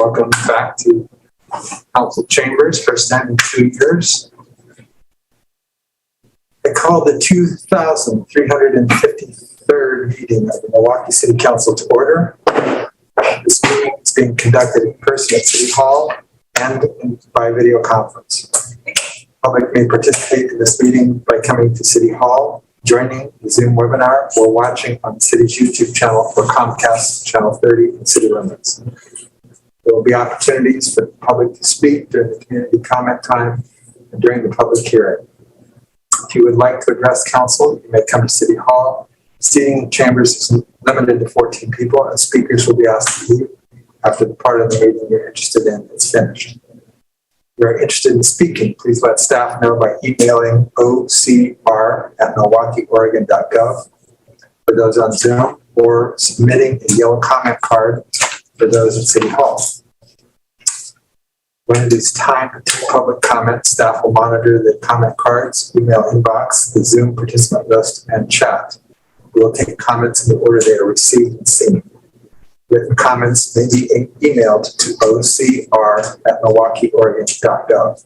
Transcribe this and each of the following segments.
Welcome back to Council Chambers, first time in 2 years. I call the 2,353rd meeting of the Milwaukie City Council to order. This meeting is being conducted in person at City Hall and by video conference. The public may participate in this meeting by coming to City Hall, joining the Zoom webinar, or watching on the city's YouTube channel or Comcast Channel 30 in city limits. There will be opportunities for the public to speak during the community comment time and during the public hearing. If you would like to address council, you may come to City Hall. Seating in chambers is limited to 14 people, and speakers will be asked to leave after the part of the meeting you're interested in is finished. If you are interested in speaking, please let staff know by emailing ocr@milwaukieoregon.gov for those on Zoom, or submitting a yellow comment card for those at City Hall. When it is time to take public comment, staff will monitor the comment cards, email inbox, the Zoom participant list, and chat. We will take comments in the order they are received and seen. Written comments may be emailed to ocr@milwaukieoregon.gov.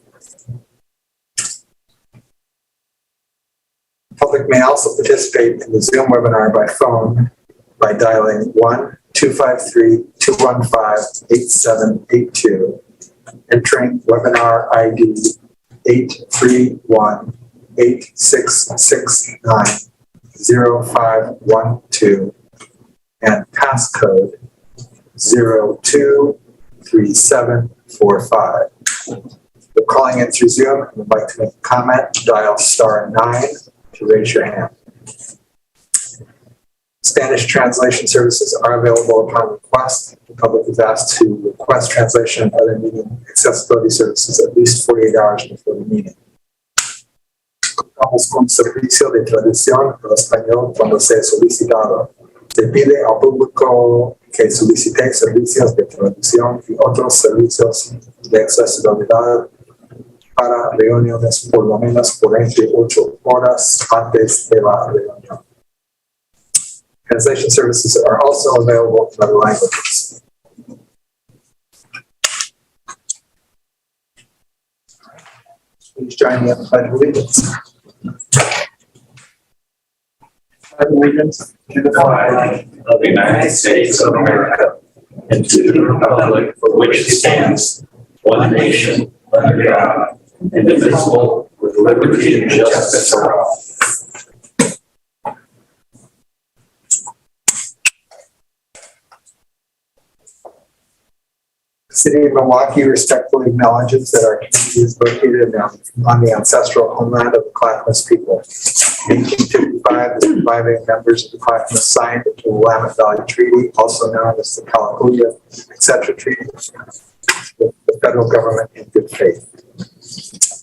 The public may also participate in the Zoom webinar by phone by dialing 1-253-215-8782, entering webinar ID 831-8669-0512 and passcode 023745. If you're calling in through Zoom and would like to make a comment, dial *9 to raise your hand. Spanish translation services are available upon request. The public is asked to request translation and other meeting accessibility services at least 48 hours before the meeting. Contamos con servicio de traducción al español cuando sea solicitado. Se pide al público que solicite servicios de traducción y otros servicios de accesibilidad para reuniones por lo menos 48 horas antes de la reunión. Translation services are also available in other languages. Please join me in the Pledge of Allegiance. Pledge allegiance to the flag of the United States of America and to the republic for which it stands, one nation, under God, indivisible, with liberty and justice for all. The City of Milwaukie respectfully acknowledges that our community is located on the ancestral homeland of the Clackamas people. In 1855, the surviving members of the Clackamas signed the Willamette Valley Treaty, also known as the Calicuia, etc. Treaty, with the federal government in good faith.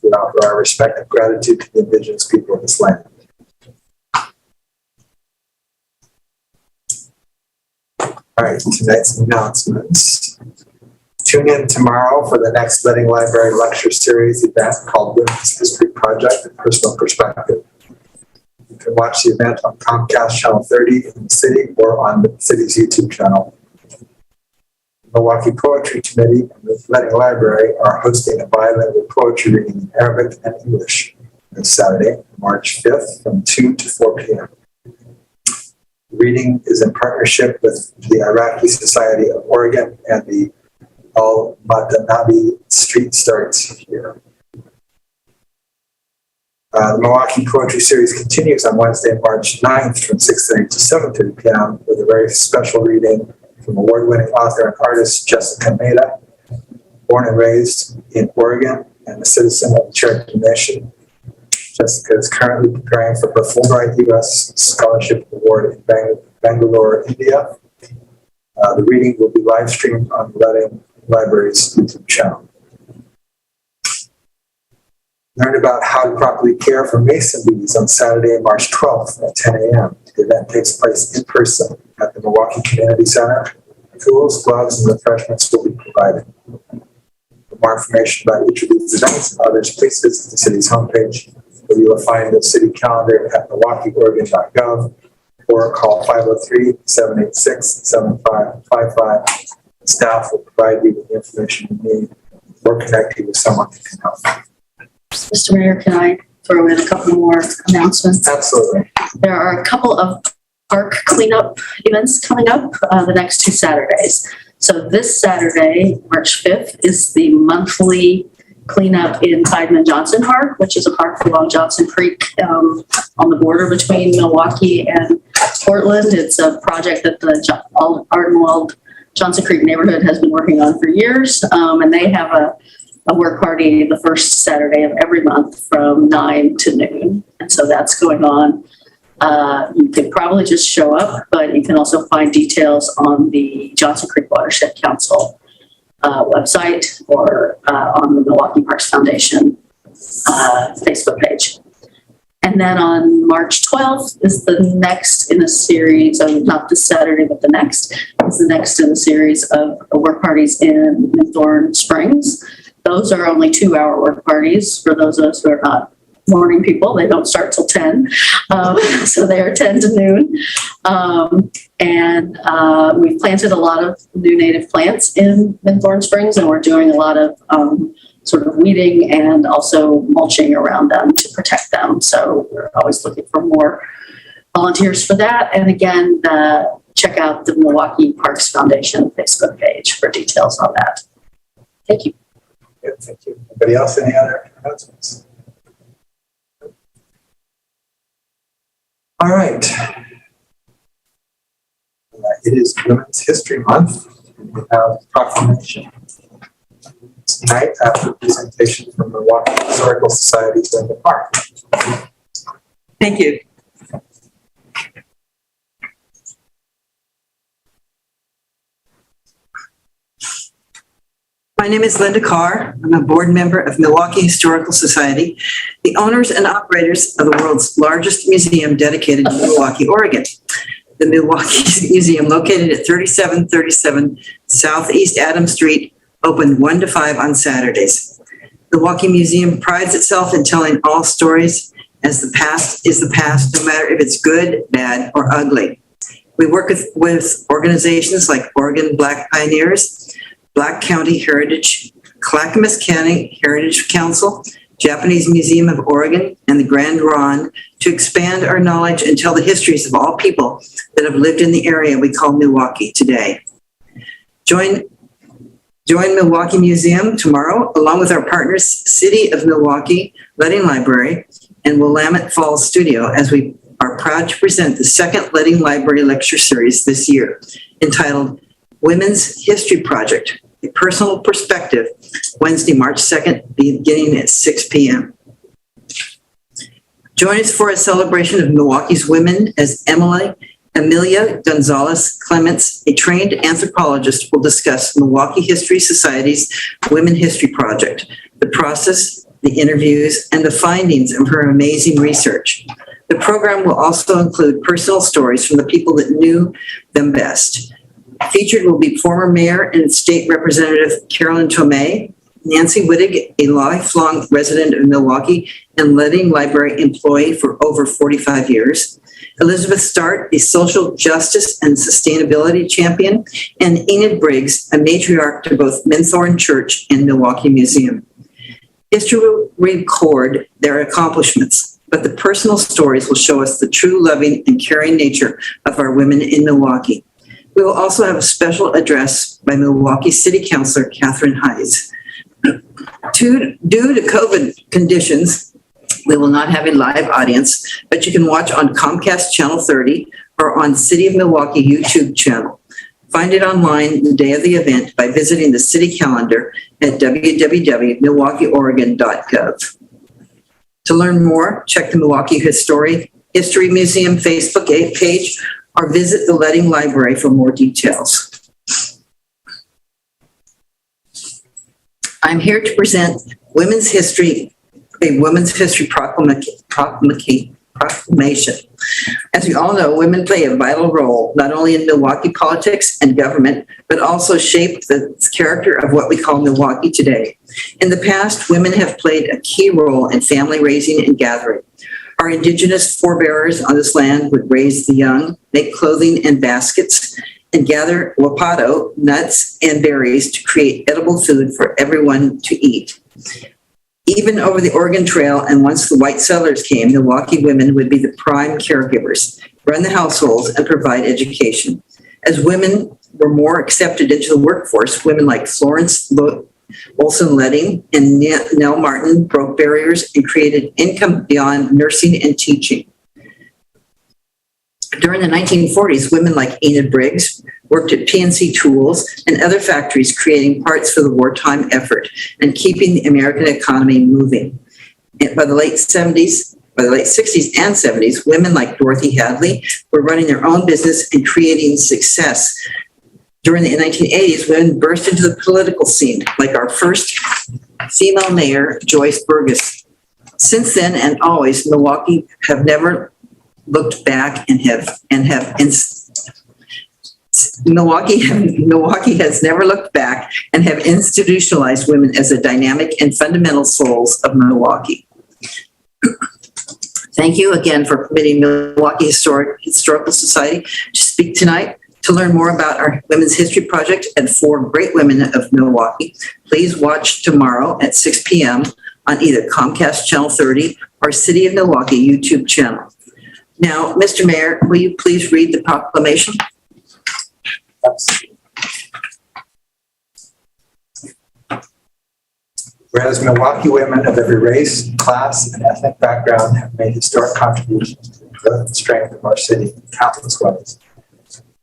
We offer our respect and gratitude to the indigenous people of this land. All right, tonight's announcements. Tune in tomorrow for the next Reading Library Lecture Series event called Women's History Project, A Personal Perspective. You can watch the event on Comcast Channel 30 in the city or on the city's YouTube channel. The Milwaukie Poetry Committee and the Reading Library are hosting a bilingual poetry reading in Arabic and English this Saturday, March 5th from 2 to 4 p.m. The reading is in partnership with the Iraqi Society of Oregon and the Al-Madanabi Street Starts here. The Milwaukie Poetry Series continues on Wednesday, March 9th from 6:30 to 7:30 p.m. with a very special reading from award-winning author and artist Jessica Meda, born and raised in Oregon and a citizen of the Cherokee Nation. Jessica is currently preparing for her Fulbright U.S. Scholarship Award in Bangalore, India. The reading will be live streamed on the Reading Library's YouTube channel. Learn about how to properly care for mason bees on Saturday, March 12th at 10 a.m. The event takes place in person at the Milwaukie Community Center. Tools, gloves, and refreshments will be provided. For more information about each of these events and others, please visit the city's homepage, where you will find the city calendar at milwaukieoregon.gov or call 503-786-7555 Staff will provide you with the information you need or connect you with someone who can help. Mr. Mayor, can I throw in a couple more announcements? Absolutely. There are a couple of park cleanup events coming up the next 2 Saturdays. So this Saturday, March 5th, is the monthly cleanup in Tideman Johnson Park, which is a park along Johnson Creek on the border between Milwaukie and Portland. It's a project that the Ardenwald Johnson Creek neighborhood has been working on for years, and they have a work party the first Saturday of every month from 9 to noon. And so that's going on. You can probably just show up, but you can also find details on the Johnson Creek Watershed Council website or on the Milwaukie Parks Foundation Facebook page. And then on March 12th is the next in a series of, not this Saturday, but the next, is the next in a series of work parties in Thorn Springs. Those are only 2-hour work parties for those of us who are not morning people. They don't start till 10. So they are 10 to noon. And we've planted a lot of new native plants in Thorn Springs, and we're doing a lot of sort of weeding and also mulching around them to protect them. So we're always looking for more volunteers for that. And again, check out the Milwaukie Parks Foundation Facebook page for details on that. Thank you. Good, thank you. Anybody else? Any other announcements? All right. It is Women's History Month. We have Proclamation tonight after the presentation from the Milwaukie Historical Society in the park. Thank you. My name is Linda Carr. I'm a board member of Milwaukie Historical Society, the owners and operators of the world's largest museum dedicated to Milwaukie, Oregon. The Milwaukie Museum, located at 3737 Southeast Adams Street, open 1 to 5 on Saturdays. The Milwaukie Museum prides itself in telling all stories, as the past is the past, no matter if it's good, bad, or ugly. We work with organizations like Oregon Black Pioneers, Black County Heritage, Clackamas County Heritage Council, Japanese Museum of Oregon, and the Grand Ronde to expand our knowledge and tell the histories of all people that have lived in the area we call Milwaukie today. Join Milwaukie Museum tomorrow, along with our partners, City of Milwaukie, Ledding Library, and Willamette Falls Studio, as we are proud to present the second Ledding Library lecture series this year, entitled Women's History Project, a Personal Perspective, Wednesday, March 2nd, beginning at 6 p.m. Join us for a celebration of Milwaukee's women as Amelia Gonzalez Clements, a trained anthropologist, will discuss Milwaukie History Society's Women History Project, the process, the interviews, and the findings of her amazing research. The program will also include personal stories from the people that knew them best. Featured will be former Mayor and State Representative Carolyn Tomei, Nancy Wittig, a lifelong resident of Milwaukie and Ledding Library employee for over 45 years, Elizabeth Start, a social justice and sustainability champion, and Enid Briggs, a matriarch to both Minthorn Church and Milwaukie Museum. History will record their accomplishments, but the personal stories will show us the true loving and caring nature of our women in Milwaukie. We will also have a special address by Milwaukie City Councilor Catherine Hayes. Due to COVID conditions, we will not have a live audience, but you can watch on Comcast Channel 30 or on City of Milwaukie YouTube channel. Find it online the day of the event by visiting the city calendar at www.milwaukieoregon.gov. To learn more, check the Milwaukie History Museum Facebook page or visit the Ledding Library for more details. I'm here to present a Women's History Proclamation. As we all know, women play a vital role, not only in Milwaukie politics and government, but also shape the character of what we call Milwaukie today. In the past, women have played a key role in family raising and gathering. Our indigenous forebears on this land would raise the young, make clothing and baskets, and gather wapato, nuts, and berries to create edible food for everyone to eat. Even over the Oregon Trail, and once the white settlers came, Milwaukie women would be the prime caregivers, run the households, and provide education. As women were more accepted into the workforce, women like Florence Olson-Ledding and Nell Martin broke barriers and created income beyond nursing and teaching. During the 1940s, women like Enid Briggs worked at PNC Tools and other factories, creating parts for the wartime effort and keeping the American economy moving. And by the late 60s and 70s, women like Dorothy Hadley were running their own business and creating success. During the 1980s, women burst into the political scene, like our first female mayor, Joyce Burgess. Since then and always, Milwaukie have never looked back Milwaukie has never looked back and have institutionalized women as a dynamic and fundamental souls of Milwaukie. Thank you again for permitting Milwaukie Historical Society to speak tonight. To learn more about our Women's History Project and 4 great women of Milwaukie, please watch tomorrow at 6 p.m. on either Comcast Channel 30 or City of Milwaukie YouTube channel. Now, Mr. Mayor, will you please read the proclamation? Whereas Milwaukie women of every race, class, and ethnic background have made historic contributions to the growth and strength of our city in countless ways.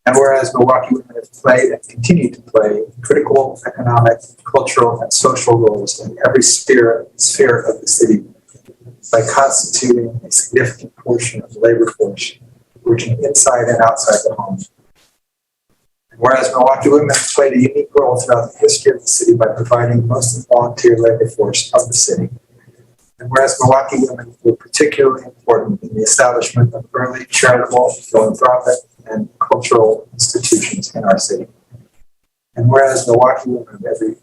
And whereas Milwaukie women have played and continue to play critical economic, cultural, and social roles in every sphere of the city by constituting a significant portion of the labor force, working inside and outside the home. And whereas Milwaukie women have played a unique role throughout the history of the city by providing most of the volunteer labor force of the city. And whereas Milwaukie women were particularly important in the establishment of early charitable, philanthropic, and cultural institutions in our city. And whereas Milwaukie women of every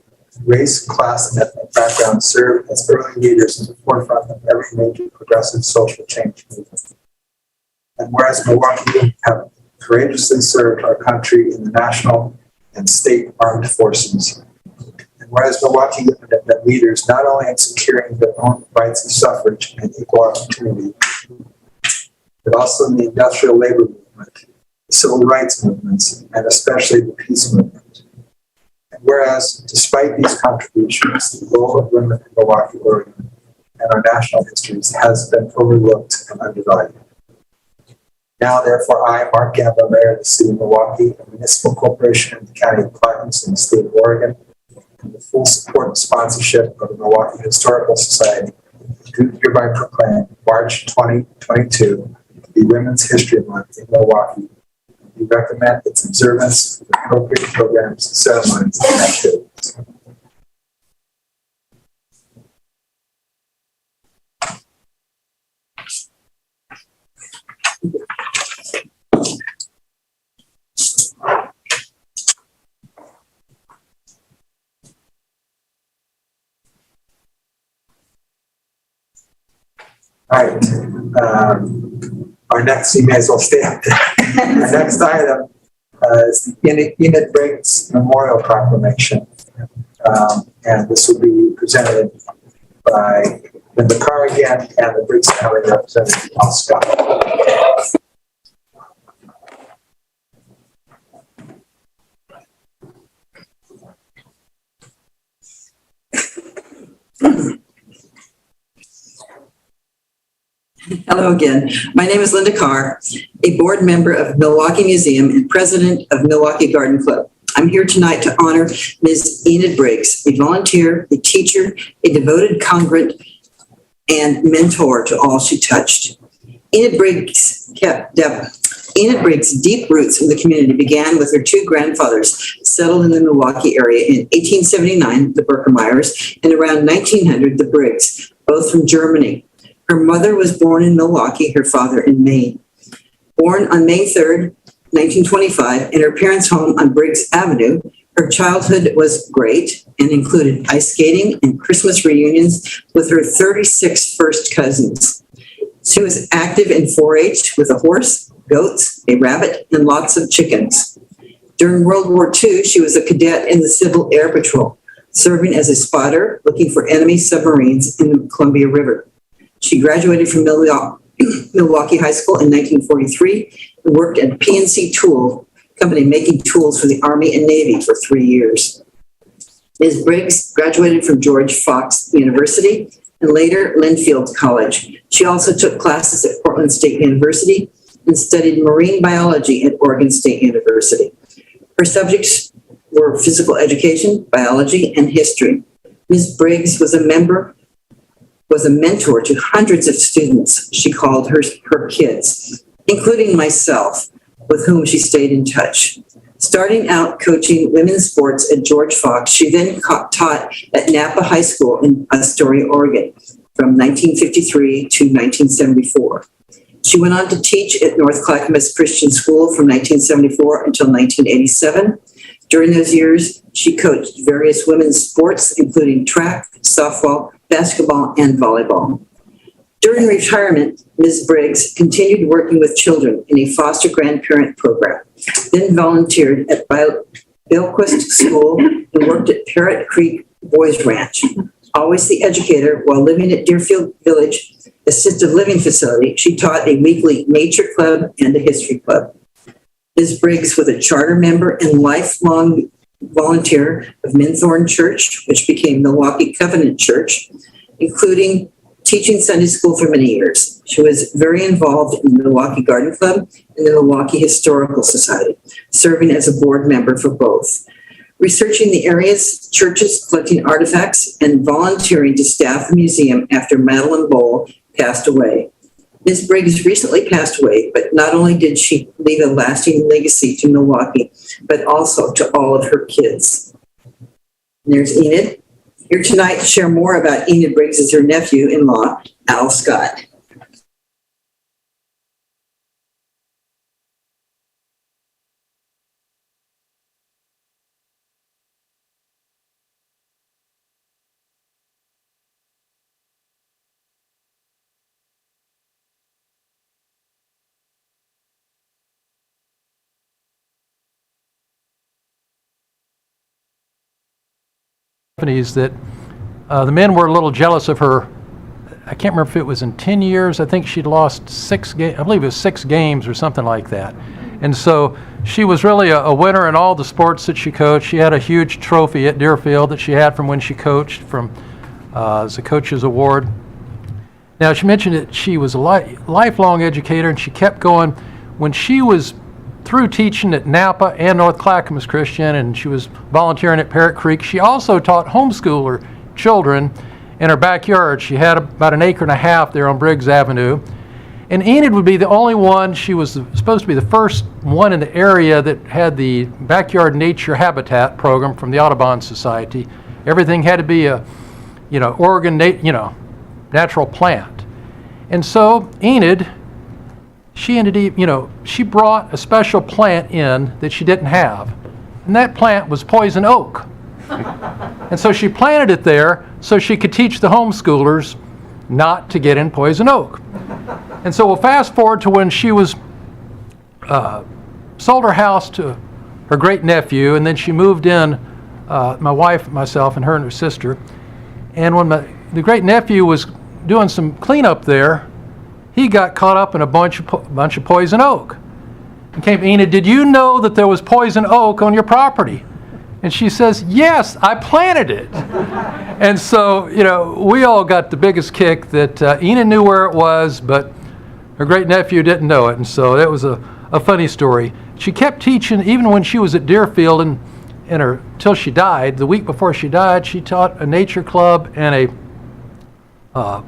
race, class, and ethnic background served as early leaders in the forefront of every major progressive social change movement. And whereas Milwaukie women have courageously served our country in the national and state armed forces. And whereas Milwaukie women have been leaders not only in securing their own rights of suffrage and equal opportunity, but also in the industrial labor movement, the civil rights movements, and especially the peace movement. And whereas, despite these contributions, the role of women in Milwaukie, Oregon, and our national histories has been overlooked and undervalued. Now, therefore, I, Mark Gamble, Mayor of the City of Milwaukie, a municipal corporation in the County of Clarence in the state of Oregon, and the full support and sponsorship of the Milwaukie Historical Society, do hereby proclaim March 2022 to be Women's History Month in Milwaukie. We recommend its observance with appropriate programs, ceremonies, and activities. All right. Our next, you may as well stay up there. Our next item is the Enid Briggs Memorial Proclamation. And this will be presented by Linda Carr again and the Briggs family representative, Paul Scott. Hello again. My name is Linda Carr, a board member of Milwaukie Museum and president of Milwaukie Garden Club. I'm here tonight to honor Ms. Enid Briggs, a volunteer, a teacher, a devoted congregant, and mentor to all she touched. Enid Briggs' deep roots in the community began with her 2 grandfathers settled in the Milwaukie area in 1879, the Berkemeyers, and around 1900, the Briggs, both from Germany. Her mother was born in Milwaukie, her father in Maine. Born on May 3rd, 1925, in her parents' home on Briggs Avenue, her childhood was great and included ice skating and Christmas reunions with her 36 first cousins. She was active in 4-H with a horse, goats, a rabbit, and lots of chickens. During World War II, she was a cadet in the Civil Air Patrol, serving as a spotter looking for enemy submarines in the Columbia River. She graduated from Milwaukie High School in 1943 and worked at PNC Tool Company making tools for the Army and Navy for 3 years. Ms. Briggs graduated from George Fox University and later Linfield College. She also took classes at Portland State University and studied marine biology at Oregon State University. Her subjects were physical education, biology, and history. Ms. Briggs was a mentor to hundreds of students she called her kids, including myself, with whom she stayed in touch. Starting out coaching women's sports at George Fox, she then taught at Napa High School in Astoria, Oregon, from 1953 to 1974. She went on to teach at North Clackamas Christian School from 1974 until 1987. During those years, she coached various women's sports, including track, softball, basketball, and volleyball. During retirement, Ms. Briggs continued working with children in a foster grandparent program, then volunteered at Billquist School and worked at Parrot Creek Boys Ranch. Always the educator while living at Deerfield Village Assisted Living Facility, she taught a weekly nature club and a history club. Ms. Briggs was a charter member and lifelong volunteer of Minthorn Church, which became Milwaukie Covenant Church, including teaching Sunday school for many years. She was very involved in the Milwaukie Garden Club and the Milwaukie Historical Society, serving as a board member for both. Researching the area's churches, collecting artifacts, and volunteering to staff the museum after Madeline Bowl passed away. Ms. Briggs recently passed away, but not only did she leave a lasting legacy to Milwaukie, but also to all of her kids. And there's Enid, here tonight to share more about Enid Briggs as her nephew-in-law, Al Scott. That the men were a little jealous of her. I can't remember if it was in 10 years. I think she'd lost 6 games. I believe it was 6 games or something like that. And so she was really a winner in all the sports that she coached. She had a huge trophy at Deerfield that she had from when she coached from as a coach's award. Now, she mentioned that she was a lifelong educator, and she kept going. When she was through teaching at Napa and North Clackamas Christian, and she was volunteering at Parrot Creek, she also taught homeschooler children in her backyard. She had about 1.5 acres there on Briggs Avenue. And Enid would be the only one, she was supposed to be the first one in the area that had the backyard nature habitat program from the Audubon Society. Everything had to be a, Oregon, natural plant. And so Enid, she brought a special plant in that she didn't have. And that plant was poison oak. And so she planted it there so she could teach the homeschoolers not to get in poison oak. And so we'll fast forward to when she was sold her house to her great nephew, and then she moved in, my wife, myself, and her sister. And when the great nephew was doing some cleanup there, he got caught up in a bunch of poison oak. And came, Enid, did you know that there was poison oak on your property? And she says, yes, I planted it. And so, we all got the biggest kick that Enid knew where it was, but her great nephew didn't know it. And so that was a funny story. She kept teaching even when she was at Deerfield till she died. The week before she died, she taught a nature club and a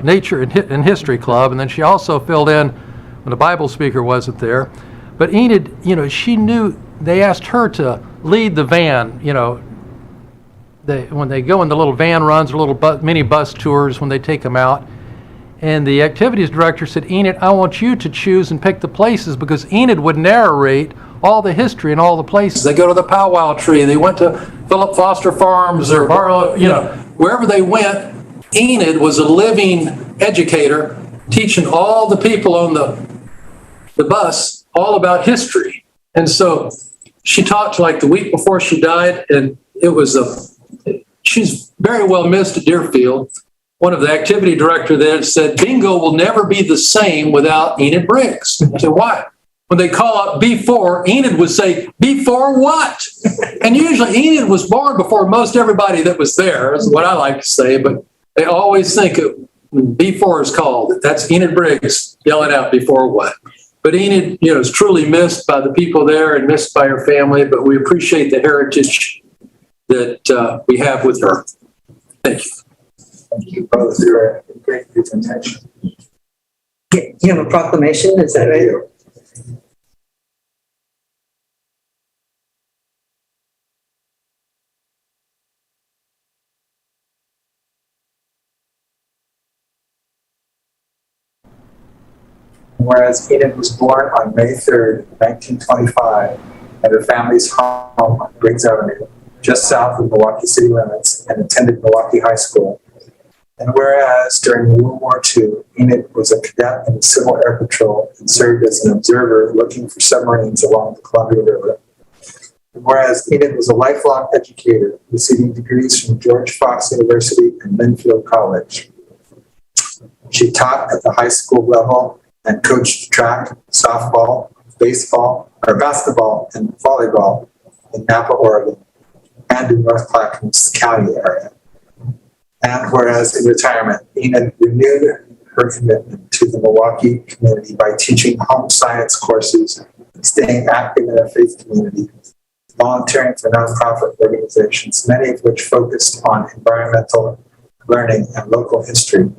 nature and history club. And then she also filled in when the Bible speaker wasn't there. But Enid, she knew they asked her to lead the van, when they go in the little van runs or little mini bus tours when they take them out. And the activities director said, Enid, I want you to choose and pick the places, because Enid would narrate all the history and all the places. They go to the powwow tree, they went to Philip Foster Farms or Barlow, wherever they went, Enid was a living educator teaching all the people on the bus all about history. And so she talked like the week before she died, and it was she's very well missed at Deerfield. One of the activity director there said, bingo will never be the same without Enid Briggs. I said, why? When they call up B4, Enid would say, before what? And usually Enid was born before most everybody that was there, is what I like to say, but they always think when B4 is called, that's Enid Briggs yelling out before what. But Enid, is truly missed by the people there and missed by her family, but we appreciate the heritage that we have with her. Thank you. Thank you both for a great presentation. You have a proclamation, is that right? Whereas Enid was born on May 3rd, 1925, at her family's home on Briggs Avenue, just south of Milwaukee city limits, and attended Milwaukie High School. And whereas during World War II, Enid was a cadet in the Civil Air Patrol and served as an observer looking for submarines along the Columbia River. And whereas Enid was a lifelong educator, receiving degrees from George Fox University and Linfield College. She taught at the high school level and coached track, softball, basketball, and volleyball in Napa, Oregon, and in North Clackamas County area. And whereas in retirement, Enid renewed her commitment to the Milwaukie community by teaching home science courses, staying active in her faith community, volunteering for nonprofit organizations, many of which focused on environmental learning and local history,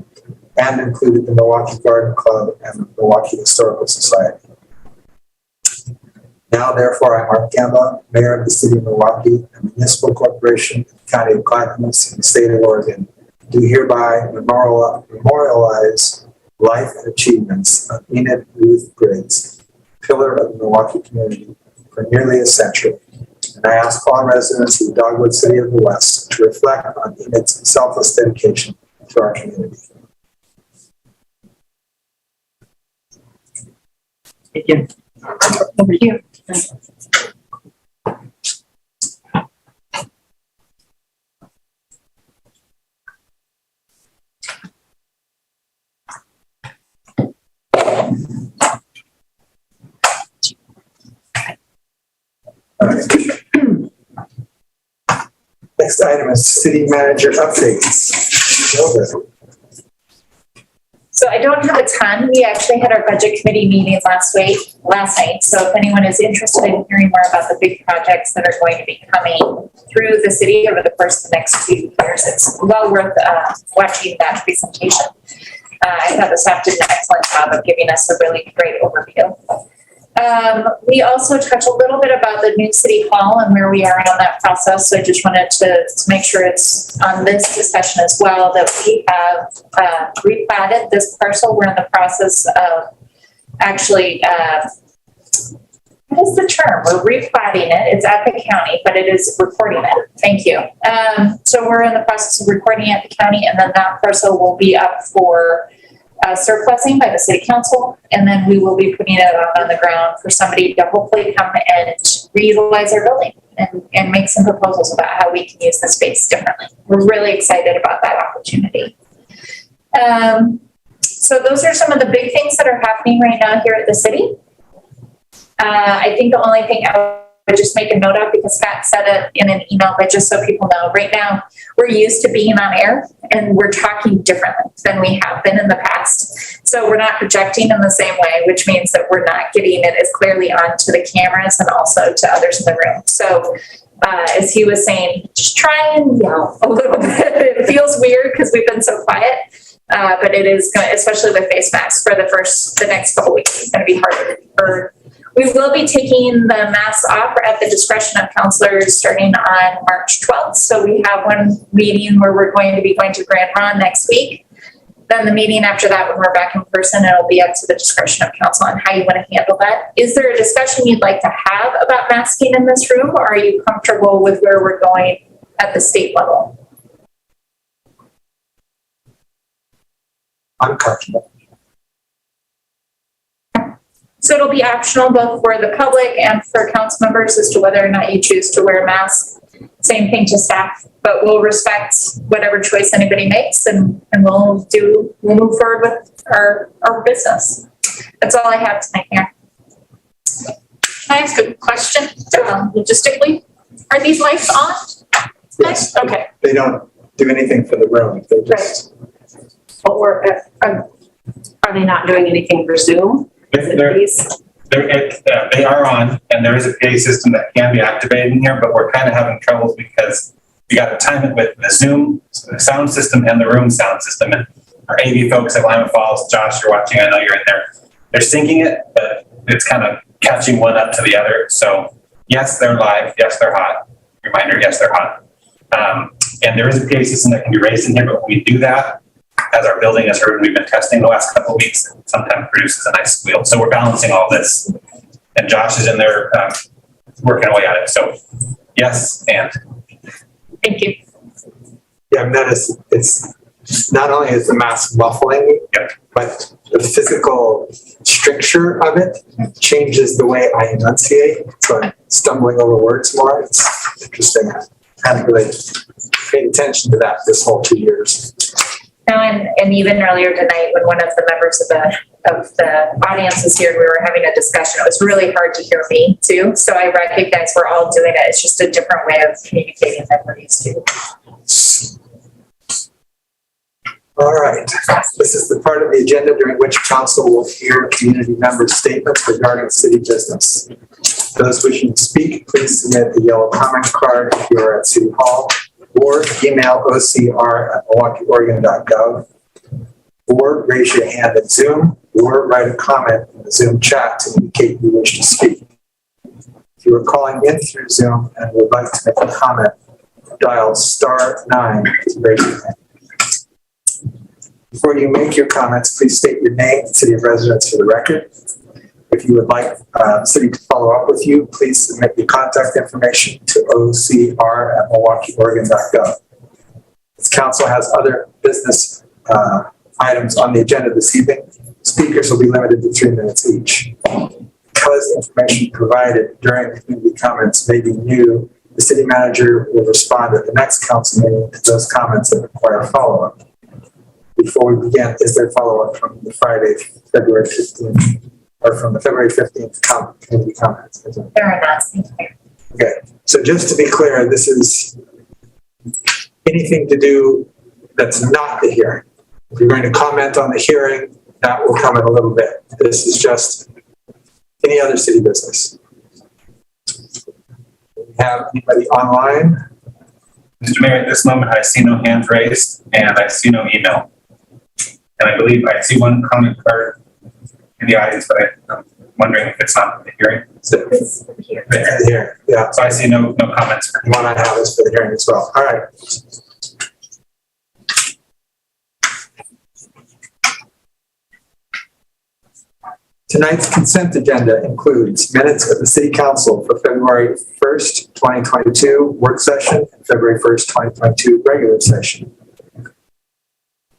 and included the Milwaukie Garden Club and the Milwaukie Historical Society. Now, therefore, I, Mark Gamba, Mayor of the City of Milwaukie, a municipal corporation in the County of Clackamas in the state of Oregon, do hereby memorialize life and achievements of Enid Ruth Briggs, pillar of the Milwaukie community for nearly a century. And I ask all residents of the Dogwood City of the West to reflect on Enid's selfless dedication to our community. Thank you. Over to you. Next item is city manager updates. So I don't have a ton. We actually had our budget committee meeting last night. So if anyone is interested in hearing more about the big projects that are going to be coming through the city over the course of the next few years, it's well worth watching that presentation. I thought the staff did an excellent job of giving us a really great overview. We also touched a little bit about the new city hall and where we are on that process. So I just wanted to make sure it's on this discussion as well, that we have replatted this parcel. We're in the process of actually, what is the term? We're replatting it. It's at the county, but it is recording it. Thank you. So we're in the process of recording it at the county, and then that parcel will be up for surplusing by the city council, and then we will be putting it out on the ground for somebody to hopefully come and reutilize our building and make some proposals about how we can use the space differently. We're really excited about that opportunity. So those are some of the big things that are happening right now here at the city. I think the only thing I would just make a note of, because Scott said it in an email, but just so people know, right now we're used to being on air and we're talking differently than we have been in the past. So we're not projecting in the same way, which means that we're not getting it as clearly onto the cameras and also to others in the room. So as he was saying, just try and yell a little bit. It feels weird because we've been so quiet, but it is going to, especially with face masks for the next couple of weeks, it's going to be harder. We will be taking the masks off at the discretion of counselors starting on March 12th. So we have one meeting where we're going to be going to Grand Ron next week. Then the meeting after that, when we're back in person, it'll be up to the discretion of council on how you want to handle that. Is there a discussion you'd like to have about masking in this room, or are you comfortable with where we're going at the state level? I'm comfortable. So it'll be optional both for the public and for council members as to whether or not you choose to wear a mask. Same thing to staff, but we'll respect whatever choice anybody makes and we'll move forward with our business. That's all I have tonight, Mayor. Can I ask a question logistically? Are these lights on? Yes. Okay. They don't do anything for the room. They just, Or are they not doing anything for Zoom? They are on, and there is a PA system that can be activated in here, but we're kind of having troubles because we got to time it with the Zoom sound system and the room sound system. And our AV folks at Lima Falls, Josh, you're watching, I know you're in there. They're syncing it, but it's kind of catching one up to the other. So yes, they're live. Yes, they're hot. Reminder, yes, they're hot. And there is a PA system that can be raised in here, but when we do that, as our building has heard, we've been testing the last couple of weeks, it sometimes produces a nice squeal. So we're balancing all this. And Josh is in there working away at it. So yes, and. Thank you. yeah, I've noticed it's not only is the mask muffling, but the physical stricture of it changes the way I enunciate. So I'm stumbling over words more. It's interesting. I haven't really paid attention to that this whole 2 years. No, and even earlier tonight, when one of the members of the audience was here and we were having a discussion, it was really hard to hear me too. So I recognize we're all doing it. It's just a different way of communicating than we're used to. All right. This is the part of the agenda during which council will hear community members' statements regarding city business. Those wishing to speak, please submit the yellow comment card if you are at City Hall, or email ocr@milwaukieoregon.gov, or raise your hand at Zoom, or write a comment in the Zoom chat to indicate you wish to speak. If you are calling in through Zoom and would like to make a comment, dial *9 to raise your hand. Before you make your comments, please state your name and city of residence for the record. If you would like the city to follow up with you, please submit your contact information to ocr@milwaukeeoregon.gov. This council has other business items on the agenda this evening. Speakers will be limited to 3 minutes each. Because information provided during the community comments may be new, the city manager will respond at the next council meeting to those comments that require follow-up. Before we begin, is there follow-up from the Friday, February 15th? Or from the February 15th community comments? There are not. Okay, so just to be clear, this is anything to do that's not the hearing. If you're going to comment on the hearing, that will come in a little bit. This is just any other city business. Do we have anybody online? Mr. Mayor, at this moment, I see no hands raised and I see no email. And I believe I see one comment card in the audience, but I'm wondering if it's not the hearing. So, It's here. here, yeah. So I see no comments. The one I have is for the hearing as well. All right. Tonight's consent agenda includes minutes of the City Council for February 1st, 2022 work session and February 1st, 2022 regular session.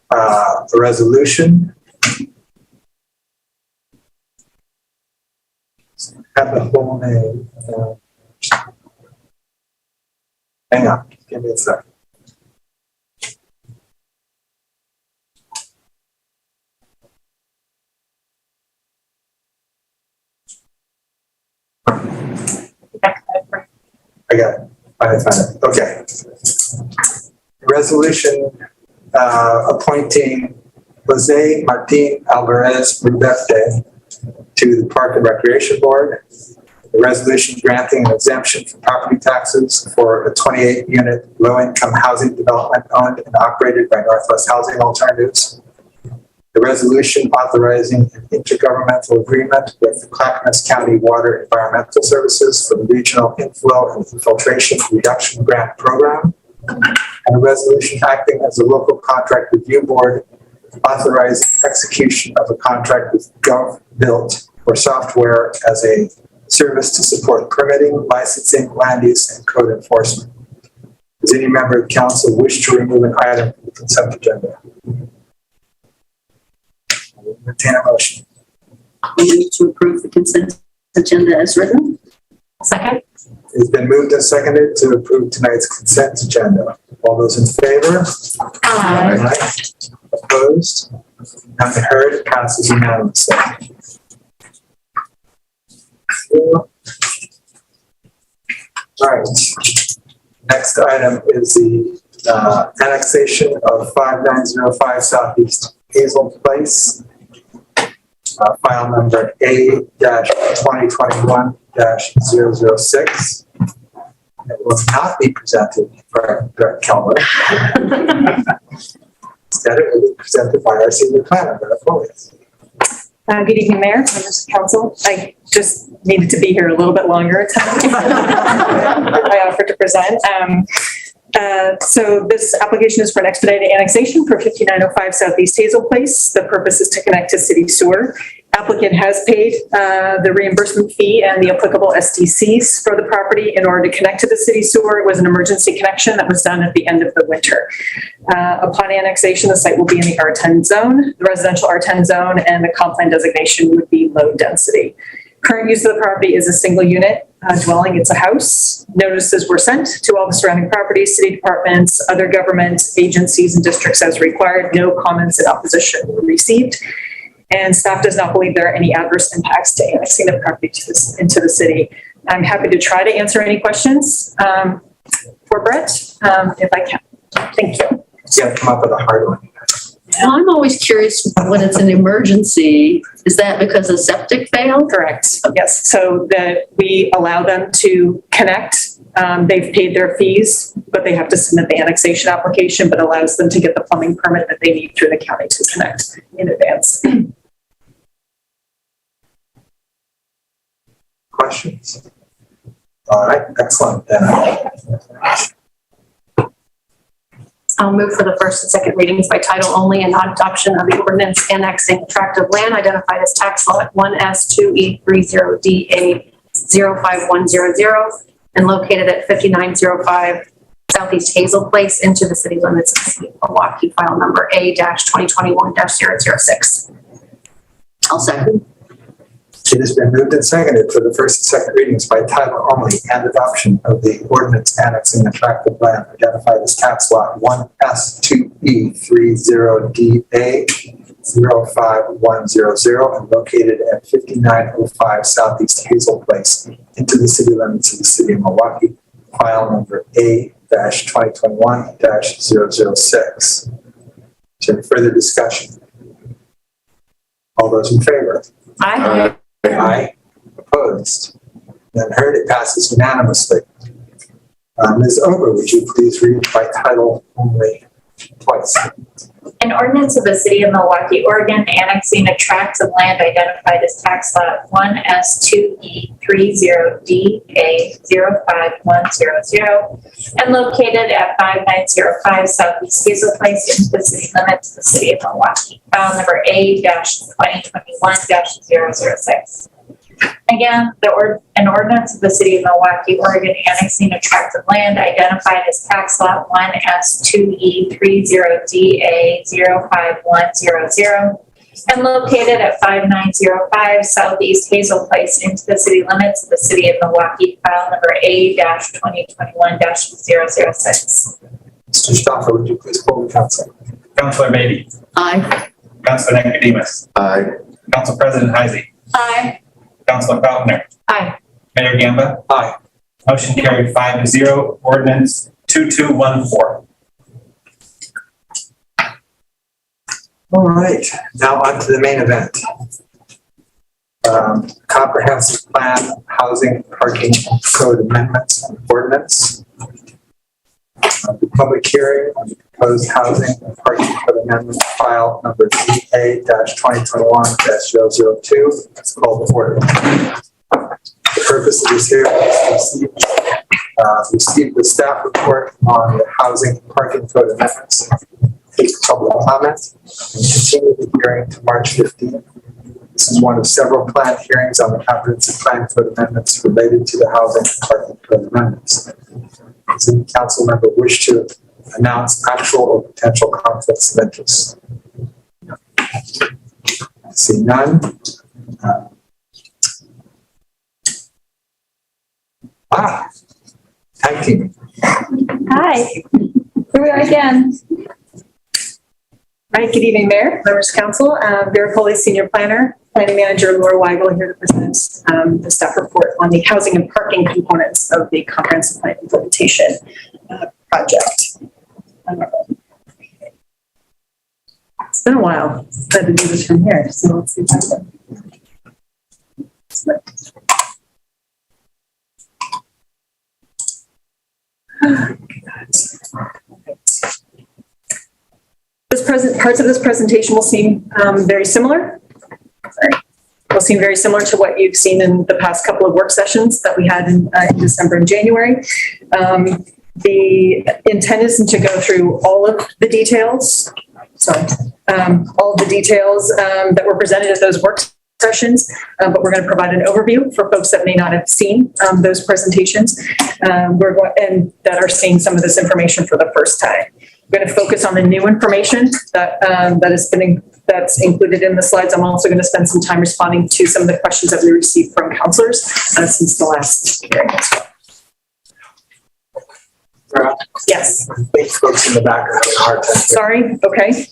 A resolution. Have the whole name. Hang on, give me a second. I got it. I found it. Okay. Resolution appointing Jose Martin Alvarez Rubete to the Park and Recreation Board. The resolution granting an exemption from property taxes for a 28-unit low-income housing development owned and operated by Northwest Housing Alternatives. The resolution authorizing an intergovernmental agreement with the Clackamas County Water Environmental Services for the Regional Inflow and Infiltration Reduction Grant Program. And a resolution acting as a local contract review board authorizing execution of a contract with GovBuilt for software as a service to support permitting, licensing, land use, and code enforcement. Does any member of council wish to remove an item from the consent agenda? I will entertain a motion. I move to approve the consent agenda as written. Second? It's been moved and seconded to approve tonight's consent agenda. All those in favor? Aye. Opposed? None heard. Passes unanimously. All right. Next item is the annexation of 5905 Southeast Hazel Place. File number A-2021-006. It will not be presented by Brett Keller. Instead, it will be presented by our senior planner, Brett Foley. Good evening, Mayor, members of council. I just needed to be here a little bit longer tonight. I offered to present. So this application is for an expedited annexation for 5905 Southeast Hazel Place. The purpose is to connect to city sewer. Applicant has paid the reimbursement fee and the applicable SDCs for the property in order to connect to the city sewer. It was an emergency connection that was done at the end of the winter. Upon annexation, the site will be in the R10 zone, the residential R10 zone, and the comp plan designation would be low density. Current use of the property is a single unit dwelling. It's a house. Notices were sent to all the surrounding properties, city departments, other government agencies and districts as required. No comments in opposition were received. And staff does not believe there are any adverse impacts to annexing the property into the city. I'm happy to try to answer any questions for Brett if I can. Thank you. Yeah, come up with a hard one. Well, I'm always curious when it's an emergency, is that because a septic failed? Correct. Yes. So that we allow them to connect. They've paid their fees, but they have to submit the annexation application, but allows them to get the plumbing permit that they need through the county to connect in advance. Questions? All right, excellent. Then I'll move for the first and second readings by title only and not adoption of the ordinance annexing tract of land identified as tax lot 1S2E30DA05100 and located at 5905 Southeast Hazel Place into the city limits of the city of Milwaukie, file number A-2021-006. I'll second. it has been moved and seconded for the first and second readings by title only and adoption of the ordinance annexing the tract of land identified as tax lot 1S2E30DA05100 and located at 5905 Southeast Hazel Place into the city limits of the city of Milwaukie, file number A-2021-006. Is there any further discussion? All those in favor? Aye. Aye. Opposed? None heard. It passes unanimously. Ms. Ober, would you please read by title only twice? An ordinance of the city of Milwaukie, Oregon, annexing a tract of land identified as tax lot 1S2E30DA05100 and located at 5905 Southeast Hazel Place into the city limits of the city of Milwaukie, file number A-2021-006. Again, an ordinance of the city of Milwaukie, Oregon, annexing a tract of land identified as tax lot 1S2E30DA05100 and located at 5905 Southeast Hazel Place into the city limits of the city of Milwaukie, file number A-2021-006. Mr. Stoffer, would you please poll the council? Councilor Beatty. Aye. Councilor Nicodemus. Aye. Council President Heisey. Aye. Councilor Faulkner. Aye. Mayor Gamba. Aye. Motion carried 5-0. Ordinance 2214. All right, now on to the main event. Comprehensive plan, housing, parking, code amendments, and ordinance. The public hearing on the proposed housing and parking code amendment file number DA-2021-002 is called to order. The purpose of this hearing is to receive the staff report on the housing and parking code amendments, take public comment, and continue the hearing to March 15th. This is one of several planned hearings on the comprehensive plan code amendments related to the housing and parking code amendments. Does any council member wish to announce actual or potential conflicts of interest? I see none. Tag team. Hi, here we are again. All right, good evening, Mayor, members of council. Vera Coley, Senior Planner, Planning Manager Laura Weigel here to present the staff report on the housing and parking components of the comprehensive plan implementation project. It's been a while since I've been doing this from here, so let's see if I can. Parts of this presentation will seem very similar. Will seem very similar to what you've seen in the past couple of work sessions that we had in December and January. The intent isn't to go through all of the details. All of the details that were presented at those work sessions, but we're going to provide an overview for folks that may not have seen those presentations. And that are seeing some of this information for the first time. We're going to focus on the new information that's included in the slides. I'm also going to spend some time responding to some of the questions that we received from counselors since the last hearing as well. Yes. I think folks in the back are having a hard time. Sorry. Okay.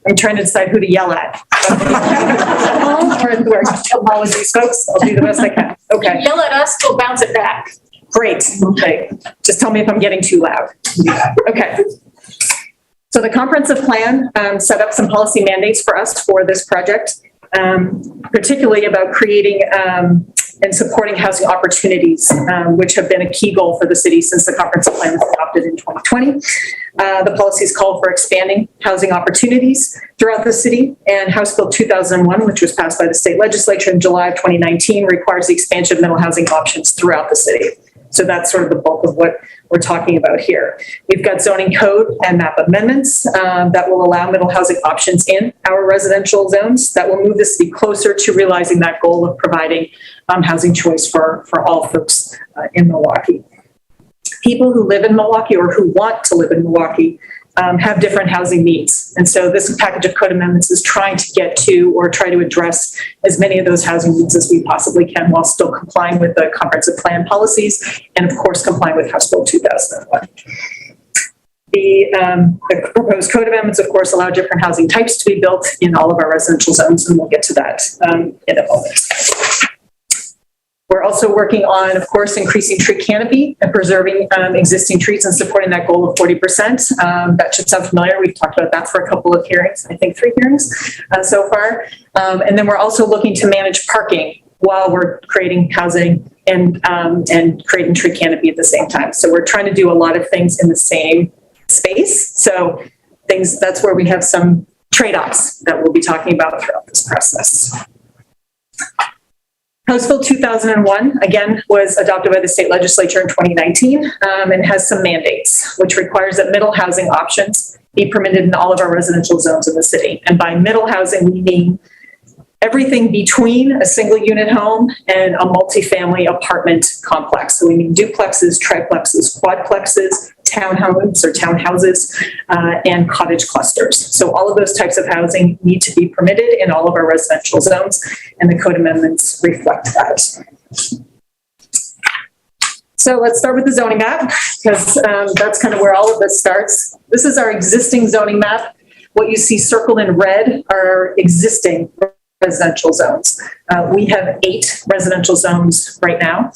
I'm trying to decide who to yell at. Apologies, folks. I'll do the best I can. Okay. Yell at us, we'll bounce it back. Great. Okay. Just tell me if I'm getting too loud. Okay. So the comprehensive plan set up some policy mandates for us for this project, particularly about creating and supporting housing opportunities, which have been a key goal for the city since the comprehensive plan was adopted in 2020. The policies call for expanding housing opportunities throughout the city, and House Bill 2001, which was passed by the state legislature in July of 2019, requires the expansion of mental housing options throughout the city. So that's sort of the bulk of what we're talking about here. We've got zoning code and map amendments that will allow middle housing options in our residential zones that will move the city closer to realizing that goal of providing housing choice for all folks in Milwaukie. People who live in Milwaukie or who want to live in Milwaukie have different housing needs. And so this package of code amendments is trying to get to or try to address as many of those housing needs as we possibly can while still complying with the comprehensive plan policies and of course complying with House Bill 2001. The proposed code amendments, of course, allow different housing types to be built in all of our residential zones, and we'll get to that in a moment. We're also working on, of course, increasing tree canopy and preserving existing trees and supporting that goal of 40%. That should sound familiar. We've talked about that for a couple of hearings, I think 3 hearings so far. And then we're also looking to manage parking while we're creating housing and creating tree canopy at the same time. So we're trying to do a lot of things in the same space. So that's where we have some trade-offs that we'll be talking about throughout this process. House Bill 2001, again, was adopted by the state legislature in 2019 and has some mandates, which requires that middle housing options be permitted in all of our residential zones in the city. And by middle housing, we mean everything between a single unit home and a multifamily apartment complex. So we mean duplexes, triplexes, quadplexes, townhomes or townhouses, and cottage clusters. So all of those types of housing need to be permitted in all of our residential zones, and the code amendments reflect that. So let's start with the zoning map, because that's kind of where all of this starts. This is our existing zoning map. What you see circled in red are existing residential zones. We have 8 residential zones right now.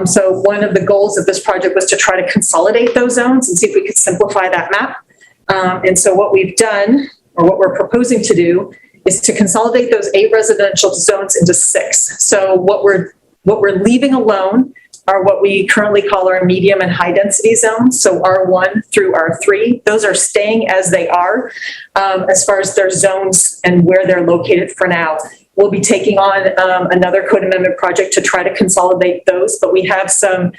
So one of the goals of this project was to try to consolidate those zones and see if we could simplify that map. And so what we've done, or what we're proposing to do, is to consolidate those 8 residential zones into 6. So what we're leaving alone are what we currently call our medium and high density zones. So R1 through R3, those are staying as they are as far as their zones and where they're located for now. We'll be taking on another code amendment project to try to consolidate those, but we have some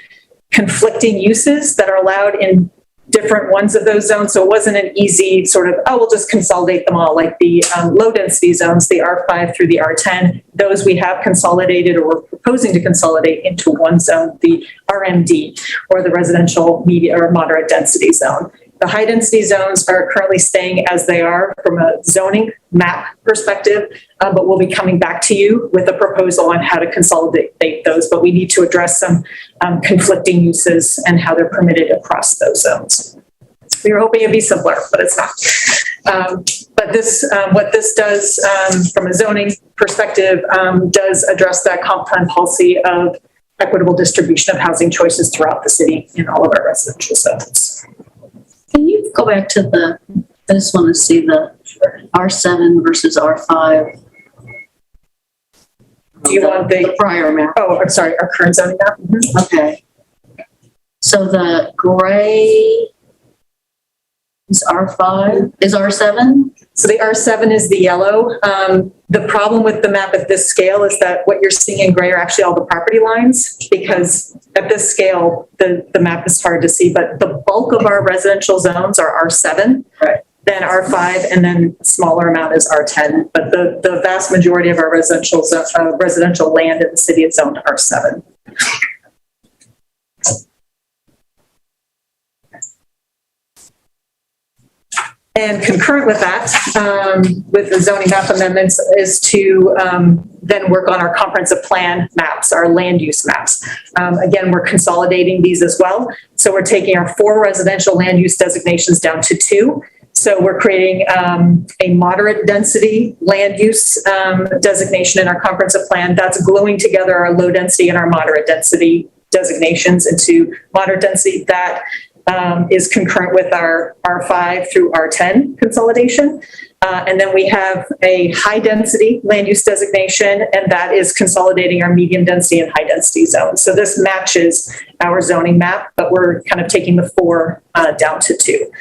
conflicting uses that are allowed in different ones of those zones. So it wasn't an easy sort of, we'll just consolidate them all, like the low density zones, the R5 through the R10. Those we have consolidated, or we're proposing to consolidate into one zone, the RMD, or the residential media or moderate density zone. The high density zones are currently staying as they are from a zoning map perspective, but we'll be coming back to you with a proposal on how to consolidate those. But we need to address some conflicting uses and how they're permitted across those zones. We were hoping it'd be simpler, but it's not. But this, what this does from a zoning perspective, does address that comp plan policy of equitable distribution of housing choices throughout the city in all of our residential zones. Can you go back to I just want to see the R7 versus R5. Do you want the prior map? Oh, I'm sorry, our current zoning map? Mm-hmm. Okay. So the gray is R5, is R7? So the R7 is the yellow. The problem with the map at this scale is that what you're seeing in gray are actually all the property lines, because at this scale, the map is hard to see, but the bulk of our residential zones are R7, right, then R5, and then a smaller amount is R10. But the vast majority of our residential land in the city is zoned R7. And concurrent with that, with the zoning map amendments, is to then work on our comprehensive plan maps, our land use maps. Again, we're consolidating these as well. So we're taking our 4 residential land use designations down to 2. So we're creating a moderate density land use designation in our comprehensive plan. That's gluing together our low density and our moderate density designations into moderate density. That is concurrent with our R5 through R10 consolidation. And then we have a high density land use designation, and that is consolidating our medium density and high density zones. So this matches our zoning map, but we're kind of taking the 4 down to 2.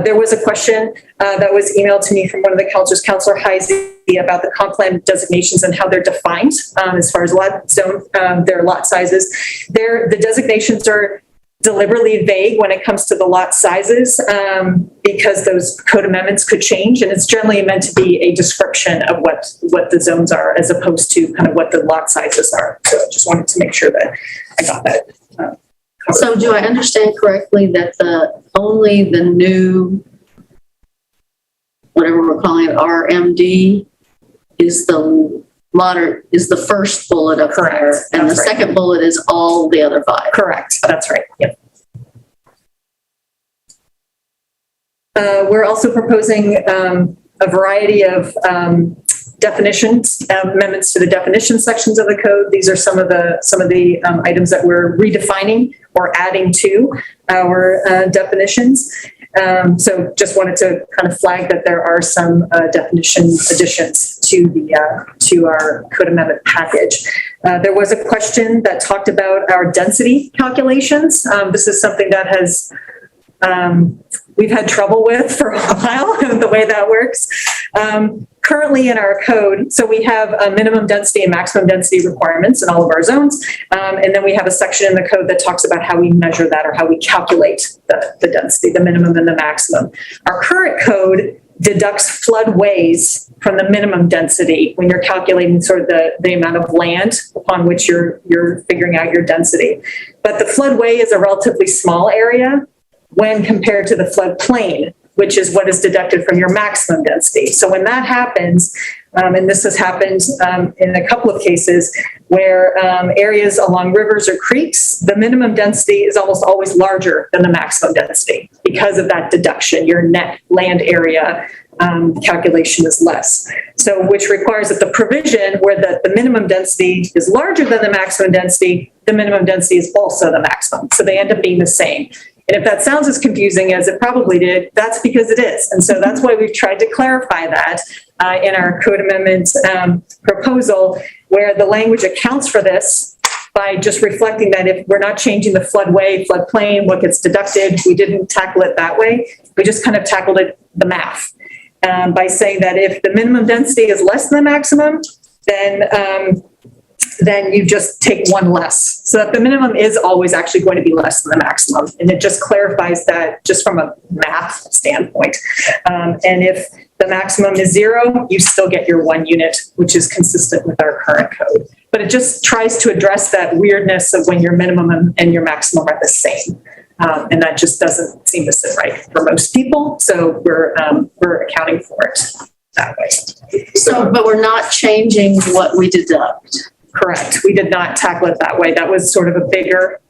There was a question that was emailed to me from one of the councilors, Councilor Hazel, about the comp plan designations and how they're defined as far as lot zone, their lot sizes. The designations are deliberately vague when it comes to the lot sizes because those code amendments could change, and it's generally meant to be a description of what the zones are as opposed to kind of what the lot sizes are. So I just wanted to make sure that I got that covered. So do I understand correctly that only the new, whatever we're calling it, RMD is the first bullet up there, and the second bullet is all the other 5? Correct. That's right. Yep. We're also proposing a variety of definitions, amendments to the definition sections of the code. These are some of the items that we're redefining or adding to our definitions. So just wanted to kind of flag that there are some definition additions to our code amendment package. There was a question that talked about our density calculations. This is something that has we've had trouble with for a while, the way that works. Currently in our code, so we have a minimum density and maximum density requirements in all of our zones. And then we have a section in the code that talks about how we measure that or how we calculate the density, the minimum and the maximum. Our current code deducts floodways from the minimum density when you're calculating sort of the amount of land upon which you're figuring out your density. But the floodway is a relatively small area when compared to the floodplain, which is what is deducted from your maximum density. So when that happens, and this has happened in a couple of cases where areas along rivers or creeks, the minimum density is almost always larger than the maximum density because of that deduction. Your net land area calculation is less. So which requires that the provision where the minimum density is larger than the maximum density, the minimum density is also the maximum. So they end up being the same. And if that sounds as confusing as it probably did, that's because it is. And so that's why we've tried to clarify that in our code amendment proposal, where the language accounts for this by just reflecting that if we're not changing the floodway, floodplain, what gets deducted, we didn't tackle it that way. We just kind of tackled it, the math, by saying that if the minimum density is less than the maximum, then you just take one less. So that the minimum is always actually going to be less than the maximum. And it just clarifies that just from a math standpoint. And if the maximum is 0, you still get your 1 unit, which is consistent with our current code. But it just tries to address that weirdness of when your minimum and your maximum are the same. And that just doesn't seem to sit right for most people. So we're accounting for it that way. So, but we're not changing what we deduct. Correct. We did not tackle it that way. That was sort of a bigger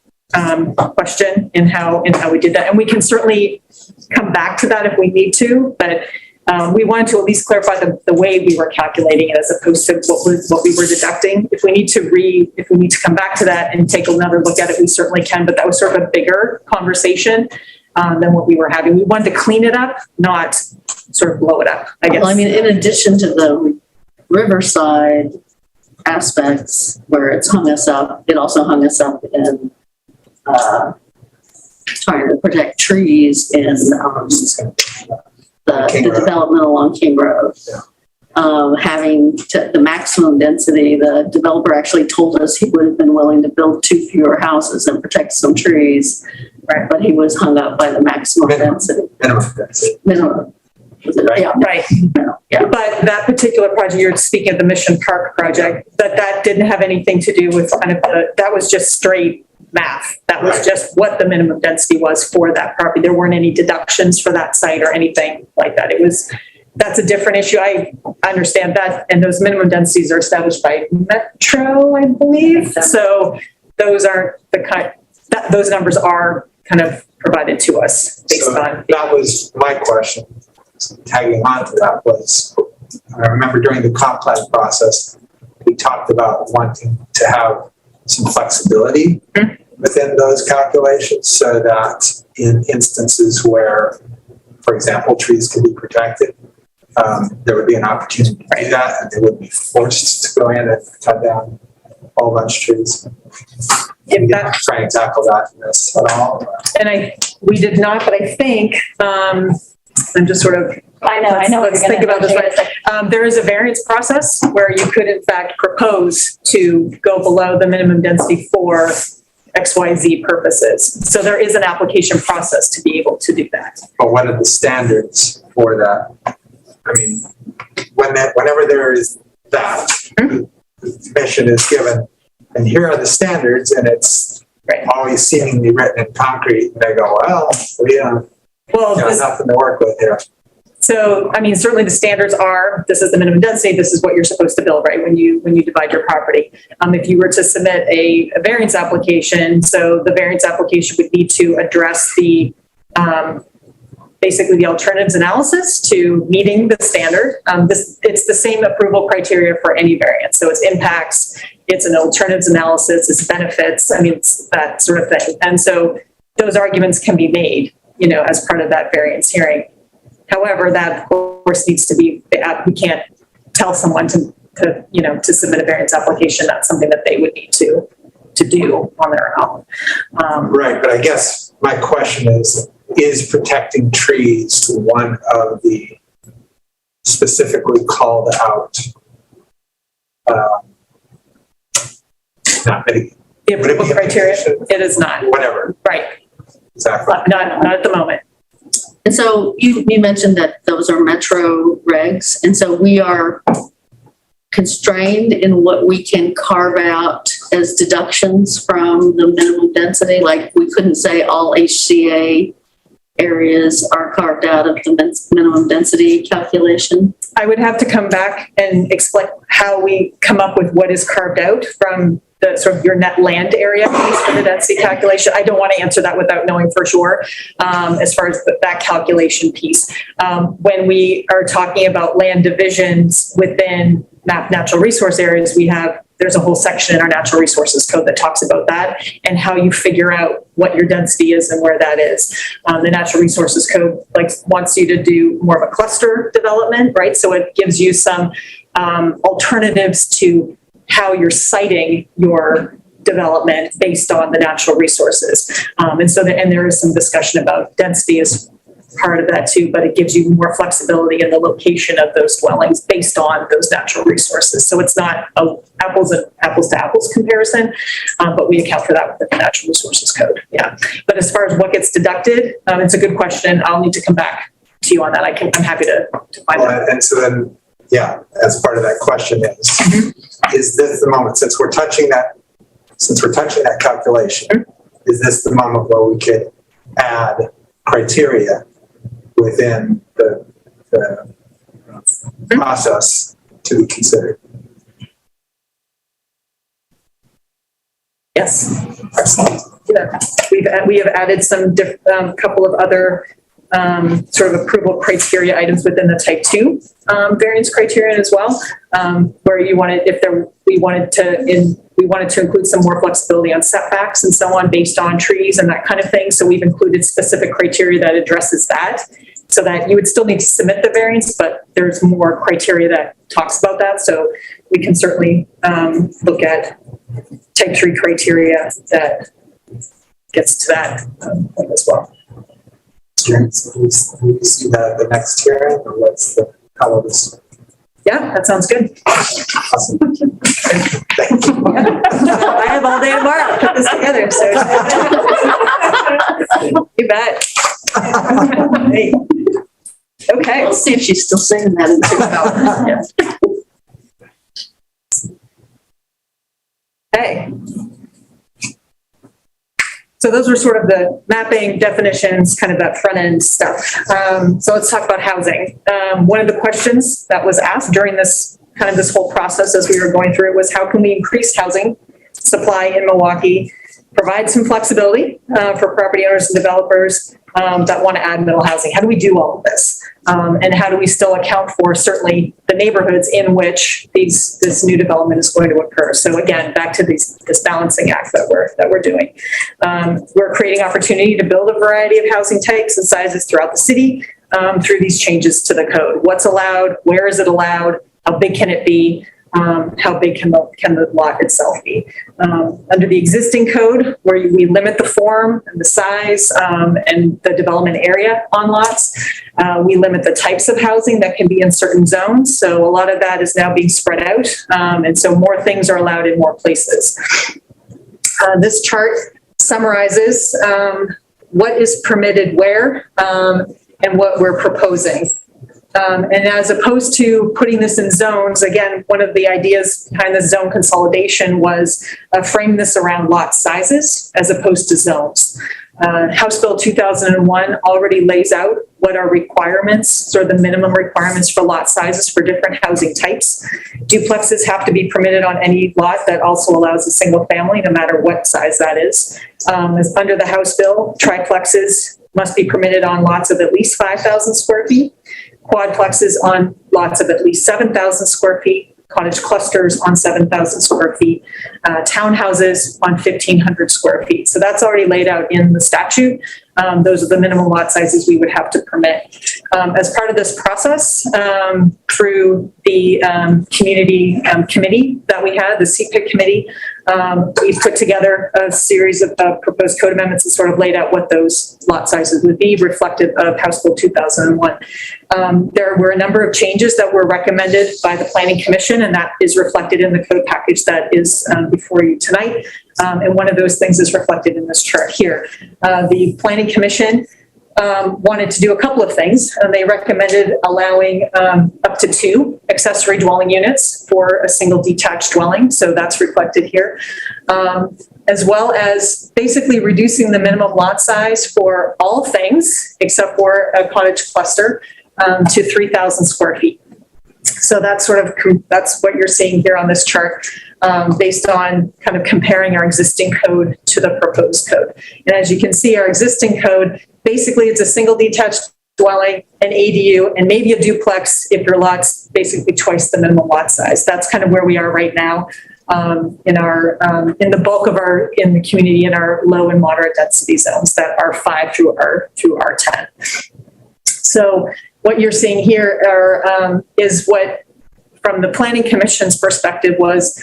question in how we did that. And we can certainly come back to that if we need to, but we wanted to at least clarify the way we were calculating it as opposed to what we were deducting. If we need to come back to that and take another look at it, we certainly can, but that was sort of a bigger conversation than what we were having. We wanted to clean it up, not sort of blow it up, I guess. Well, I mean, in addition to the Riverside aspects where it's hung us up, it also hung us up in trying to protect trees in the development along King Road. Having the maximum density, the developer actually told us he would have been willing to build 2 fewer houses and protect some trees, right? But he was hung up by the maximum density. Minimum density. Minimum. Right. Yeah. Right. Yeah. But that particular project, you're speaking of the Mission Park project, that didn't have anything to do with kind of that was just straight math. That was just what the minimum density was for that property. There weren't any deductions for that site or anything like that. That's a different issue. I understand that. And those minimum densities are established by Metro, I believe. So those are those numbers are kind of provided to us based on. That was my question. Tagging on to that was, I remember during the comp plan process, we talked about wanting to have some flexibility within those calculations so that in instances where, for example, trees can be protected, there would be an opportunity to do that and they wouldn't be forced to go in and cut down a whole bunch of trees. If that, try and tackle that in this at all. And we did not, but I think, I'm just sort of, I know. Let's think about this. Right. There is a variance process where you could in fact propose to go below the minimum density for XYZ purposes. So there is an application process to be able to do that. But what are the standards for that? I mean, whenever there is that, the commission is given, and here are the standards, and it's always seemingly written in concrete, and they go, well, we have nothing to work with here. So, I mean, certainly the standards are, this is the minimum density, this is what you're supposed to build, right, when you divide your property. If you were to submit a variance application, so the variance application would need to address the, basically the alternatives analysis to meeting the standard. It's the same approval criteria for any variance. So it's impacts, it's an alternatives analysis, it's benefits, I mean, it's that sort of thing. And so those arguments can be made, as part of that variance hearing. However, that of course needs to be, we can't tell someone to submit a variance application. That's something that they would need to do on their own. Right, but I guess my question is protecting trees one of the specifically called out not many, the approval criteria? It is not. Whatever. Right. Exactly. Not at the moment. And so you mentioned that those are metro regs. And so we are constrained in what we can carve out as deductions from the minimum density. Like we couldn't say all HCA areas are carved out of the minimum density calculation. I would have to come back and explain how we come up with what is carved out from the sort of your net land area piece for the density calculation. I don't want to answer that without knowing for sure, as far as that calculation piece. When we are talking about land divisions within natural resource areas, there's a whole section in our natural resources code that talks about that and how you figure out what your density is and where that is. The natural resources code wants you to do more of a cluster development, right? So it gives you some alternatives to how you're citing your development based on the natural resources. And there is some discussion about density as part of that too, but it gives you more flexibility in the location of those dwellings based on those natural resources. So it's not a apples to apples comparison, but we account for that within the natural resources code. Yeah. But as far as what gets deducted, it's a good question. I'll need to come back to you on that. I'm happy to find out. And so then, as part of that question is this the moment, since we're touching that calculation, is this the moment where we could add criteria within the process to be considered. Yes. Excellent. Yeah. We have added some couple of other sort of approval criteria items within the type 2 variance criterion as well, where we wanted to include some more flexibility on setbacks and so on based on trees and that kind of thing. So we've included specific criteria that addresses that, so that you would still need to submit the variance, but there's more criteria that talks about that. So we can certainly look at type 3 criteria that gets to that point as well. Will you see the next hearing, or what's the, how of this? Yeah, that sounds good. Awesome. Thank you. I have all day tomorrow to put this together, so. You bet. Hey. Okay. We'll see if she's still saying that in 2 hours. Okay. So those were sort of the mapping definitions, kind of that front end stuff. So let's talk about housing. One of the questions that was asked during this whole process as we were going through it was, how can we increase housing supply in Milwaukie, provide some flexibility for property owners and developers that want to add middle housing? How do we do all of this? And how do we still account for certainly the neighborhoods in which this new development is going to occur? So again, back to this balancing act that we're doing. We're creating opportunity to build a variety of housing types and sizes throughout the city through these changes to the code. What's allowed? Where is it allowed? How big can it be? How big can the lot itself be? Under the existing code, where we limit the form and the size and the development area on lots, we limit the types of housing that can be in certain zones. So a lot of that is now being spread out. And so more things are allowed in more places. This chart summarizes what is permitted where and what we're proposing. And as opposed to putting this in zones, again, one of the ideas behind the zone consolidation was frame this around lot sizes as opposed to zones. House Bill 2001 already lays out what are requirements, sort of the minimum requirements for lot sizes for different housing types. Duplexes have to be permitted on any lot that also allows a single family, no matter what size that is. Under the House Bill, triplexes must be permitted on lots of at least 5,000 square feet. Quadplexes on lots of at least 7,000 square feet, cottage clusters on 7,000 square feet, townhouses on 1,500 square feet. So that's already laid out in the statute. Those are the minimum lot sizes we would have to permit. As part of this process, through the community committee that we had, the CPIC committee, we put together a series of proposed code amendments and sort of laid out what those lot sizes would be, reflective of House Bill 2001. There were a number of changes that were recommended by the Planning Commission, and that is reflected in the code package that is before you tonight. And one of those things is reflected in this chart here. The Planning Commission wanted to do a couple of things, and they recommended allowing up to 2 accessory dwelling units for a single detached dwelling. So that's reflected here, as well as basically reducing the minimum lot size for all things except for a cottage cluster to 3,000 square feet. So that's that's what you're seeing here on this chart, based on kind of comparing our existing code to the proposed code. And as you can see, our existing code, basically it's a single detached dwelling, an ADU, and maybe a duplex if your lot's basically twice the minimum lot size. That's kind of where we are right now in the bulk of in the community, in our low and moderate density zones that are 5 through R10. So what you're seeing here is what, from the Planning Commission's perspective, was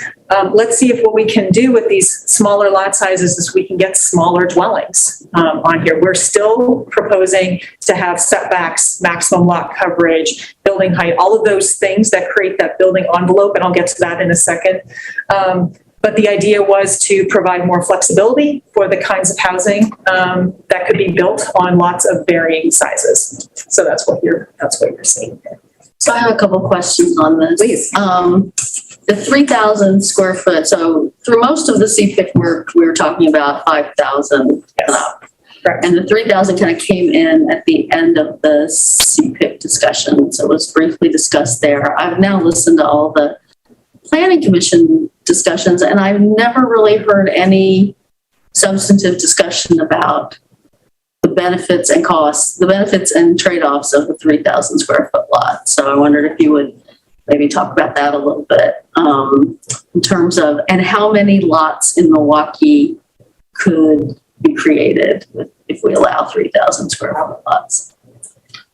let's see if what we can do with these smaller lot sizes is we can get smaller dwellings on here. We're still proposing to have setbacks, maximum lot coverage, building height, all of those things that create that building envelope, and I'll get to that in a second. But the idea was to provide more flexibility for the kinds of housing that could be built on lots of varying sizes. So that's what you're seeing here. So I have a couple questions on this. Please. The 3,000 square foot. So through most of the CPIC work, we were talking about 5,000 and up. Correct. And the 3,000 kind of came in at the end of the CPIC discussion, so it was briefly discussed there. I've now listened to all the planning commission discussions, and I've never really heard any substantive discussion about the benefits and costs, the benefits and trade-offs of the 3,000 square foot lot. So I wondered if you would maybe talk about that a little bit in terms of, and how many lots in Milwaukie could be created if we allow 3,000 square foot lots.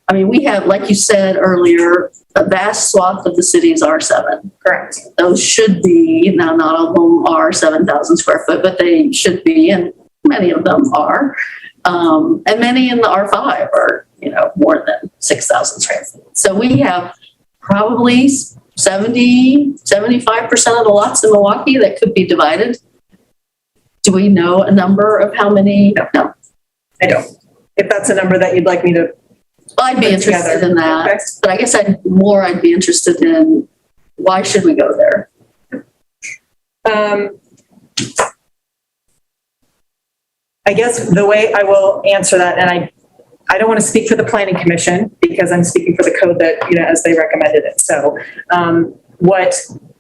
I mean, we have, like you said earlier, a vast swath of the city is R7. Correct. Those should be, now not all of them are 7,000 square foot, but they should be, and many of them are. And many in the R5 are, more than 6,000 square feet. So we have probably 70, 75% of the lots in Milwaukie that could be divided. Do we know a number of how many? No. I don't. If that's a number that you'd like me to. Well, I'd be interested in that, Okay. but I guess I'd be interested in why should we go there? I guess the way I will answer that, and I don't want to speak for the planning commission because I'm speaking for the code that, as they recommended it. So what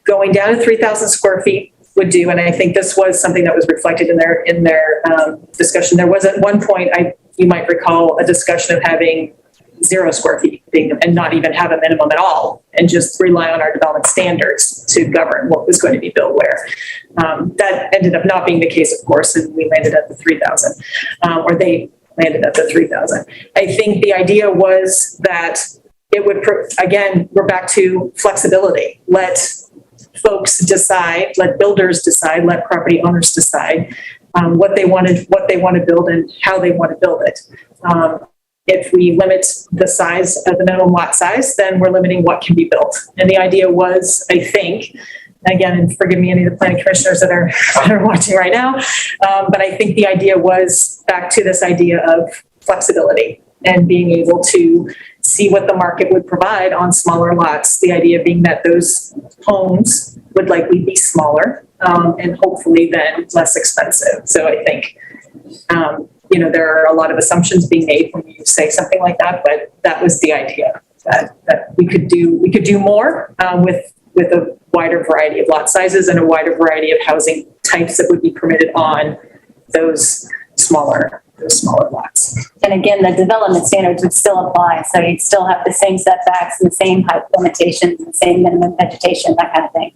going down to 3,000 square feet would do, and I think this was something that was reflected in their discussion. There was at one point, you might recall, a discussion of having 0 square feet and not even have a minimum at all, and just rely on our development standards to govern what was going to be built where. That ended up not being the case, of course, and we landed at the 3,000, or they landed at the 3,000. I think the idea was that it would, again, we're back to flexibility. Let folks decide, let builders decide, let property owners decide what they want to build and how they want to build it. If we limit the size of the minimum lot size, then we're limiting what can be built. And the idea was, I think, again, and forgive me, any of the planning commissioners that are watching right now, but I think the idea was back to this idea of flexibility and being able to see what the market would provide on smaller lots. The idea being that those homes would likely be smaller and hopefully then less expensive. So I think, there are a lot of assumptions being made when you say something like that, but that was the idea that we could do more with a wider variety of lot sizes and a wider variety of housing types that would be permitted on those smaller lots. And again, the development standards would still apply. So you'd still have the same setbacks and the same height limitations and the same minimum vegetation, that kind of thing.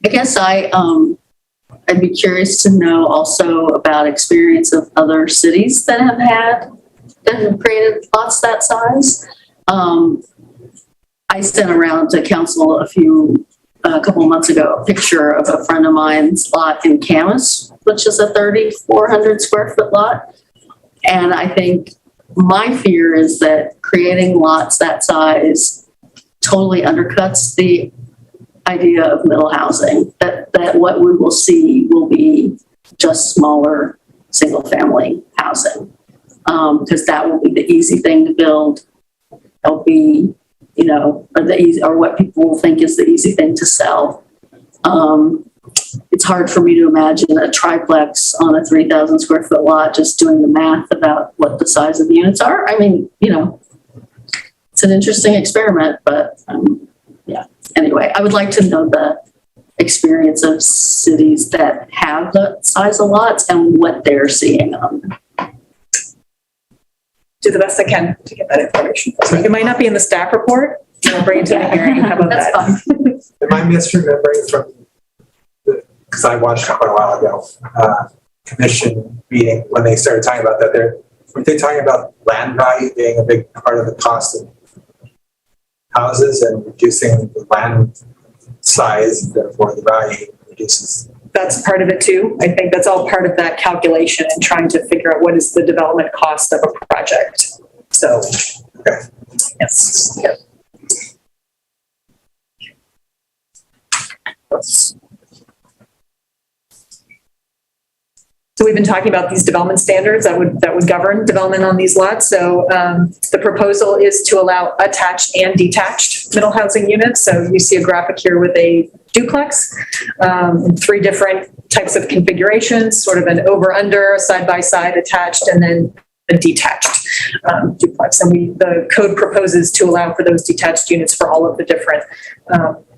I guess I'd be curious to know also about experience of other cities that have created lots that size. I sent around to council a couple of months ago, a picture of a friend of mine's lot in Camas, which is a 3,400 square foot lot. And I think my fear is that creating lots that size totally undercuts the idea of middle housing, that what we will see will be just smaller single family housing, because that will be the easy thing to build. It'll be, or what people will think is the easy thing to sell. It's hard for me to imagine a triplex on a 3,000 square foot lot, just doing the math about what the size of the units are. I mean, it's an interesting experiment, but yeah. Anyway, I would like to know the experience of cities that have the size of lots and what they're seeing on them. Do the best I can to get that information. It might not be in the staff report. I'll bring it to the hearing. How about That's that? fine. Am I misremembering from because I watched it quite a while ago, commission meeting when they started talking about that, were they talking about land value being a big part of the cost of houses and reducing the land size, therefore the value reduces? That's part of it too. I think that's all part of that calculation and trying to figure out what is the development cost of a project. So, okay. Yes. Yep. So we've been talking about these development standards that would govern development on these lots. So the proposal is to allow attached and detached middle housing units. So you see a graphic here with a duplex, in 3 different types of configurations, sort of an over-under, side-by-side attached, and then a detached duplex. And the code proposes to allow for those detached units for all of the different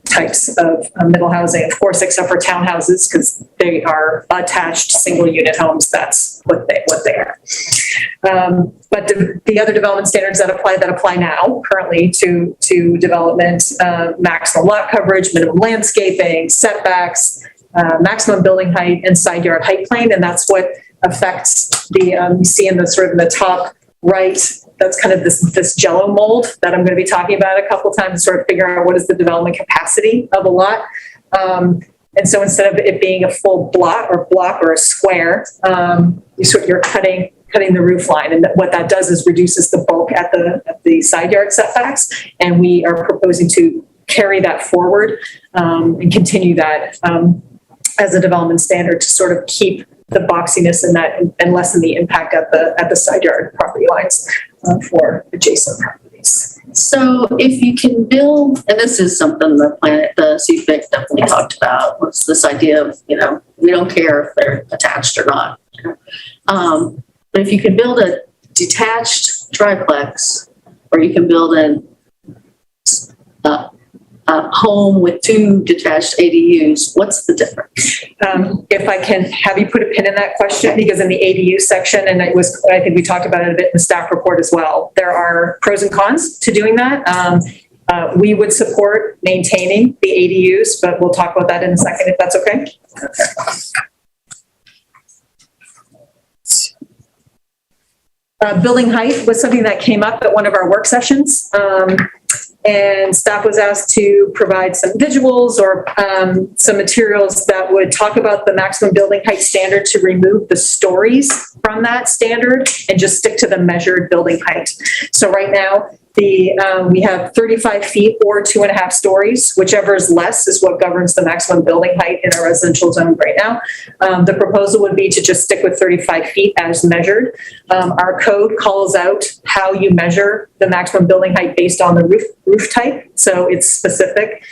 types of middle housing, of course, except for townhouses, because they are attached single unit homes. That's what they are. But the other development standards that apply now currently to development, maximum lot coverage, minimum landscaping, setbacks, maximum building height, and side yard height plane. And that's what affects the, you see in the sort of in the top right, that's kind of this jello mold that I'm going to be talking about a couple of times to sort of figure out what is the development capacity of a lot. And so instead of it being a full block or a square, you're cutting the roof line. And what that does is reduces the bulk at the side yard setbacks. And we are proposing to carry that forward and continue that as a development standard to sort of keep the boxiness in that and lessen the impact at the side yard property lines for adjacent properties. So if you can build, and this is something the CFIC definitely talked about, was this idea of, we don't care if they're attached or not. But if you can build a detached triplex, or you can build a home with 2 detached ADUs, what's the difference? If I can have you put a pin in that question, because in the ADU section, and I think we talked about it a bit in the staff report as well, there are pros and cons to doing that. We would support maintaining the ADUs, but we'll talk about that in a second, if that's okay. Building height was something that came up at one of our work sessions. And staff was asked to provide some visuals or some materials that would talk about the maximum building height standard to remove the stories from that standard and just stick to the measured building height. So right now, we have 35 feet or 2.5 stories, whichever is less is what governs the maximum building height in our residential zone right now. The proposal would be to just stick with 35 feet as measured. Our code calls out how you measure the maximum building height based on the roof type. So it's specific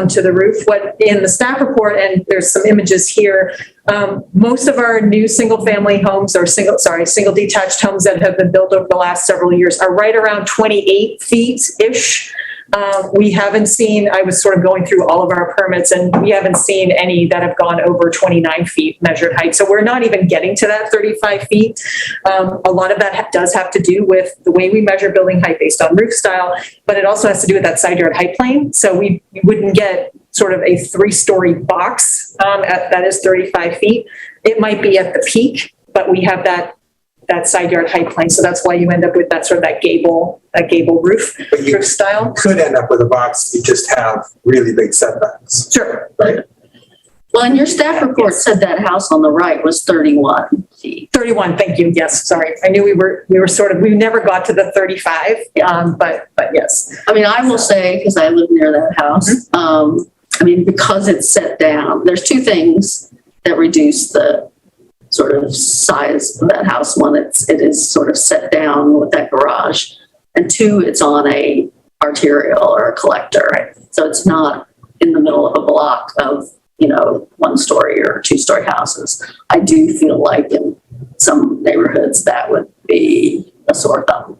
to the roof. What in the staff report, and there's some images here, most of our new single family homes or single detached homes that have been built over the last several years are right around 28 feet-ish. We haven't seen, I was sort of going through all of our permits, and we haven't seen any that have gone over 29 feet measured height. So we're not even getting to that 35 feet. A lot of that does have to do with the way we measure building height based on roof style, but it also has to do with that side yard height plane. So we wouldn't get sort of a 3-story box that is 35 feet. It might be at the peak, but we have that side yard height plane. So that's why you end up with that sort of that gable roof style. Could end up with a box, you just have really big setbacks. Sure. Right. Well, and your staff report said that house on the right was 31 feet. 31, thank you. Yes, sorry. I knew we never got to the 35, but yes. I mean, I will say, because I live near that house, because it's set down, there's 2 things that reduce the sort of size of that house. One, it is sort of set down with that garage, and 2, it's on a arterial or a collector, right? So it's not in the middle of a block of 1-story or 2-story houses. I do feel like in some neighborhoods that would be a sore thumb.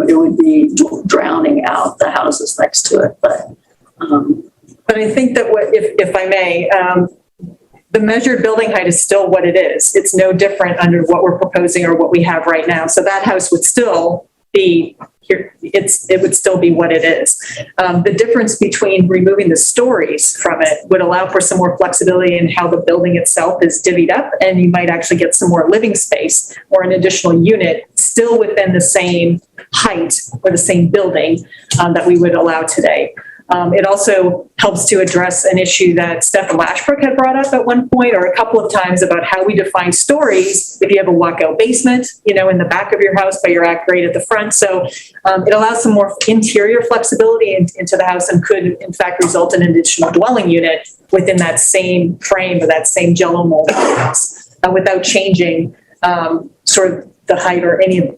It would be drowning out the houses next to it, but I think that if I may, the measured building height is still what it is. It's no different under what we're proposing or what we have right now. So that house would still be here. It would still be what it is. The difference between removing the stories from it would allow for some more flexibility in how the building itself is divvied up, and you might actually get some more living space or an additional unit still within the same height or the same building that we would allow today. It also helps to address an issue that Stephen Lashbrook had brought up at one point or a couple of times about how we define stories if you have a walkout basement, in the back of your house, but you're at grade at the front. So it allows some more interior flexibility into the house and could, in fact, result in an additional dwelling unit within that same frame or that same jello mold house without changing sort of the height or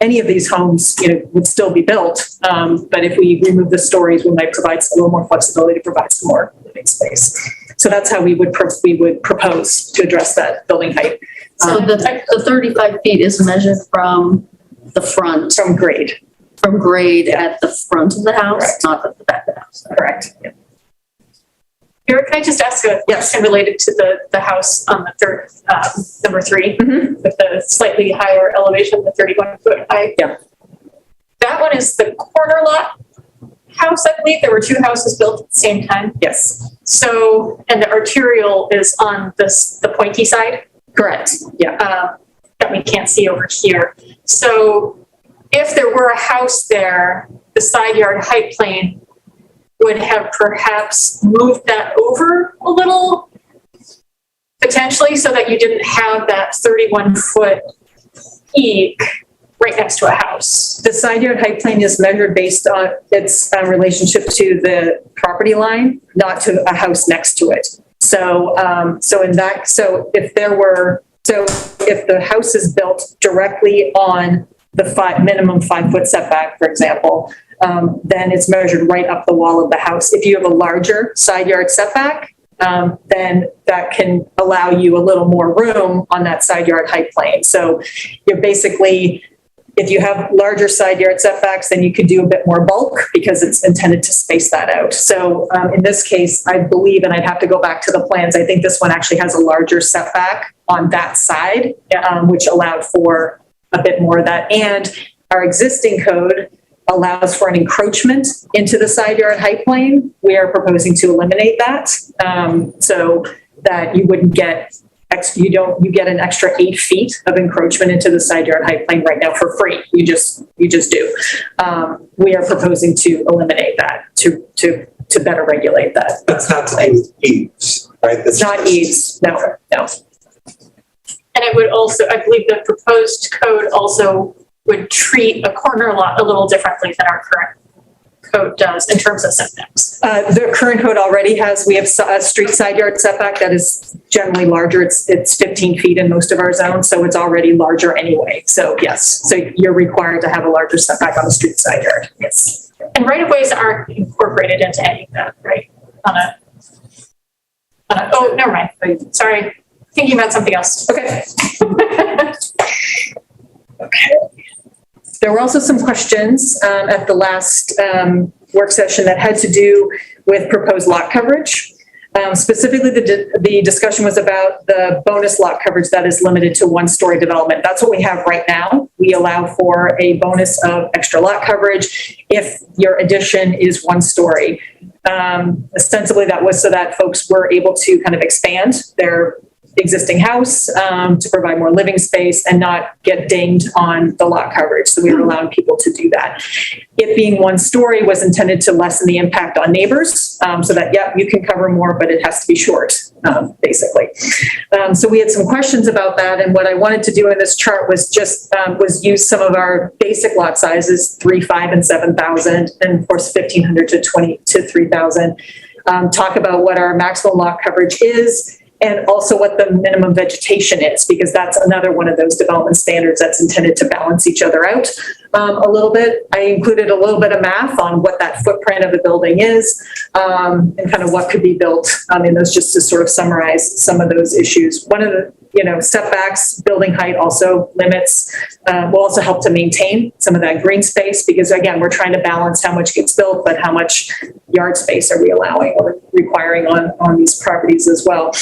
any of these homes, would still be built. But if we remove the stories, we might provide a little more flexibility to provide some more living space. So that's how we would propose to address that building height. So the 35 feet is measured from the front, From grade. from grade at the front of the house, Correct. not at the back of the house. Correct. Eric, can I just ask a question related to the house on the third, number 3, with the slightly higher elevation, the 31-foot high? Yeah. That one is the corner lot house, I believe. There were 2 houses built at the same time. Yes. So, and the arterial is on the pointy side. Correct. Yeah. That we can't see over here. So if there were a house there, the side yard height plane would have perhaps moved that over a little, potentially, so that you didn't have that 31-foot peak right next to a house. The side yard height plane is measured based on its relationship to the property line, not to a house next to it. So if the house is built directly on the minimum 5-foot setback, for example, then it's measured right up the wall of the house. If you have a larger side yard setback, then that can allow you a little more room on that side yard height plane. So you're basically, if you have larger side yard setbacks, then you could do a bit more bulk because it's intended to space that out. So in this case, I believe, and I'd have to go back to the plans, I think this one actually has a larger setback on that side, which allowed for a bit more of that. And our existing code allows for an encroachment into the side yard height plane. We are proposing to eliminate that, so that you wouldn't get you get an extra 8 feet of encroachment into the side yard height plane right now for free. You just do. We are proposing to eliminate that to better regulate that. That's not to do with eaves, right? It's not eaves. No. And it would also, I believe the proposed code also would treat a corner lot a little differently than our current code does in terms of setbacks. The current code already we have a street side yard setback that is generally larger. It's 15 feet in most of our zones, so it's already larger anyway. So yes, so you're required to have a larger setback on the street side yard. Yes. And right-of-ways aren't incorporated into any of that, right? Oh, never mind. Sorry. Thinking about something else. Okay. Okay. There were also some questions at the last work session that had to do with proposed lot coverage. Specifically, the discussion was about the bonus lot coverage that is limited to 1-story development. That's what we have right now. We allow for a bonus of extra lot coverage if your addition is 1 story. Ostensibly, that was so that folks were able to kind of expand their existing house to provide more living space and not get dinged on the lot coverage. So we were allowing people to do that. It being 1 story was intended to lessen the impact on neighbors so that, yeah, you can cover more, but it has to be short, basically. So we had some questions about that. And what I wanted to do in this chart was just use some of our basic lot sizes, 3, 5, and 7,000, and of course, 1,500 to 3,000. Talk about what our maximum lot coverage is, and also what the minimum vegetation is, because that's another one of those development standards that's intended to balance each other out a little bit. I included a little bit of math on what that footprint of the building is and kind of what could be built in those, just to sort of summarize some of those issues. One of the setbacks, building height also limits, will also help to maintain some of that green space, because again, we're trying to balance how much gets built, but how much yard space are we allowing or requiring on these properties as well.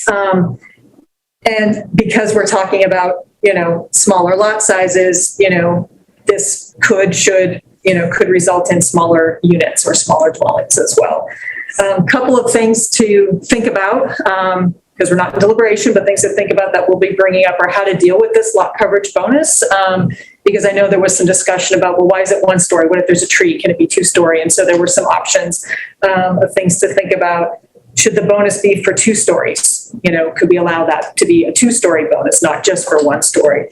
And because we're talking about, smaller lot sizes, this could result in smaller units or smaller dwellings as well. Couple of things to think about, because we're not in deliberation, but things to think about that we'll be bringing up are how to deal with this lot coverage bonus. Because I know there was some discussion about, well, why is it 1 story? What if there's a tree? Can it be 2 story? And so there were some options of things to think about. Should the bonus be for 2 stories? Could we allow that to be a 2-story bonus, not just for 1 story?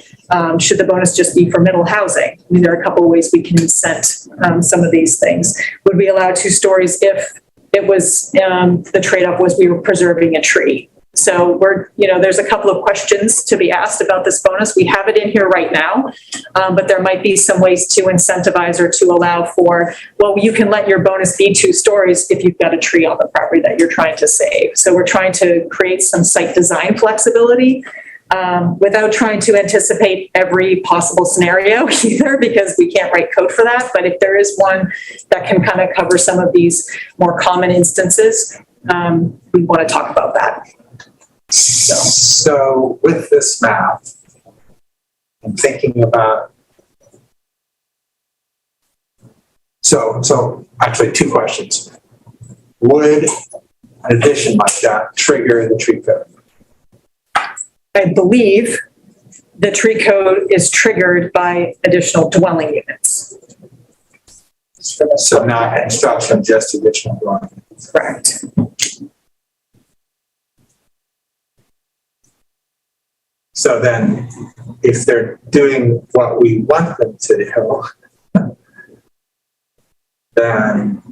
Should the bonus just be for middle housing? I mean, there are a couple of ways we can incent some of these things. Would we allow 2 stories if it was the trade-off was we were preserving a tree? So there's a couple of questions to be asked about this bonus. We have it in here right now, but there might be some ways to incentivize or to allow for, well, you can let your bonus be 2 stories if you've got a tree on the property that you're trying to save. So we're trying to create some site design flexibility without trying to anticipate every possible scenario either, because we can't write code for that. But if there is one that can kind of cover some of these more common instances, we want to talk about that. So with this map, I'm thinking about, so actually 2 questions. Would an addition like that trigger the tree code? I believe the tree code is triggered by additional dwelling units. So not construction, just additional dwelling units. Correct. So then, if they're doing what we want them to do, then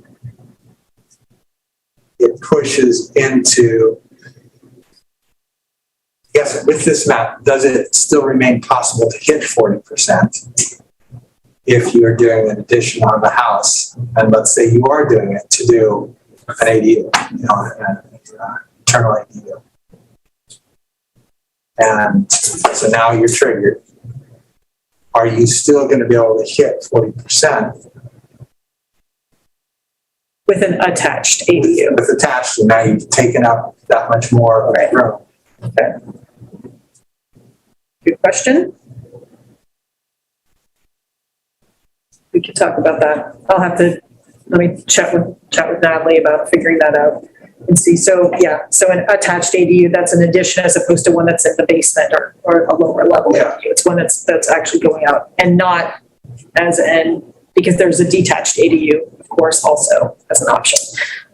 it pushes into, yes, with this map, does it still remain possible to hit 40% if you're doing an addition on the house? And let's say you are doing it to do an ADU, an internal ADU. And so now you're triggered. Are you still going to be able to hit 40%? With an attached ADU. With attached, and now you've taken up that much more of the room. Okay. Good question. We could talk about that. I'll have to, let me chat with Natalie about figuring that out and see. So yeah, so an attached ADU, that's an addition as opposed to one that's in the basement or a lower level. Yeah. It's one that's actually going out, and not as because there's a detached ADU, of course, also as an option.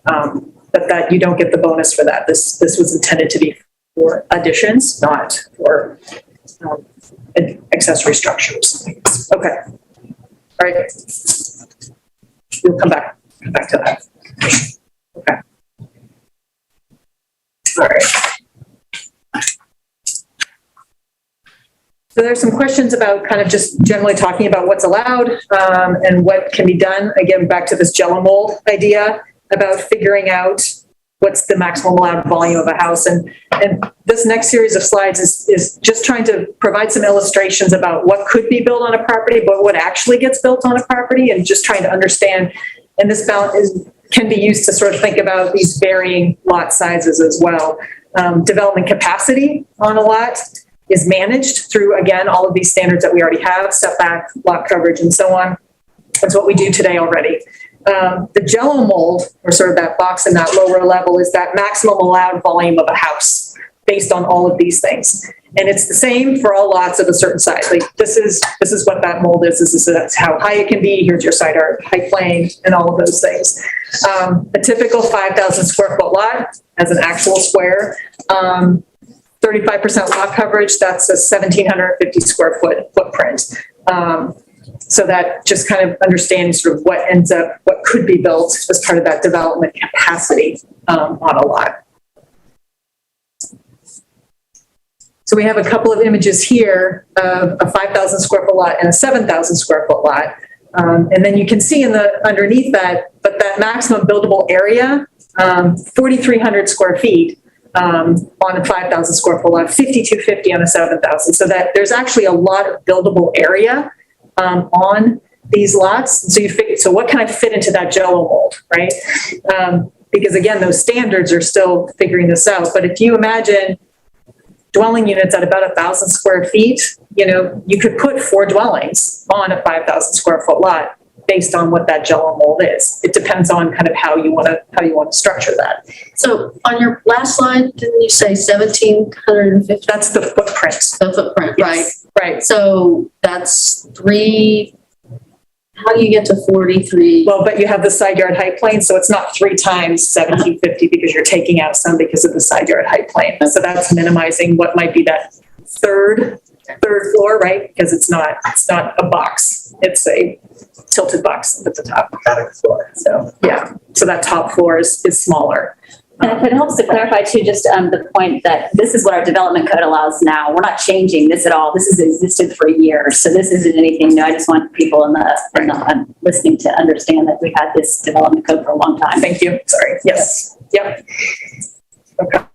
But that you don't get the bonus for that. This was intended to be for additions, not for accessory structures. Okay. All right. We'll come back to that. Okay. All right. So there's some questions about kind of just generally talking about what's allowed and what can be done. Again, back to this jello mold idea about figuring out what's the maximum allowed volume of a house. And this next series of slides is just trying to provide some illustrations about what could be built on a property, but what actually gets built on a property, and just trying to understand. And this balance can be used to sort of think about these varying lot sizes as well. Development capacity on a lot is managed through, again, all of these standards that we already have, setback, lot coverage, and so on. That's what we do today already. The jello mold, or sort of that box in that lower level, is that maximum allowed volume of a house based on all of these things. And it's the same for all lots of a certain size. Like this is what that mold is. That's how high it can be. Here's your side yard height plane and all of those things. A typical 5,000 square foot lot has an actual square. 35% lot coverage, that's a 1,750 square foot footprint. So that just kind of understands sort of what could be built as part of that development capacity on a lot. So we have a couple of images here of a 5,000 square foot lot and a 7,000 square foot lot. And then you can see underneath that, but that maximum buildable area, 4,300 square feet on a 5,000 square foot lot, 5,250 on a 7,000. So that there's actually a lot of buildable area on these lots. So what can I fit into that jello mold, right? Because again, those standards are still figuring this out. But if you imagine dwelling units at about 1,000 square feet, you could put 4 dwellings on a 5,000 square foot lot based on what that jello mold is. It depends on kind of how you want to structure that. So on your last slide, didn't you say 1,750? That's the footprint. The footprint, Yes. Right. So that's 3. How do you get to 43? Well, but you have the side yard height plane, so it's not 3 times 1,750 because you're taking out some because of the side yard height plane. So that's minimizing what might be that third floor, right? Because it's not a box; it's a tilted box at the top. Attic floor. So yeah, so that top floor is smaller. And if it helps to clarify too, just the point that this is what our development code allows now. We're not changing this at all. This has existed for years. So this isn't anything new. I just want people in the listening to understand that we've had this development code for a long time. Thank you. Sorry. Yes. Yep. Okay.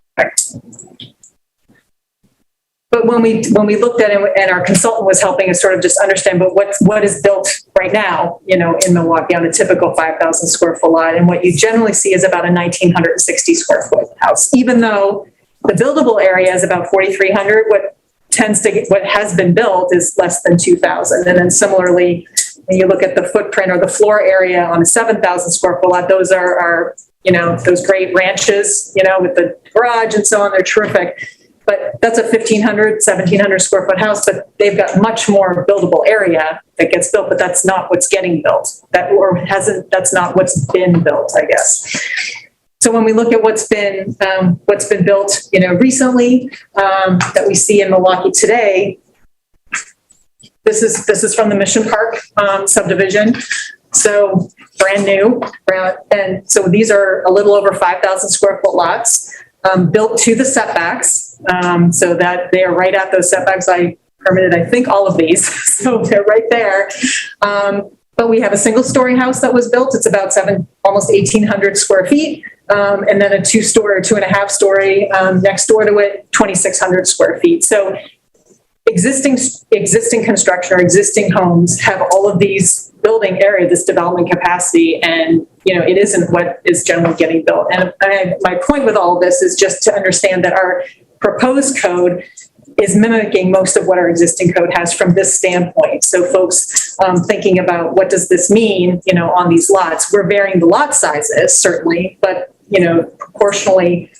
But when we looked at it, and our consultant was helping us sort of just understand, but what is built right now, in Milwaukie on a typical 5,000 square foot lot, and what you generally see is about a 1,960 square foot house, even though the buildable area is about 4,300. What has been built is less than 2,000. And then similarly, when you look at the footprint or the floor area on a 7,000 square foot lot, those are those great ranches, with the garage and so on. They're terrific. But that's a 1,500, 1,700 square foot house, but they've got much more buildable area that gets built, but that's not what's getting built. That's not what's been built, I guess. So when we look at what's been built, recently, that we see in Milwaukie today, this is from the Mission Park subdivision. So brand new, and so these are a little over 5,000 square foot lots. Built to the setbacks, so that they are right at those setbacks. I permitted, I think, all of these, so they're right there. But we have a single story house that was built. It's about almost 1,800 square feet, and then a 2-story or 2.5 story next door to it, 2,600 square feet. So existing construction or existing homes have all of these building area, this development capacity, and it isn't what is generally getting built. And my point with all of this is just to understand that our proposed code is mimicking most of what our existing code has from this standpoint. So folks thinking about what does this mean, on these lots, we're varying the lot sizes certainly, but proportionally,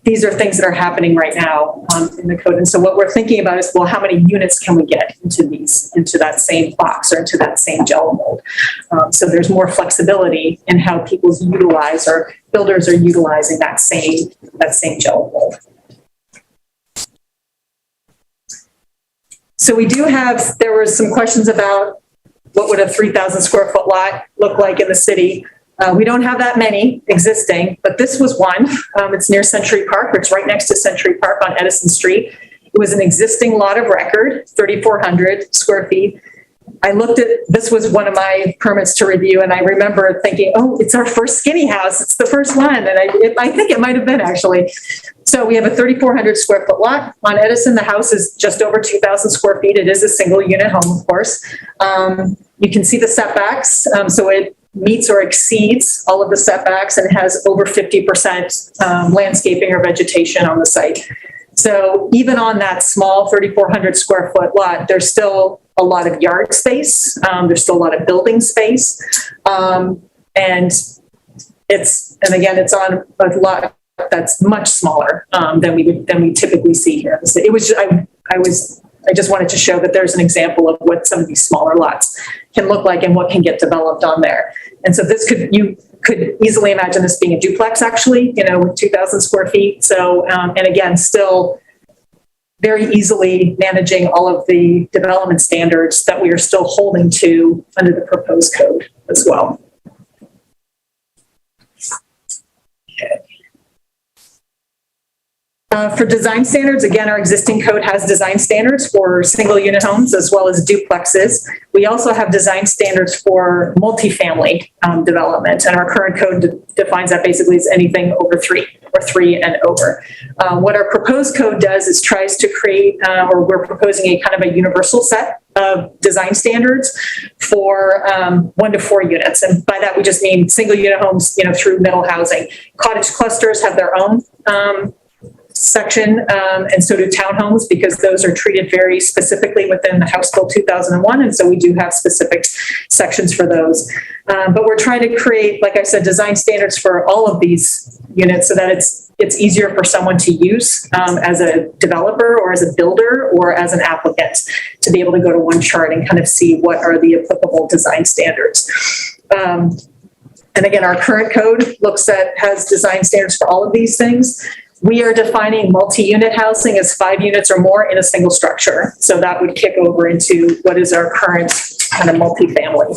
these are things that are happening right now in the code. And so what we're thinking about is, well, how many units can we get into that same box or into that same jello mold? So there's more flexibility in how people utilize or builders are utilizing that same jello mold. So there were some questions about what would a 3,000 square foot lot look like in the city. We don't have that many existing, but this was one. It's near Century Park, or it's right next to Century Park on Edison Street. It was an existing lot of record, 3,400 square feet. I looked at, this was one of my permits to review, and I remember thinking, oh, it's our first skinny house. It's the first one. And I think it might've been actually. So we have a 3,400 square foot lot on Edison. The house is just over 2,000 square feet. It is a single unit home, of course. You can see the setbacks. So it meets or exceeds all of the setbacks and has over 50% landscaping or vegetation on the site. So even on that small 3,400 square foot lot, there's still a lot of yard space. There's still a lot of building space. And again, it's on a lot that's much smaller than we typically see here. It was, I just wanted to show that there's an example of what some of these smaller lots can look like and what can get developed on there. And so you could easily imagine this being a duplex actually, with 2,000 square feet. So, and again, still very easily managing all of the development standards that we are still holding to under the proposed code as well. Okay. For design standards, again, our existing code has design standards for single unit homes as well as duplexes. We also have design standards for multifamily development, and our current code defines that basically as anything over 3 or 3 and over. What our proposed code does is tries to create, or we're proposing a kind of a universal set of design standards for 1 to 4 units. And by that, we just mean single unit homes, through middle housing. Cottage clusters have their own section, and so do townhomes, because those are treated very specifically within the House Bill 2001, and so we do have specific sections for those. But we're trying to create, like I said, design standards for all of these units so that it's easier for someone to use as a developer or as a builder or as an applicant to be able to go to one chart and kind of see what are the applicable design standards. And again, our current code has design standards for all of these things. We are defining multi-unit housing as 5 units or more in a single structure. So that would kick over into what is our current kind of multifamily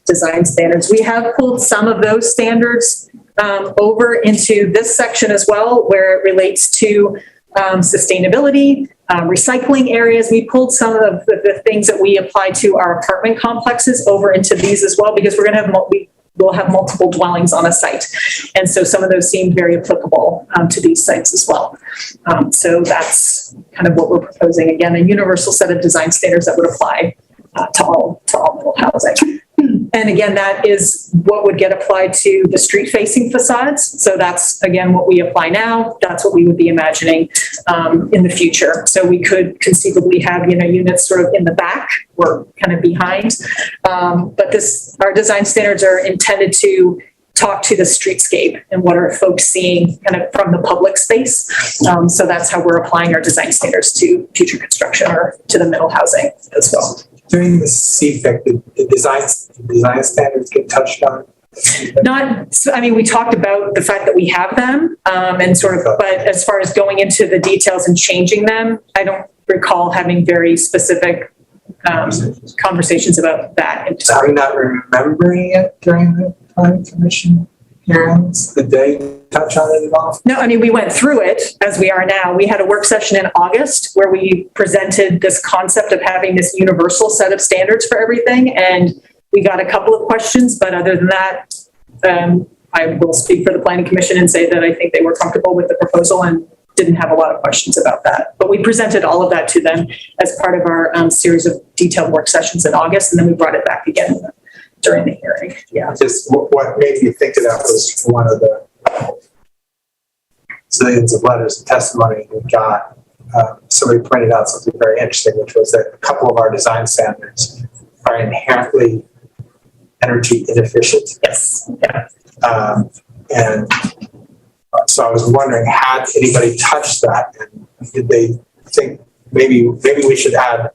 design standards. We have pulled some of those standards over into this section as well, where it relates to sustainability, recycling areas. We pulled some of the things that we apply to our apartment complexes over into these as well, because we're going to have we'll have multiple dwellings on a site. And so some of those seemed very applicable to these sites as well. So that's kind of what we're proposing. Again, a universal set of design standards that would apply to all middle housing. And again, that is what would get applied to the street facing facades. So that's, again, what we apply now. That's what we would be imagining in the future. So we could conceivably have, units sort of in the back or kind of behind. But our design standards are intended to talk to the streetscape and what are folks seeing kind of from the public space. So that's how we're applying our design standards to future construction or to the middle housing as well. During the CFIC, the design standards get touched on? We talked about the fact that we have them and sort of, but as far as going into the details and changing them, I don't recall having very specific conversations about that. Are you not remembering it during the planning commission hearings? Did they touch on it at all? No, we went through it as we are now. We had a work session in August where we presented this concept of having this universal set of standards for everything. And we got a couple of questions, but other than that, I will speak for the planning commission and say that I think they were comfortable with the proposal and didn't have a lot of questions about that. But we presented all of that to them as part of our series of detailed work sessions in August, and then we brought it back again during the hearing. Yeah. Just what made me think of that was one of the zillions of letters of testimony we got. Somebody pointed out something very interesting, which was that a couple of our design standards are inherently energy inefficient. Yes. Yeah. And so I was wondering, had anybody touched that, and did they think maybe we should add,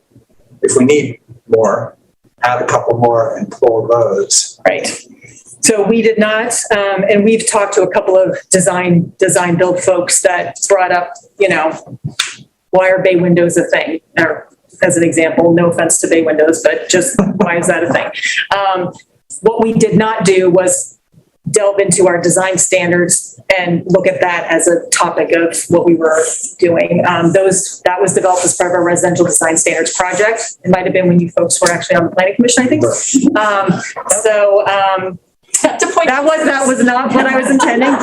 if we need more, add a couple more and pull those? Right. So we did not, and we've talked to a couple of design build folks that brought up, why are bay windows a thing? Or, as an example, no offense to bay windows, but just why is that a thing? What we did not do was delve into our design standards and look at that as a topic of what we were doing. That was developed as part of our residential design standards project. It might have been when you folks were actually on the planning commission, I think. That was not what I was intending.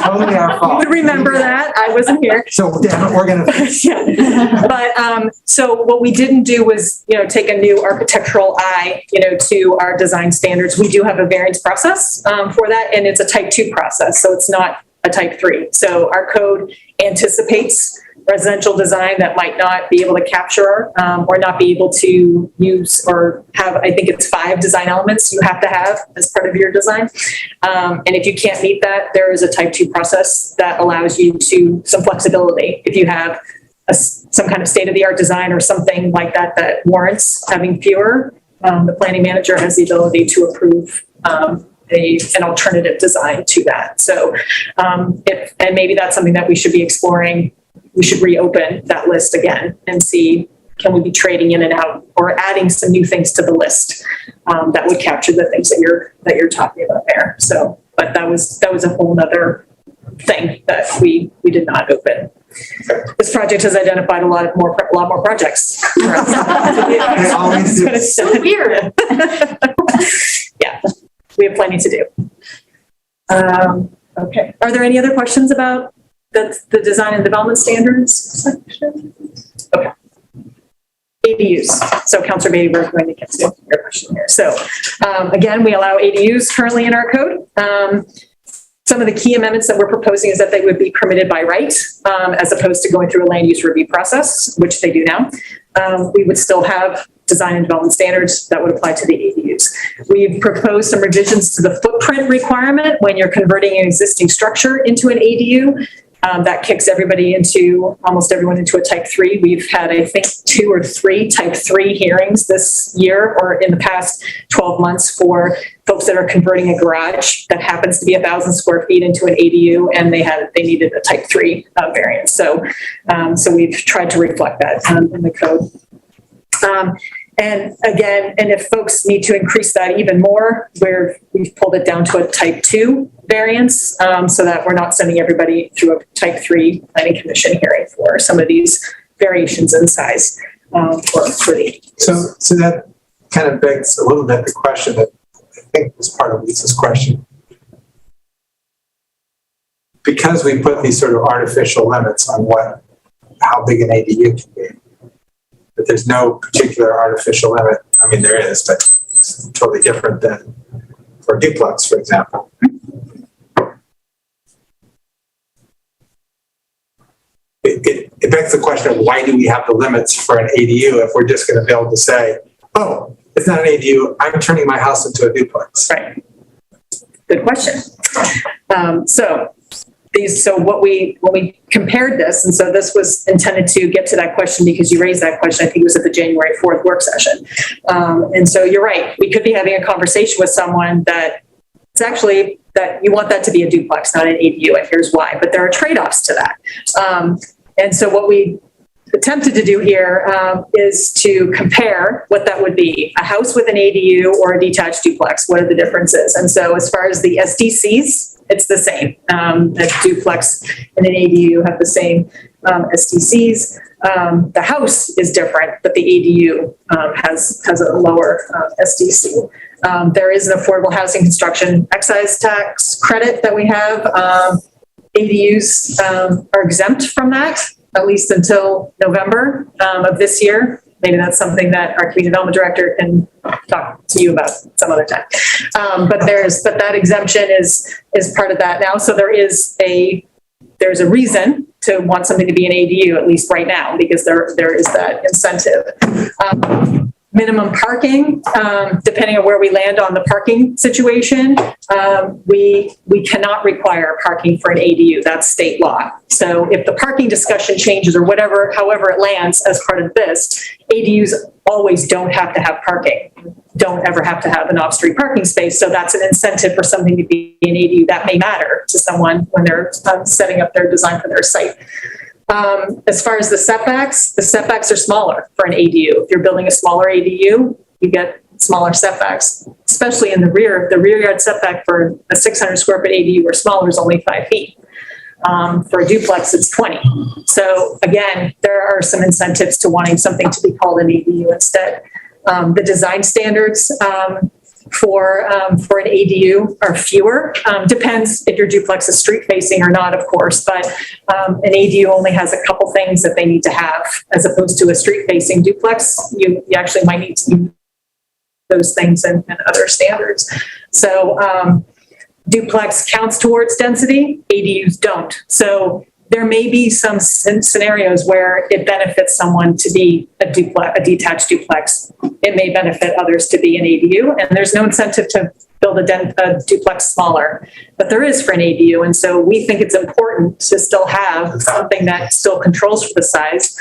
Totally our fault. You would remember that. I wasn't here. So we're going to. Yeah. But so what we didn't do was, take a new architectural eye, to our design standards. We do have a variance process for that, and it's a type 2 process. So it's not a type 3. So our code anticipates residential design that might not be able to capture or not be able to use or have, I think it's 5 design elements you have to have as part of your design. And if you can't meet that, there is a type 2 process that allows you some flexibility. If you have some kind of state-of-the-art design or something like that warrants having fewer, the planning manager has the ability to approve an alternative design to that. So and maybe that's something that we should be exploring. We should reopen that list again and see, can we be trading in and out or adding some new things to the list that would capture the things that you're talking about there. So, but that was a whole nother thing that we did not open. This project has identified a lot more projects. It's so weird. Yeah, we have plenty to do. Okay. Are there any other questions about the design and development standards section? Okay. ADUs. So Councilor Beatty, we're going to get to your question here. So again, we allow ADUs currently in our code. Some of the key amendments that we're proposing is that they would be permitted by right, as opposed to going through a land use review process, which they do now. We would still have design and development standards that would apply to the ADUs. We've proposed some revisions to the footprint requirement when you're converting an existing structure into an ADU. That kicks almost everyone into a type 3. We've had, I think, 2 or 3 type 3 hearings this year or in the past 12 months for folks that are converting a garage that happens to be 1,000 square feet into an ADU, and they needed a type 3 variance. So we've tried to reflect that in the code. And again, and if folks need to increase that even more, we've pulled it down to a type 2 variance, so that we're not sending everybody through a type 3 planning commission hearing for some of these variations in size. For the So that kind of begs a little bit the question that I think was part of Lisa's question. Because we put these sort of artificial limits on how big an ADU can be, but there's no particular artificial limit. I mean, there is, but it's totally different than for duplex, for example. It begs the question of why do we have the limits for an ADU if we're just going to be able to say, oh, it's not an ADU, I'm turning my house into a duplex. Right. Good question. So when we compared this, and so this was intended to get to that question because you raised that question, I think it was at the January 4th work session. And so you're right, we could be having a conversation with someone that it's actually that you want that to be a duplex, not an ADU, and here's why, but there are trade-offs to that. And so what we attempted to do here is to compare what that would be, a house with an ADU or a detached duplex, what are the differences? And so as far as the SDCs, it's the same. A duplex and an ADU have the same SDCs. The house is different, but the ADU has a lower SDC. There is an affordable housing construction excise tax credit that we have. ADUs are exempt from that, at least until November of this year. Maybe that's something that our community development director can talk to you about some other time. But that exemption is part of that now. So there's a reason to want something to be an ADU, at least right now, because there is that incentive. Minimum parking, depending on where we land on the parking situation, we cannot require parking for an ADU. That's state law. So if the parking discussion changes or however it lands as part of this, ADUs always don't have to have parking, don't ever have to have an off-street parking space. So that's an incentive for something to be an ADU. That may matter to someone when they're setting up their design for their site. As far as the setbacks are smaller for an ADU. If you're building a smaller ADU, you get smaller setbacks, especially in the rear. The rear yard setback for a 600 square foot ADU or smaller is only 5 feet. For a duplex, it's 20. So again, there are some incentives to wanting something to be called an ADU instead. The design standards for an ADU are fewer. Depends if your duplex is street facing or not, of course, but an ADU only has a couple things that they need to have, as opposed to a street facing duplex. You actually might need to use those things and other standards. So duplex counts towards density, ADUs don't. So there may be some scenarios where it benefits someone to be a detached duplex. It may benefit others to be an ADU, and there's no incentive to build a duplex smaller, but there is for an ADU. And so we think it's important to still have something that still controls for the size,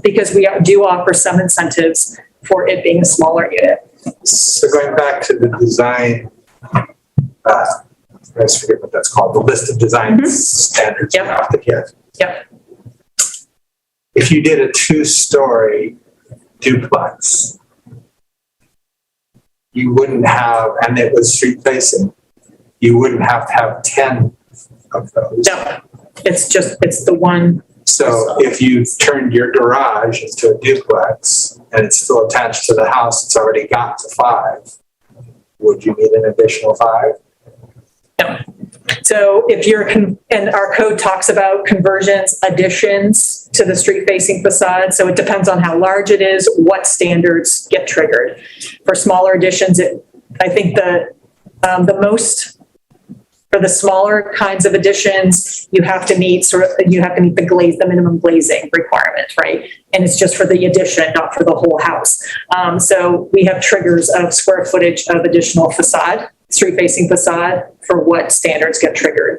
because we do offer some incentives for it being a smaller unit. So going back to the design, I always forget what that's called, the list of design standards you have to get. Yep. If you did a 2-story duplex, you wouldn't have, and it was street facing, you wouldn't have to have 10 of those. No, it's the one. So if you turned your garage into a duplex and it's still attached to the house, it's already got to 5, would you need an additional 5? No. So if you're, and our code talks about conversions, additions to the street facing facade. So it depends on how large it is, what standards get triggered. For smaller additions, I think the most, for the smaller kinds of additions, you have to meet the minimum glazing requirement, right? And it's just for the addition, not for the whole house. So we have triggers of square footage of additional facade, street facing facade, for what standards get triggered,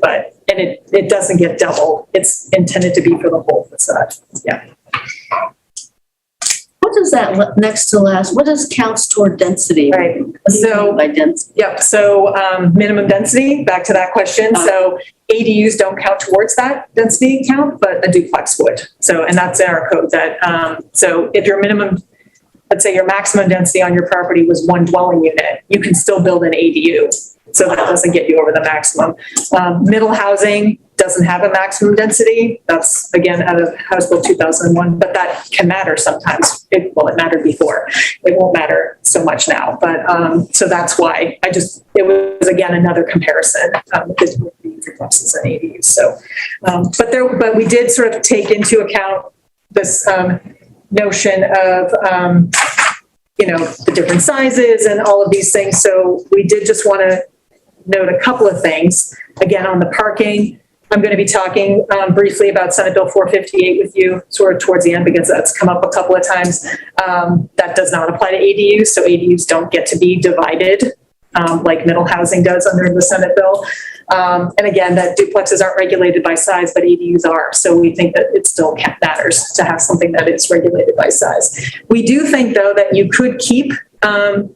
and it doesn't get doubled. It's intended to be for the whole facade. Yeah. What does that next to last? What does counts toward density? Right. So by density. Yep. So minimum density, back to that question. So ADUs don't count towards that density count, but a duplex would. So, and that's in our code that, so if your minimum let's say your maximum density on your property was 1 dwelling unit, you can still build an ADU. So that doesn't get you over the maximum. Middle housing doesn't have a maximum density. That's again out of House Bill 2001, but that can matter sometimes. It mattered before. It won't matter so much now. But so that's why it was again another comparison between the duplexes and ADUs. So, but we did sort of take into account this notion of the different sizes and all of these things. So we did just want to note a couple of things. Again, on the parking, I'm going to be talking briefly about Senate Bill 458 with you sort of towards the end because that's come up a couple of times. That does not apply to ADUs, so ADUs don't get to be divided like middle housing does under the Senate bill. And again, that duplexes aren't regulated by size, but ADUs are. So we think that it still matters to have something that is regulated by size. We do think, though, that you could keep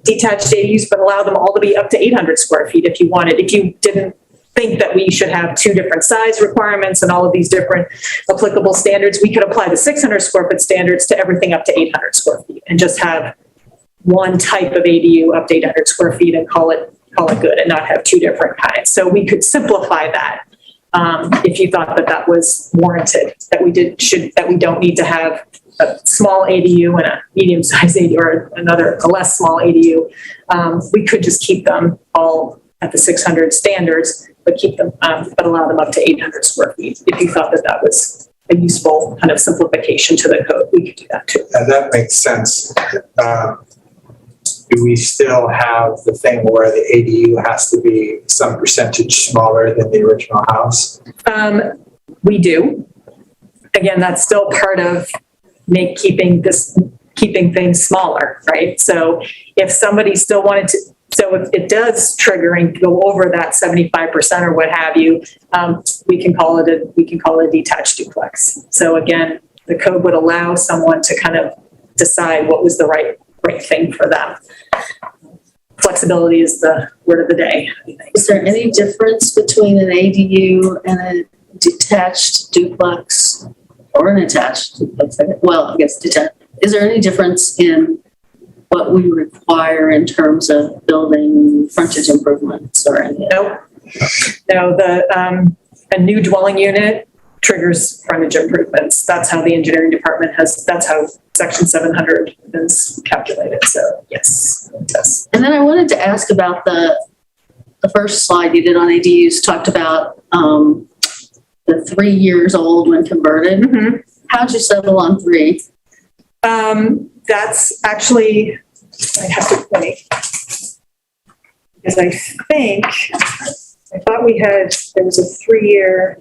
detached ADUs, but allow them all to be up to 800 square feet if you wanted. If you didn't think that we should have 2 different size requirements and all of these different applicable standards, we could apply the 600 square foot standards to everything up to 800 square feet and just have one type of ADU up to 800 square feet and call it good and not have 2 different kinds. So we could simplify that if you thought that that was warranted, that we don't need to have a small ADU and a medium-sized ADU or a less small ADU. We could just keep them all at the 600 standards, but keep them, but allow them up to 800 square feet. If you thought that that was a useful kind of simplification to the code, we could do that too. And that makes sense. Do we still have the thing where the ADU has to be some percentage smaller than the original house? We do. Again, that's still part of keeping things smaller, right? So if somebody still wanted to, so if it does trigger and go over that 75% or what have you, we can call it a detached duplex. So again, the code would allow someone to kind of decide what was the right thing for them. Flexibility is the word of the day, I think. Is there any difference between an ADU and a detached duplex or an attached duplex? Well, I guess detached. Is there any difference in what we require in terms of building frontage improvements or anything? No, a new dwelling unit triggers frontage improvements. That's how the engineering department that's how Section 700 is calculated. So yes, it does. And then I wanted to ask about the first slide you did on ADUs, talked about the 3 years old when converted. Mm-hmm. How'd you settle on 3? That's actually, I have to wait, because I thought there was a 3-year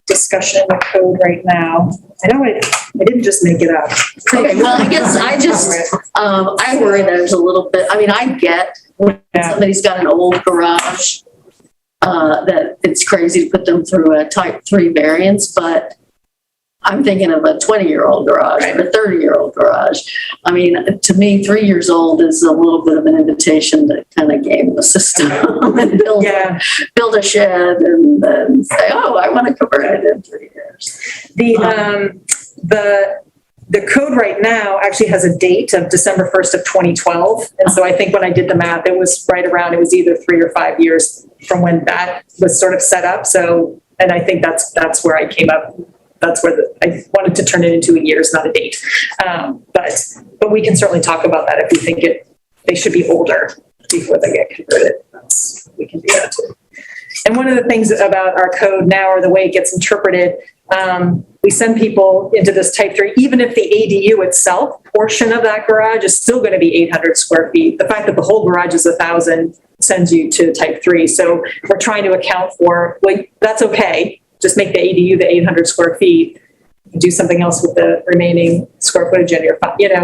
discussion in the code right now. I know I didn't just make it up. Okay, well, I guess I worry there's a little bit, I mean, I get when somebody's got an old garage, that it's crazy to put them through a type 3 variance, but I'm thinking of a 20-year-old garage or a 30-year-old garage. I mean, to me, 3 years old is a little bit of an invitation to kind of game the system and build a shed and then say, oh, I want to convert it in 3 years. The code right now actually has a date of December 1st of 2012. And so I think when I did the math, it was either 3 or 5 years from when that was sort of set up. So, and I think that's where I came up. That's where I wanted to turn it into a years, not a date. But we can certainly talk about that if you think they should be older before they get converted. We can do that too. And one of the things about our code now, or the way it gets interpreted, we send people into this type 3, even if the ADU itself portion of that garage is still going to be 800 square feet. The fact that the whole garage is 1,000 sends you to type 3. So we're trying to account for, that's okay. Just make the ADU the 800 square feet, do something else with the remaining square footage in your,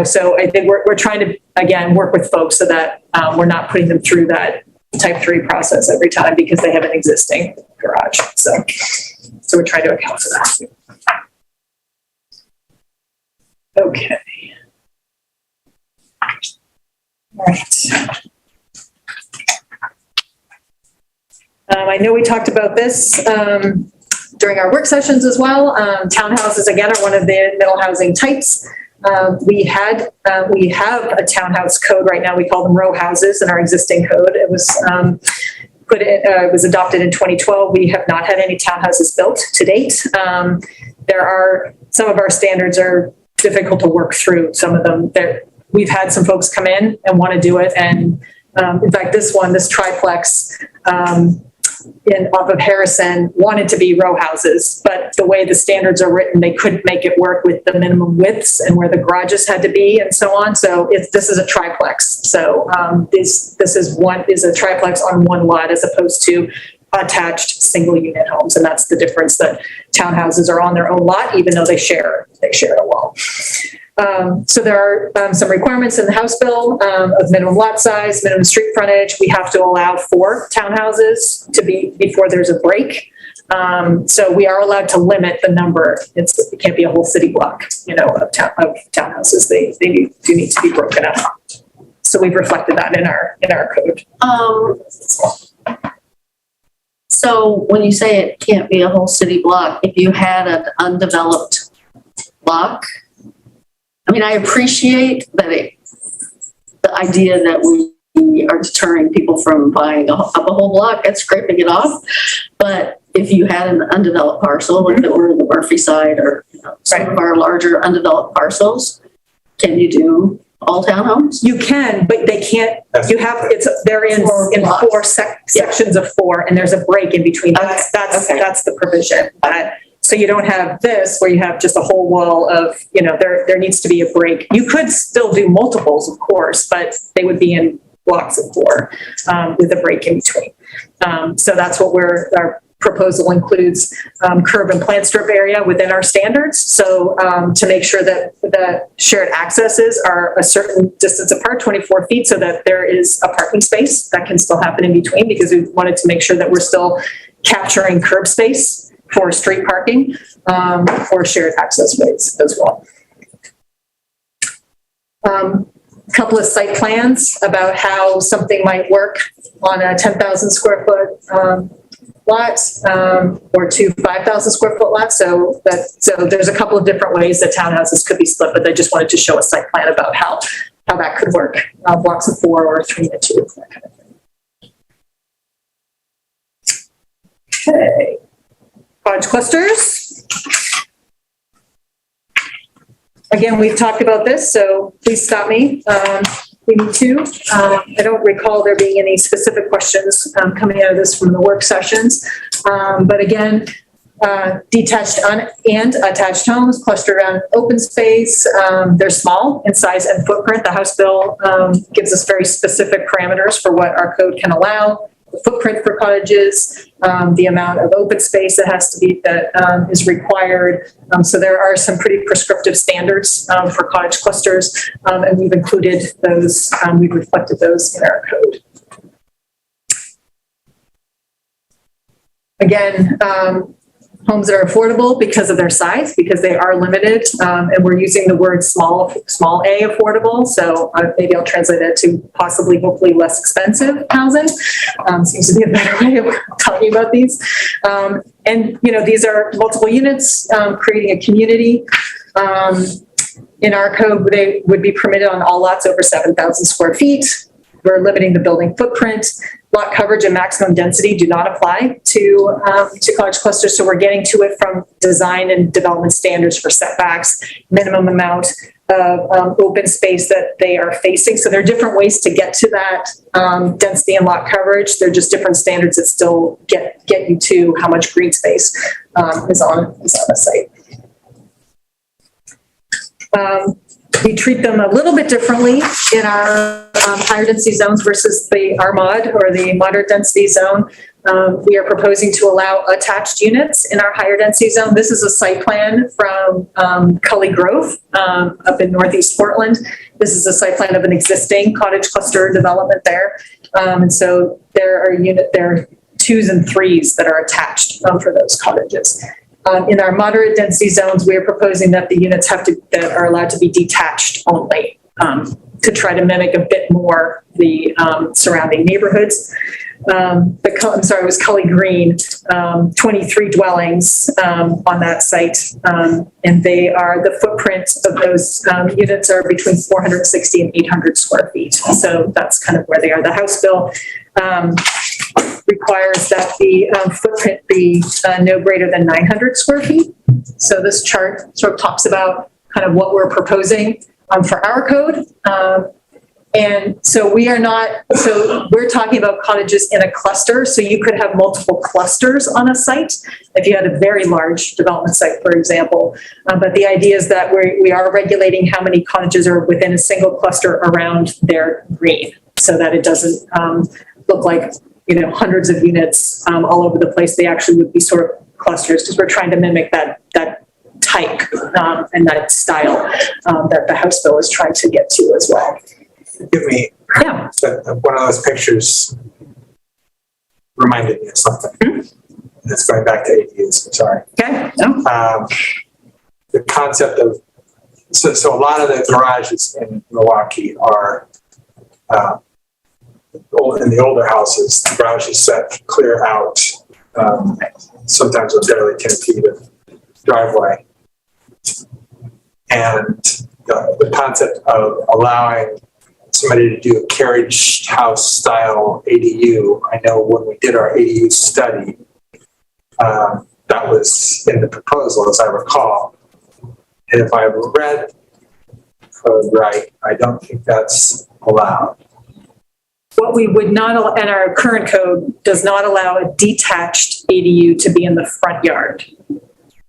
so I think we're trying to, again, work with folks so that we're not putting them through that type 3 process every time because they have an existing garage. So we're trying to account for that. Okay. All right. I know we talked about this during our work sessions as well. Townhouses, again, are one of the middle housing types. We have a townhouse code right now. We call them row houses in our existing code. It was was adopted in 2012. We have not had any townhouses built to date. Some of our standards are difficult to work through. Some of them, we've had some folks come in and want to do it. And in fact, this triplex off of Harrison wanted to be row houses, but the way the standards are written, they couldn't make it work with the minimum widths and where the garages had to be and so on. So this is a triplex. So this is a triplex on one lot as opposed to attached single unit homes. And that's the difference, that townhouses are on their own lot, even though they share a wall. So there are some requirements in the House bill of minimum lot size, minimum street frontage. We have to allow 4 townhouses to be before there's a break. So we are allowed to limit the number. It can't be a whole city block, of townhouses. They do need to be broken up. So we've reflected that in our code. So when you say it can't be a whole city block, if you had an undeveloped block, I mean, I appreciate that the idea that we are deterring people from buying up a whole block and scraping it off. But if you had an undeveloped parcel, like that were in the Murphy side or some of our larger undeveloped parcels, can you do all townhomes? You can, but they can't. They're in 4 sections of 4, and there's a break in between. That's the provision. So you don't have this where you have just a whole wall of, there needs to be a break. You could still do multiples, of course, but they would be in blocks of 4 with a break in between. So that's what our proposal includes, curb and plant strip area within our standards. So to make sure that the shared accesses are a certain distance apart, 24 feet, so that there is a parking space that can still happen in between, because we wanted to make sure that we're still capturing curb space for street parking, for shared access ways as well. A couple of site plans about how something might work on a 10,000 square foot lot, or 2 5,000 square foot lots. So there's a couple of different ways that townhouses could be split, but I just wanted to show a site plan about how that could work. Blocks of 4 or 3 to 2, that kind of thing. Okay. Cottage clusters. Again, we've talked about this, so please stop me. We need to. I don't recall there being any specific questions coming out of this from the work sessions. But again, detached and attached homes clustered around open space. They're small in size and footprint. The House bill gives us very specific parameters for what our code can allow. The footprint for cottages, the amount of open space that is required. So there are some pretty prescriptive standards for cottage clusters, and we've included those. We've reflected those in our code. Again, homes that are affordable because of their size, because they are limited, and we're using the word small a affordable. So maybe I'll translate it to possibly, hopefully, less expensive housing. Seems to be a better way of talking about these. And these are multiple units, creating a community. In our code, they would be permitted on all lots over 7,000 square feet. We're limiting the building footprint. Lot coverage and maximum density do not apply to cottage clusters. So we're getting to it from design and development standards for setbacks, minimum amount of open space that they are facing. So there are different ways to get to that density and lot coverage. They're just different standards that still get you to how much green space is on a site. We treat them a little bit differently in our higher density zones versus the RMOD or the moderate density zone. We are proposing to allow attached units in our higher density zone. This is a site plan from Cully Grove up in Northeast Portland. This is a site plan of an existing cottage cluster development there. And so there are 2s and 3s that are attached for those cottages. In our moderate density zones, we are proposing that the units that are allowed to be detached only, to try to mimic a bit more the surrounding neighborhoods. It was Cully Green, 23 dwellings on that site. And the footprint of those units are between 460 and 800 square feet. So that's kind of where they are. The House bill requires that the footprint be no greater than 900 square feet. So this chart sort of talks about kind of what we're proposing for our code. And so we're talking about cottages in a cluster. So you could have multiple clusters on a site if you had a very large development site, for example. But the idea is that we are regulating how many cottages are within a single cluster around their green, so that it doesn't look like, hundreds of units all over the place. They actually would be sort of clusters, because we're trying to mimic that type and that style that the House bill is trying to get to as well. Give me, Yeah. one of those pictures reminded me of something. Mm-hmm. It's going back to ADUs, I'm sorry. Okay. No. The concept of, so a lot of the garages in Milwaukie are, in the older houses, the garage is set clear out, sometimes with barely 10 feet of driveway. And the concept of allowing somebody to do a carriage house style ADU, I know when we did our ADU study, that was in the proposal, as I recall. And if I read code right, I don't think that's allowed. What we would not, and our current code does not allow a detached ADU to be in the front yard.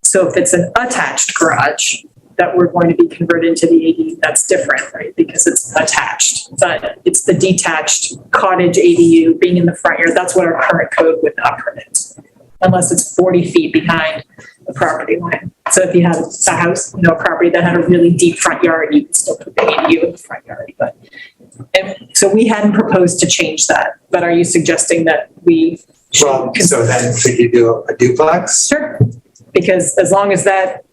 So if it's an attached garage that we're going to be converted into the ADU, that's different, right? Because it's attached, but it's the detached cottage ADU being in the front yard. That's what our current code would not permit, unless it's 40 feet behind the property line. So if you had a house, a property that had a really deep front yard, you could still put the ADU in the front yard. And so we hadn't proposed to change that, but are you suggesting that we should? Well, so then could you do a duplex? Sure, because as long as that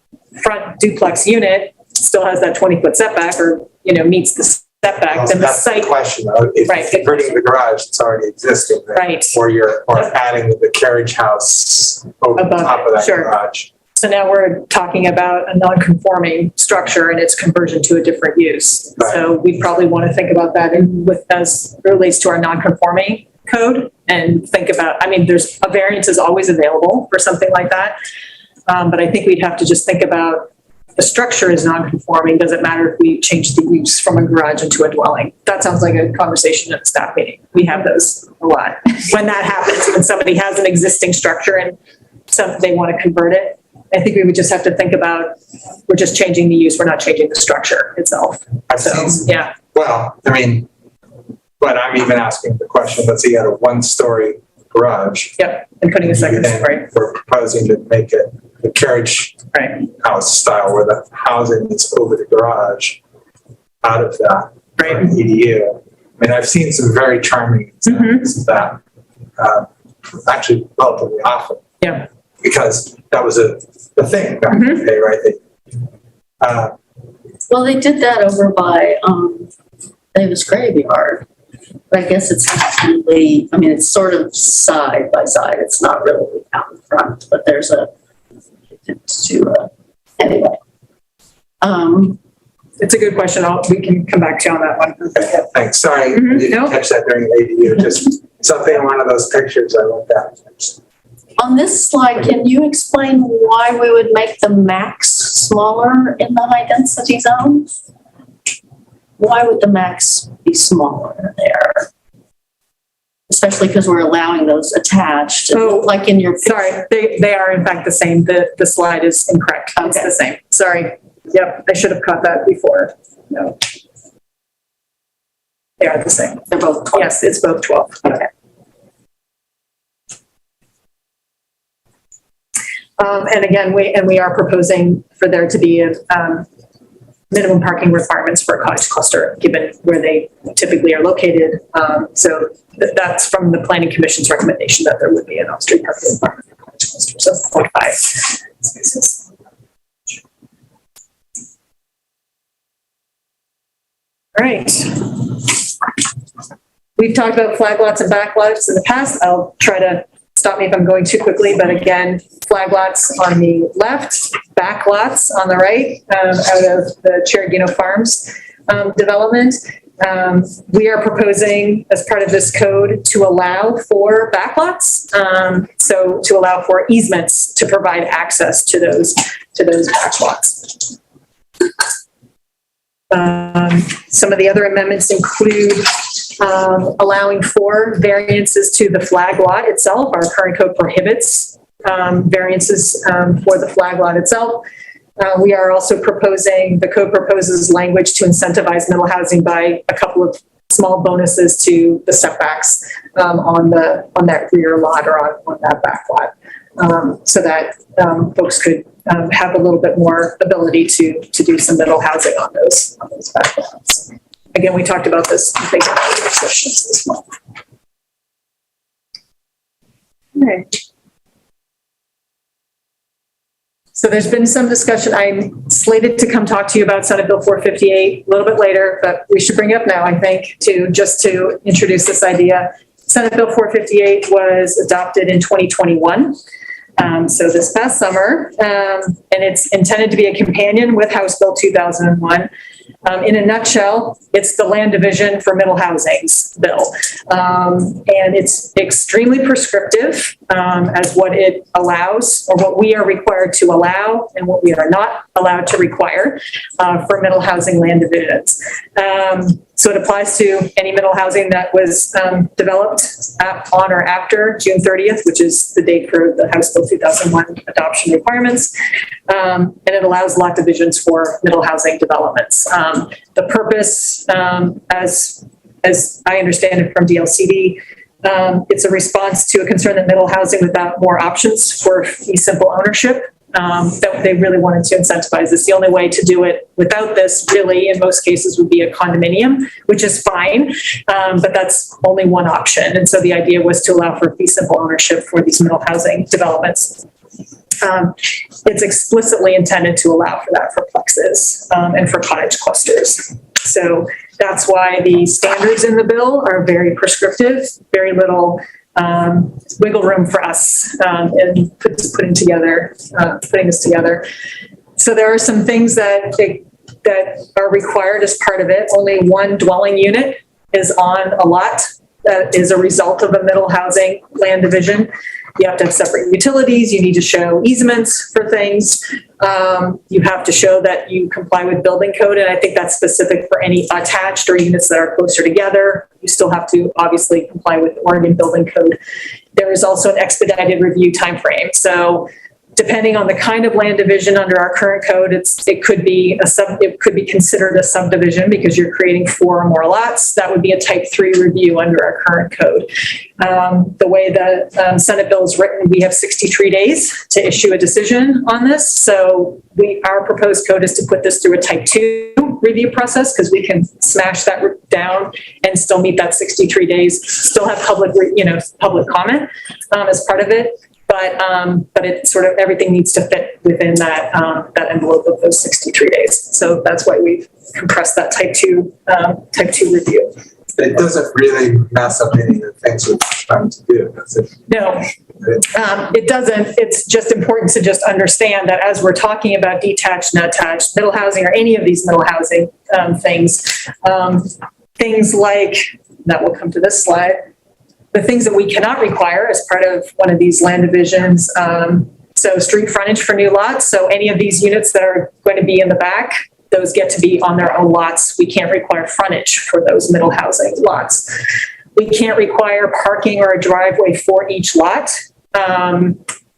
front duplex unit still has that 20-foot setback or, meets the setback, Well, then the that's site. the question, though. If Right. you're converting the garage, it's already existing. Then, Right. Or adding the carriage house over the Above top it, of that sure. garage. So now we're talking about a non-conforming structure and its conversion to a different use. Right. So we probably want to think about that as it relates to our non-conforming code, and think about, there's a variance is always available for something like that. But I think we'd have to just think about the structure is non-conforming. Does it matter if we change the use from a garage into a dwelling? That sounds like a conversation at a staff meeting. We have those a lot. When that happens, when somebody has an existing structure and they want to convert it, I think we would just have to think about, we're just changing the use, we're not changing the structure itself. I've seen some- Yeah. Well, but I'm even asking the question, let's say you had a one-story garage. Yep, and putting a second Then story. we're proposing to make it the carriage Right. house style, where the housing is over the garage out of that for Right. an EDU. I've seen some very charming examples of that, actually relatively often. Yeah. Because that was a thing back in the day, right? Well, they did that over by Davis Graveyard. But I guess it's really, it's sort of side by side. It's not really out in front, but there's anyway. It's a good question. We can come back to you on that one. Thanks. Sorry, I didn't Nope. catch that during the ADU. Just something in one of those pictures I looked at. On this slide, can you explain why we would make the max smaller in the high density zone? Why would the max be smaller there? Especially because we're allowing those attached, like in your. Sorry, they are in fact the same. The slide is incorrect. It's the same. Sorry. Yep, I should have caught that before. No. They are the same. They're both 12. Yes, it's both 12. Okay. And again, we are proposing for there to be minimum parking requirements for a cottage cluster, given where they typically are located. So that's from the Planning Commission's recommendation that there would be an off-street parking requirement for cottage clusters, so 0.5 spaces. All right. We've talked about flag lots and back lots in the past. I'll try to stop me if I'm going too quickly, but again, flag lots on the left, back lots on the right, out of the Cherubino Farms development. We are proposing as part of this code to allow for backlots. So to allow for easements to provide access to those backlots. Some of the other amendments include allowing for variances to the flag lot itself. Our current code prohibits variances for the flag lot itself. We are also proposing, the code proposes language to incentivize middle housing by a couple of small bonuses to the setbacks on that rear lot or on that back lot, so that folks could have a little bit more ability to do some middle housing on those back lots. Again, we talked about this, I think, in other sessions this month. All right. So there's been some discussion. I'm slated to come talk to you about Senate Bill 458 a little bit later, but we should bring it up now, I think, just to introduce this idea. Senate Bill 458 was adopted in 2021. So this past summer, and it's intended to be a companion with House Bill 2001. In a nutshell, it's the land division for middle housings bill. And it's extremely prescriptive as what it allows or what we are required to allow and what we are not allowed to require for middle housing land divisions. So it applies to any middle housing that was developed on or after June 30th, which is the date for the House Bill 2001 adoption requirements. And it allows lot divisions for middle housing developments. The purpose, as I understand it from DLCD, it's a response to a concern that middle housing without more options for fee simple ownership. That they really wanted to incentivize this. The only way to do it without this, really, in most cases, would be a condominium, which is fine, but that's only one option. And so the idea was to allow for fee simple ownership for these middle housing developments. It's explicitly intended to allow for that for plexes and for cottage clusters. So that's why the standards in the bill are very prescriptive, very little wiggle room for us in putting this together. So there are some things that are required as part of it. Only one dwelling unit is on a lot that is a result of a middle housing land division. You have to have separate utilities. You need to show easements for things. You have to show that you comply with building code. And I think that's specific for any attached or units that are closer together. You still have to obviously comply with Oregon building code. There is also an expedited review timeframe. So depending on the kind of land division under our current code, it could be considered a subdivision because you're creating 4 or more lots. That would be a type 3 review under our current code. The way the Senate bill is written, we have 63 days to issue a decision on this. So our proposed code is to put this through a type 2 review process because we can smash that down and still meet that 63 days, still have public comment as part of it. But it sort of everything needs to fit within that envelope of those 63 days. So that's why we've compressed that type 2 review. It doesn't really mess up any of the things we're trying to do, does it? No, it doesn't. It's just important to just understand that as we're talking about detached and attached middle housing or any of these middle housing things like that will come to this slide. The things that we cannot require as part of one of these land divisions. So street frontage for new lots. So any of these units that are going to be in the back, those get to be on their own lots. We can't require frontage for those middle housing lots. We can't require parking or a driveway for each lot.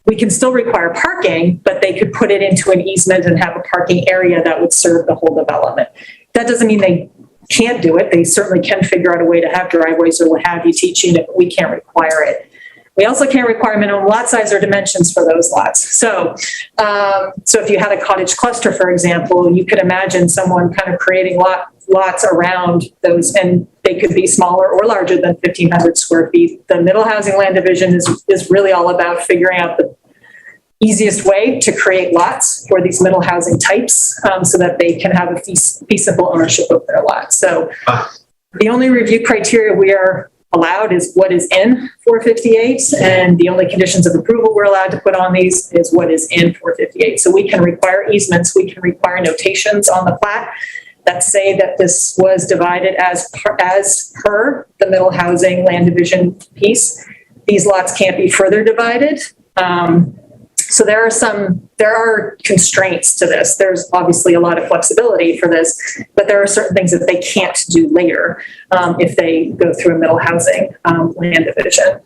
We can still require parking, but they could put it into an easement and have a parking area that would serve the whole development. That doesn't mean they can't do it. They certainly can figure out a way to have driveways or what have you teaching it, but we can't require it. We also can't require minimum lot size or dimensions for those lots. So if you had a cottage cluster, for example, you could imagine someone kind of creating lots around those, and they could be smaller or larger than 1,500 square feet. The middle housing land division is really all about figuring out the easiest way to create lots for these middle housing types so that they can have a fee simple ownership of their lot. So The only review criteria we are allowed is what is in 458, and the only conditions of approval we're allowed to put on these is what is in 458. So we can require easements, we can require notations on the plat that say that this was divided as per the middle housing land division piece. These lots can't be further divided. So there are constraints to this. There's obviously a lot of flexibility for this, but there are certain things that they can't do later if they go through a middle housing land division.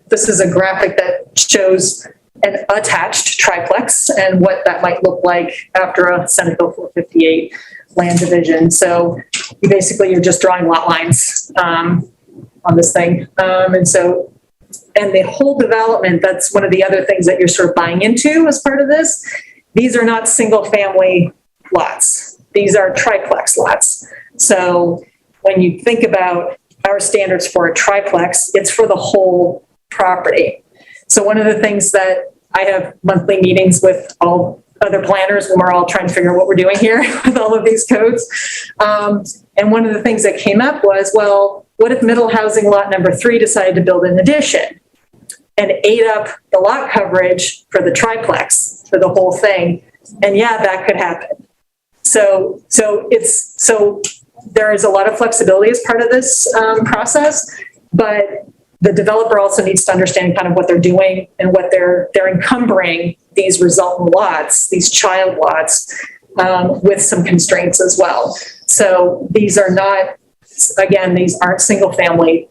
This is a graphic that shows an attached triplex and what that might look like after a Senate Bill 458 land division. So you're just drawing lot lines on this thing. And the whole development, that's one of the other things that you're sort of buying into as part of this. These are not single family lots. These are triplex lots. So when you think about our standards for a triplex, it's for the whole property. So one of the things that I have monthly meetings with all other planners when we're all trying to figure out what we're doing here with all of these codes. And one of the things that came up was, well, what if middle housing lot number 3 decided to build an addition and ate up the lot coverage for the triplex, for the whole thing? And yeah, that could happen. So there is a lot of flexibility as part of this process, but the developer also needs to understand kind of what they're doing and what they're encumbering these resultant lots, these child lots, with some constraints as well. So these are not, again, these aren't single family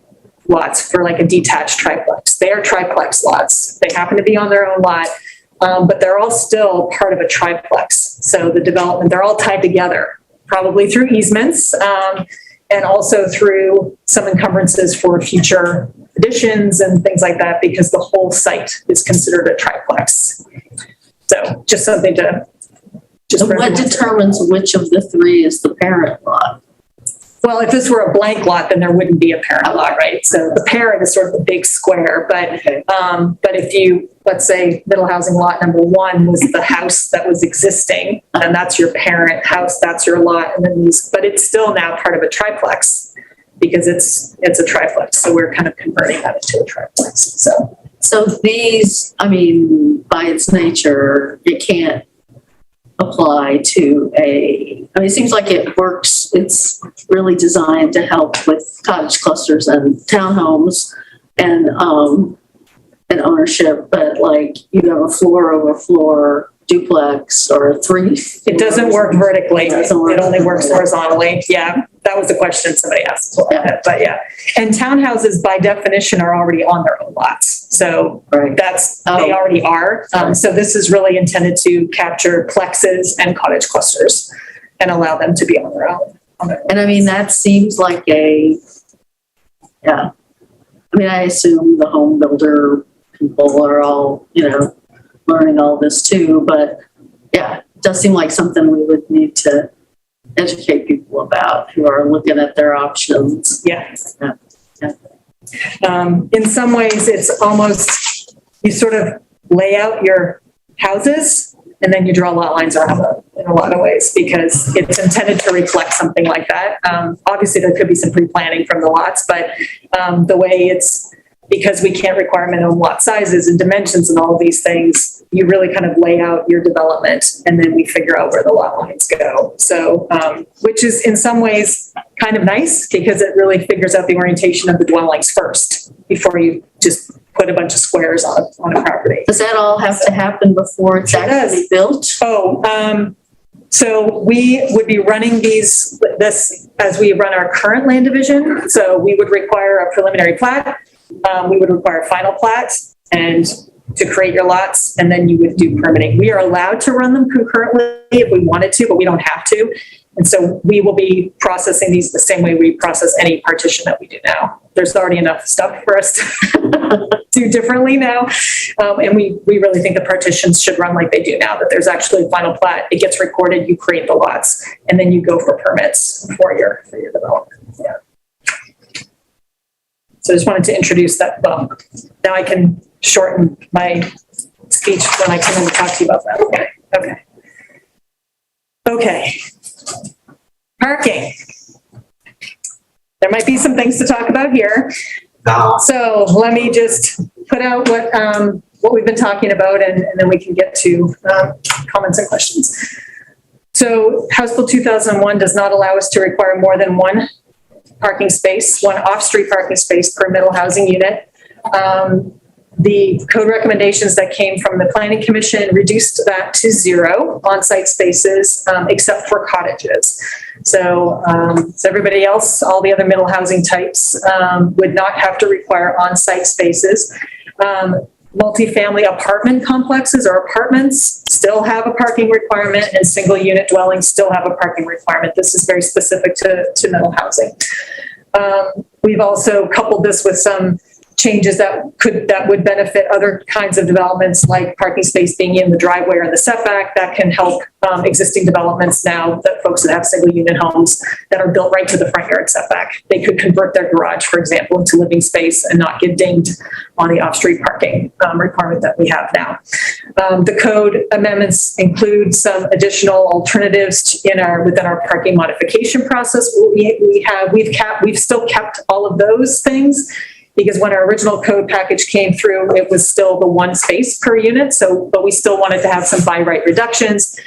lots for like a detached triplex. They are triplex lots. They happen to be on their own lot, but they're all still part of a triplex. So the development, they're all tied together, probably through easements, and also through some encumbrances for future additions and things like that, because the whole site is considered a triplex. So just something to just. What determines which of the 3 is the parent lot? Well, if this were a blank lot, then there wouldn't be a parent lot, right? So the parent is sort of a big square, but if you, let's say middle housing lot number 1 was the house that was existing, and that's your parent house, that's your lot, and then but it's still now part of a triplex because it's a triplex. So we're kind of converting that into a triplex. So these, I mean, by its nature, it can't apply to it seems like it works. It's really designed to help with cottage clusters and townhomes and ownership, but like you have a floor over floor duplex or 3. It doesn't work vertically. It only works horizontally. Yeah, that was a question somebody asked. But yeah, and townhouses by definition are already on their own lots. So they already are. So this is really intended to capture plexes and cottage clusters and allow them to be on their own. And I mean, that seems like I assume the home builder people are all, learning all this too, but yeah, it does seem like something we would need to educate people about who are looking at their options. Yeah. In some ways, it's almost, you sort of lay out your houses and then you draw lot lines around them in a lot of ways because it's intended to reflect something like that. Obviously, there could be some pre-planning from the lots, but the way it's, because we can't require minimum lot sizes and dimensions and all of these things, you really kind of lay out your development and then we figure out where the lot lines go. So, which is in some ways kind of nice because it really figures out the orientation of the dwellings first before you just put a bunch of squares on a property. Does that all have to happen before it's actually built? So we would be running this as we run our current land division. So we would require a preliminary plat. We would require final plats and to create your lots, and then you would do permitting. We are allowed to run them concurrently if we wanted to, but we don't have to. And so we will be processing these the same way we process any partition that we do now. There's already enough stuff for us to do differently now. And we really think the partitions should run like they do now, that there's actually a final plat. It gets recorded, you create the lots, and then you go for permits for your development. Yeah. So I just wanted to introduce that. Well, now I can shorten my speech when I come in to talk to you about that. Okay. Parking. There might be some things to talk about here. Now, So let me just put out what we've been talking about, and then we can get to comments and questions. So House Bill 2001 does not allow us to require more than one parking space, one off-street parking space per middle housing unit. The code recommendations that came from the Planning Commission reduced that to 0 on-site spaces, except for cottages. So everybody else, all the other middle housing types, would not have to require on-site spaces. Multifamily apartment complexes or apartments still have a parking requirement, and single unit dwellings still have a parking requirement. This is very specific to middle housing. We've also coupled this with some changes that would benefit other kinds of developments, like parking space being in the driveway or in the setback. That can help existing developments now, that folks that have single unit homes that are built right to the front yard setback. They could convert their garage, for example, into living space and not get dinged on the off-street parking requirement that we have now. The code amendments include some additional alternatives within our parking modification process. We've still kept all of those things, because when our original code package came through, it was still the one space per unit. But we still wanted to have some by right reductions,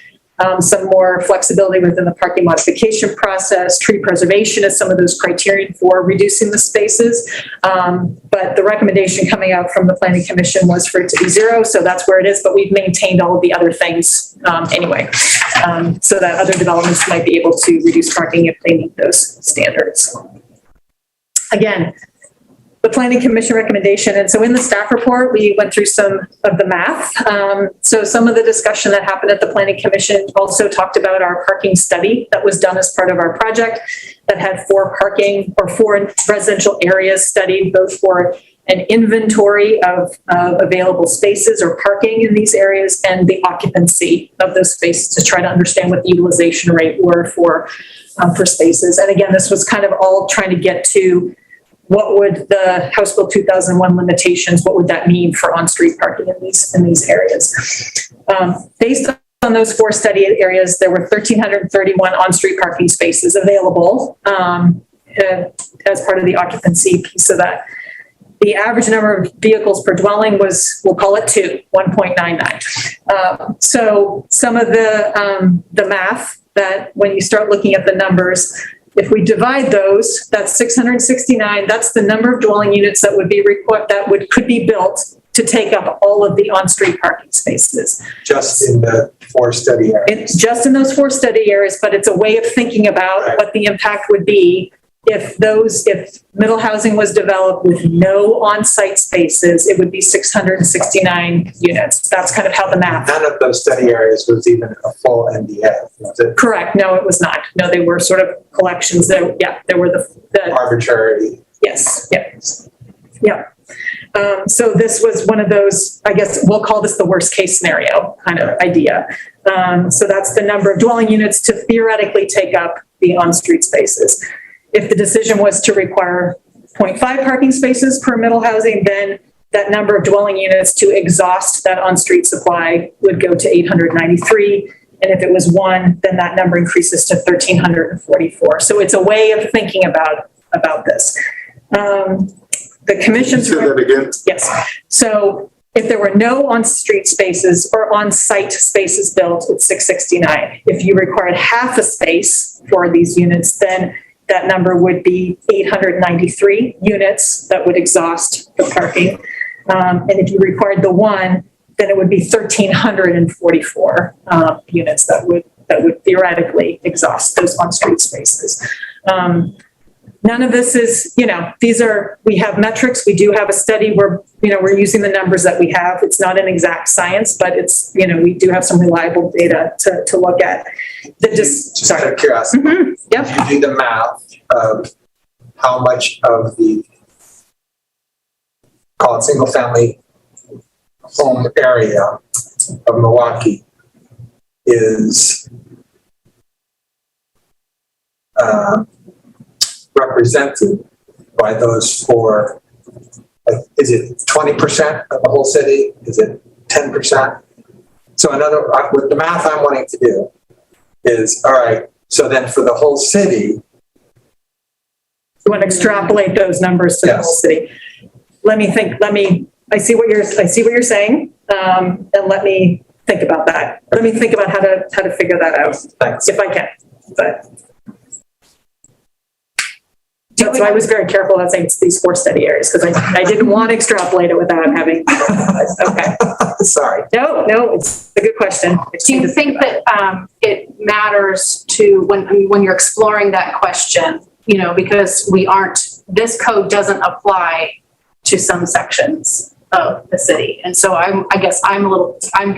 some more flexibility within the parking modification process. Tree preservation is some of those criteria for reducing the spaces. But the recommendation coming out from the Planning Commission was for it to be 0. So that's where it is. But we've maintained all of the other things anyway, so that other developments might be able to reduce parking if they meet those standards. Again, the Planning Commission recommendation. And so in the staff report, we went through some of the math. So some of the discussion that happened at the Planning Commission also talked about our parking study that was done as part of our project, that had 4 residential areas studied, both for an inventory of available spaces or parking in these areas and the occupancy of those spaces, to try to understand what the utilization rate were for spaces. And again, this was kind of all trying to get to what would the House Bill 2001 limitations, what would that mean for on-street parking in these areas? Based on those 4 study areas, there were 1,331 on-street parking spaces available as part of the occupancy piece of that. The average number of vehicles per dwelling was, we'll call it 1.99. So some of the math, that when you start looking at the numbers, if we divide those, that's 669. That's the number of dwelling units that could be built to take up all of the on-street parking spaces. just in the 4 study areas. It's just in those 4 study areas, but it's a way of thinking about what the impact would be if middle housing was developed with no on-site spaces. It would be 669 units. That's kind of how the math. None of those study areas was even a full NDF, was it? Correct. No, it was not. No, they were sort of collections. They were the Arbitrary. Yes. Yes. Yeah. So this was one of those, I guess we'll call this the worst case scenario kind of idea. So that's the number of dwelling units to theoretically take up the on-street spaces. If the decision was to require 0.5 parking spaces per middle housing, then that number of dwelling units to exhaust that on-street supply would go to 893. And if it was 1, then that number increases to 1,344. So it's a way of thinking about this. The commission's... Say that again? Yes. So if there were no on-street spaces or on-site spaces built, it's 669. If you required half a space for these units, then that number would be 893 units that would exhaust the parking. And if you required the 1, then it would be 1,344 units that would theoretically exhaust those on-street spaces. None of this is, we have metrics. We do have a study where, we're using the numbers that we have. It's not an exact science, but it's, we do have some reliable data to look at. Just out of curiosity, Yep. If you do the math of how much of the, call it single family home area of Milwaukie is represented by those 4, is it 20% of the whole city? Is it 10%? So with the math I'm wanting to do is, all right, so then for the whole city, You want to extrapolate those numbers to the whole Yes. city. I see what you're saying, and let me think about that. Let me think about how to figure that out, Thanks. if I can, but. That's why I was very careful about saying it's these 4 study areas, because I didn't want to extrapolate it without having, okay. Sorry. No, it's a good question. Do you think that it matters to, when you're exploring that question, you know, because this code doesn't apply to some sections of the city. And so I guess I'm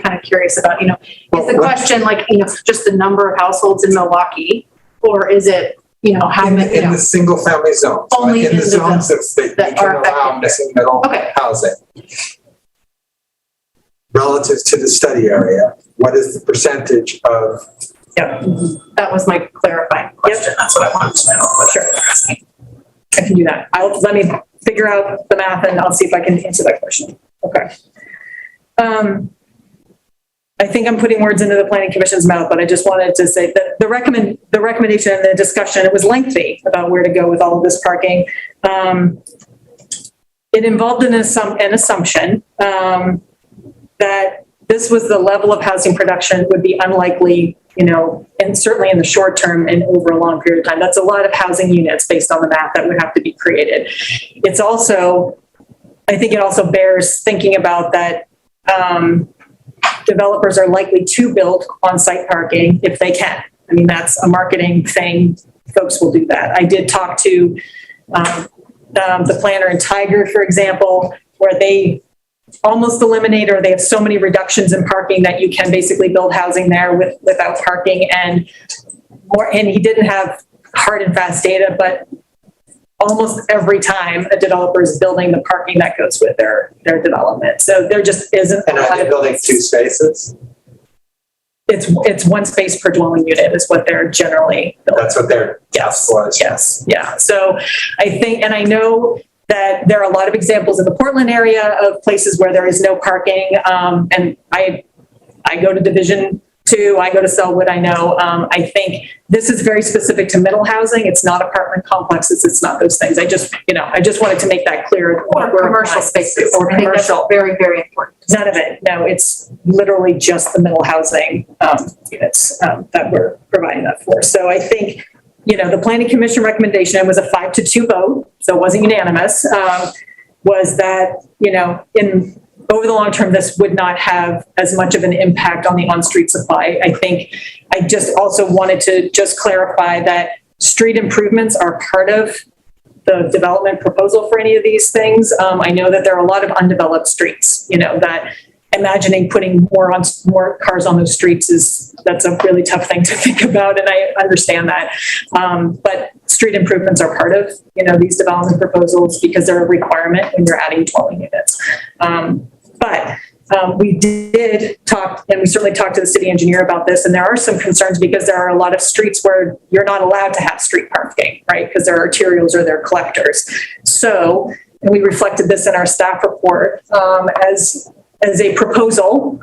kind of curious about, you know, is the question like, you know, just the number of households in Milwaukie, or is it, you know, how many, you In know, the single family zones. Only in the zones that you that can are allow affected. missing middle Okay. housing. Relative to the study area, what is the percentage of? Yeah, that was my clarifying question. That's what I wanted to know. sure. I can do that. Let me figure out the math and I'll see if I can answer that question. Okay. I think I'm putting words into the planning commission's mouth, but I just wanted to say that the recommendation and the discussion, it was lengthy about where to go with all of this parking. It involved an assumption that this was the level of housing production would be unlikely, you know, and certainly in the short term and over a long period of time. That's a lot of housing units based on the math that would have to be created. It's also, I think it also bears thinking about that developers are likely to build on-site parking if they can. I mean, that's a marketing thing. Folks will do that. I did talk to the planner in Tiger, for example, where they almost eliminate, or they have so many reductions in parking that you can basically build housing there without parking and more. And he didn't have hard and fast data, but almost every time a developer is building the parking that goes with their development. So there just isn't. And are they building 2 spaces? It's 1 space per dwelling unit is what they're generally building. That's what their task was. Yes. Yeah. So I think, and I know that there are a lot of examples in the Portland area of places where there is no parking. And I go to Division 2, I go to Selwood, I know. I think this is very specific to middle housing. It's not apartment complexes. It's not those things. I just wanted to make that clear. Or commercial spaces. Or I think that's commercial. very, very important. None of it. No, it's literally just the middle housing units that we're providing that for. So I think, you know, the planning commission recommendation was a 5-2 vote, so it wasn't unanimous, was that, you know, over the long term, this would not have as much of an impact on the on-street supply. I think I just also wanted to just clarify that street improvements are part of the development proposal for any of these things. I know that there are a lot of undeveloped streets, you know, that imagining putting more cars on those streets that's a really tough thing to think about, and I understand that. But street improvements are part of, you know, these development proposals because they're a requirement when you're adding dwelling units. But we did talk, and we certainly talked to the city engineer about this, and there are some concerns because there are a lot of streets where you're not allowed to have street parking, right? Because they're arterials or they're collectors. So, and we reflected this in our staff report as a proposal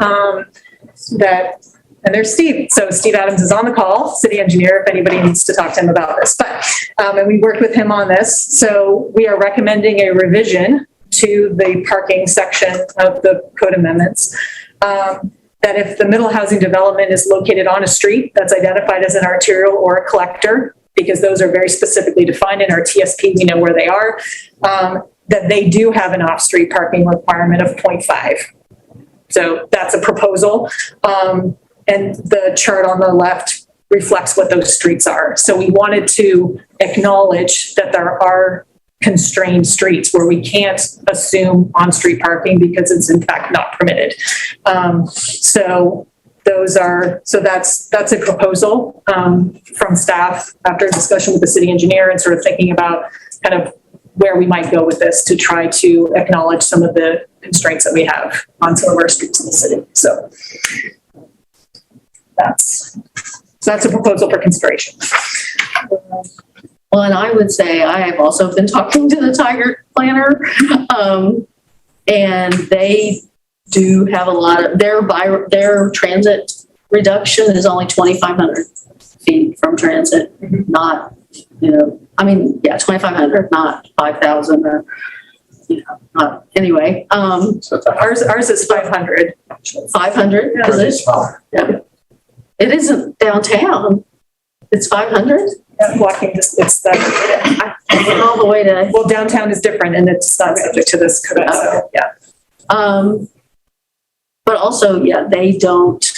that, and there's Steve. So Steve Adams is on the call, city engineer, if anybody needs to talk to him about this. But, and we worked with him on this. So we are recommending a revision to the parking section of the code amendments. That if the middle housing development is located on a street that's identified as an arterial or a collector, because those are very specifically defined in our TSP, we know where they are, that they do have an off-street parking requirement of 0.5. So that's a proposal. And the chart on the left reflects what those streets are. So we wanted to acknowledge that there are constrained streets where we can't assume on-street parking because it's in fact not permitted. So that's a proposal from staff after a discussion with the city engineer and sort of thinking about kind of where we might go with this to try to acknowledge some of the constraints that we have on some of our streets in the city. So that's a proposal for consideration. Well, and I would say I have also been talking to the Tiger planner, and they do have a lot of their transit reduction is only 2,500 feet from transit, not, you know, I mean, yeah, 2,500, not 5,000 or, you know, not, anyway. So it's a Ours is 500. 500, is Pretty it? small. Yeah. It isn't downtown. It's 500? Walking, it's the, I went all the way to, well, downtown is different and it's not subject to this code, so, yeah. but also, yeah, they don't,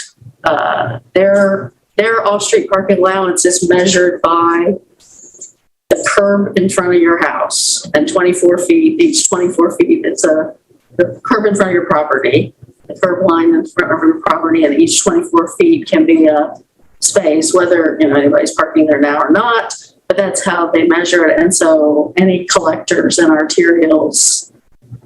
their off-street parking allowance is measured by the curb in front of your house and 24 feet, each 24 feet, it's the curb in front of your property, the curb line in front of your property, and each 24 feet can be a space, whether, you know, anybody's parking there now or not, but that's how they measure it. And so any collectors and arterials,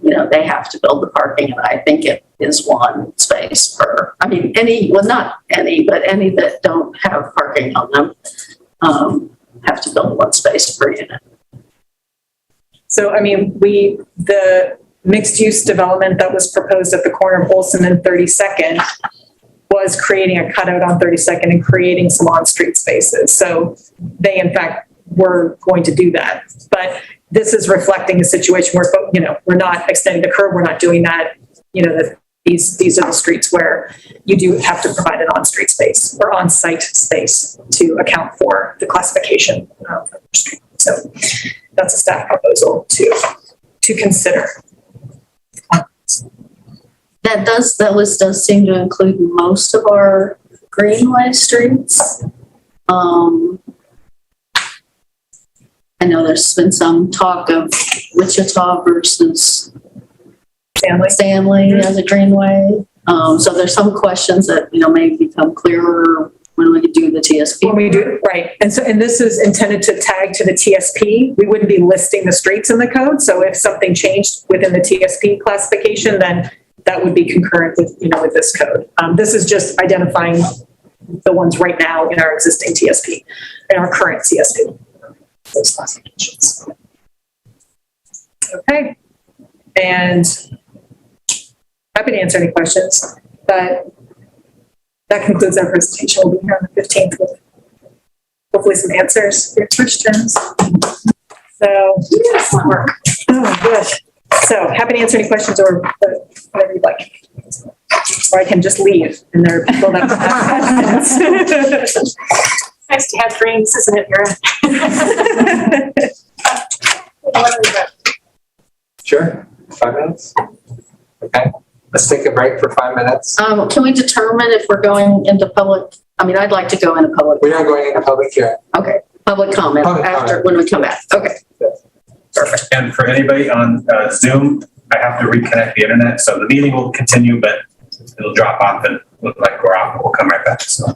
you know, they have to build the parking, and I think it is one space per, I mean, any, well, not any, but any that don't have parking on them, have to build one space per unit. So, I mean, the mixed-use development that was proposed at the corner of Olson and 32nd was creating a cutout on 32nd and creating some on-street spaces. So they, in fact, were going to do that. But this is reflecting a situation where, you know, we're not extending the curb, we're not doing that, you know, these are the streets where you do have to provide an on-street space or on-site space to account for the classification of the street. So that's a staff proposal to consider. That list does seem to include most of our greenway streets. I know there's been some talk of Wichita versus Stanley as a greenway. So there's some questions that, you know, may become clearer when we do the TSP. When we do, right. And this is intended to tag to the TSP. We wouldn't be listing the streets in the code. So if something changed within the TSP classification, then that would be concurrent with, you know, with this code. This is just identifying the ones right now in our existing TSP, in our current CSP, those classifications. Okay. And happy to answer any questions, but that concludes our presentation. We'll be here on the 15th with hopefully some answers to your questions. So, yes, work. Oh, good. So, happy to answer any questions or whatever you'd like. Or I can just leave and there are people that have questions. Nice to have dreams, isn't it, Mira? Sure, 5 minutes? Okay, let's take a break for 5 minutes. Can we determine if we're going into public? I mean, I'd like to go into public. We are going into public hearing. Okay, public comment after when we come back. Okay. Yes. Perfect. And for anybody on Zoom, I have to reconnect the internet, so the meeting will continue, but it'll drop off and look like we're off, but we'll come right back. So,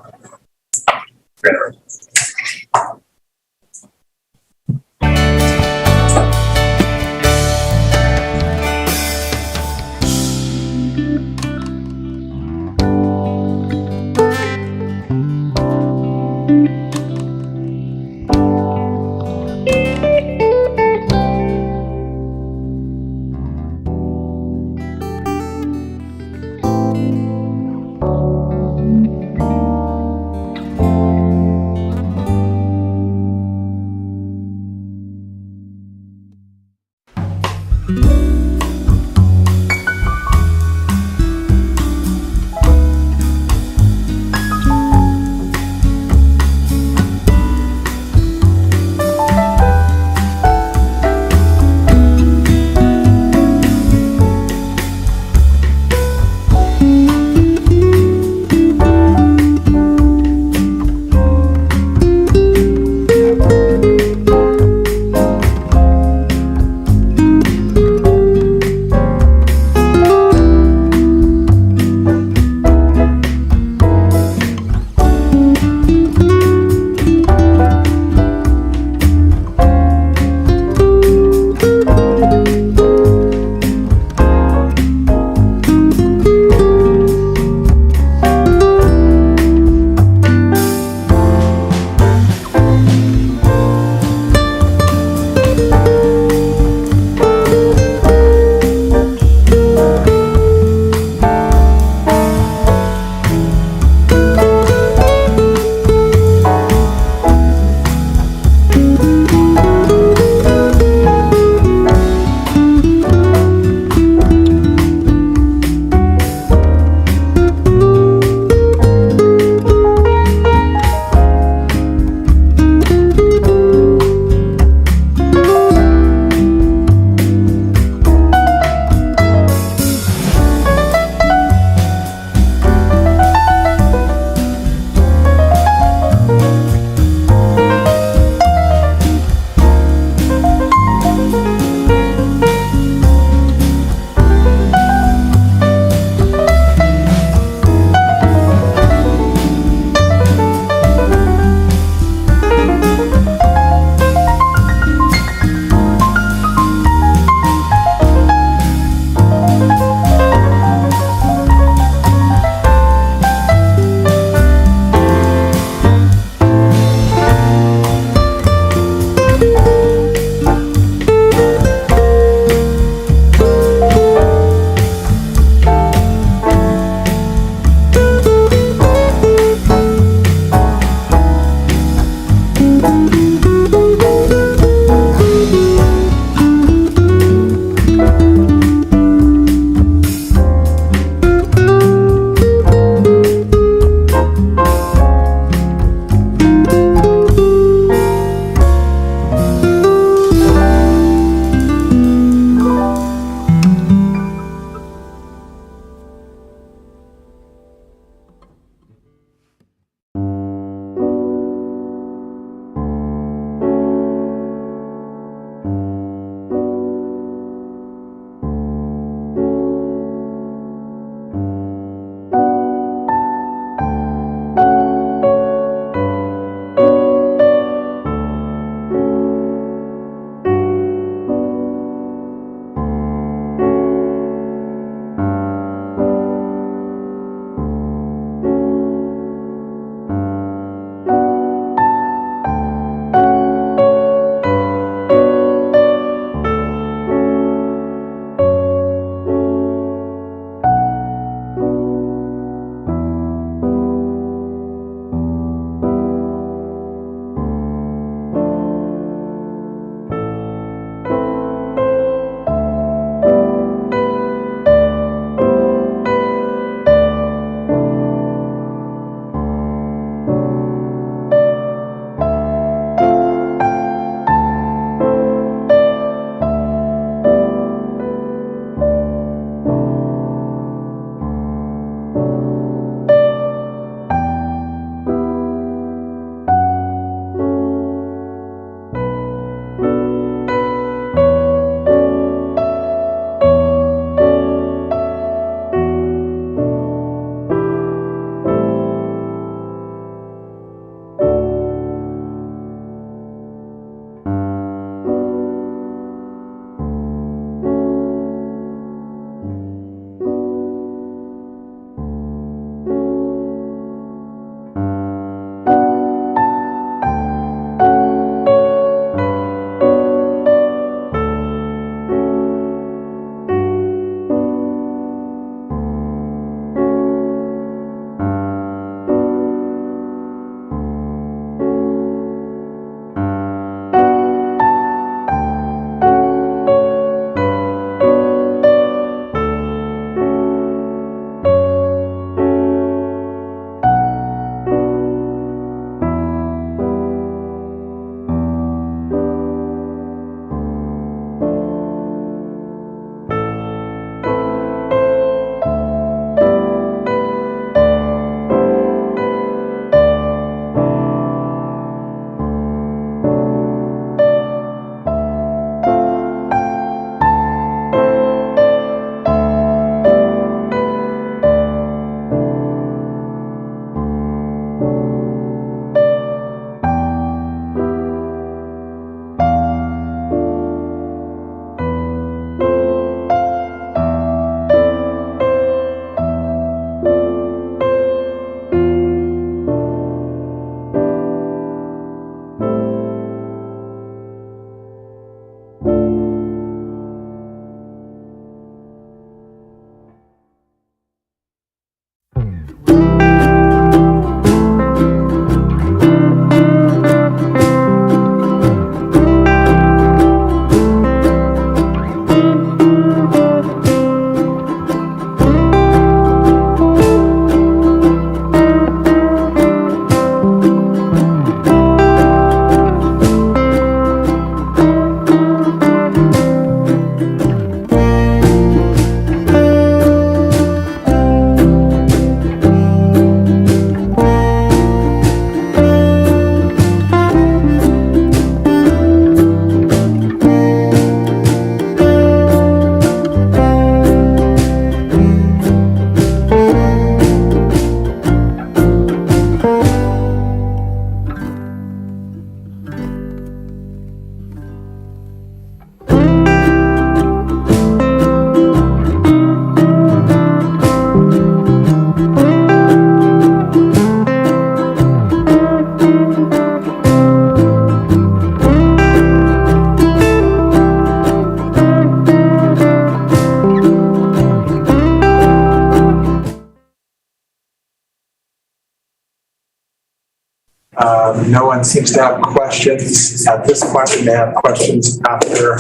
No one seems to have questions at this point. We may have questions after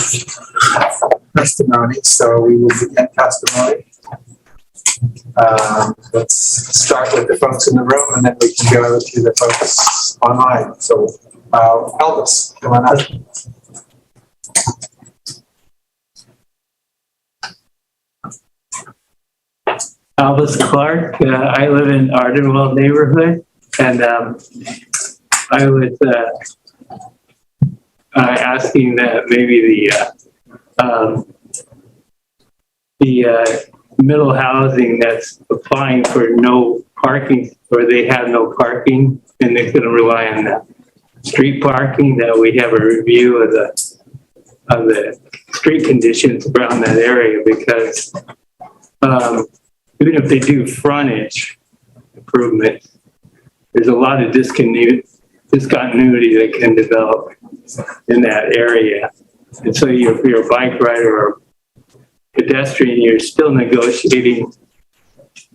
testimony, so we will begin testimony. Let's start with the folks in the room, and then we can go to the folks online. So, Elvis, come on up. Elvis Clark. I live in Ardenwell neighborhood, and I was asking that maybe the middle housing that's applying for no parking, or they have no parking, and they're going to rely on the street parking, that we have a review of the street conditions around that area, because even if they do frontage improvements, there's a lot of discontinuity that can develop in that area. And so if you're a bike rider or pedestrian, you're still negotiating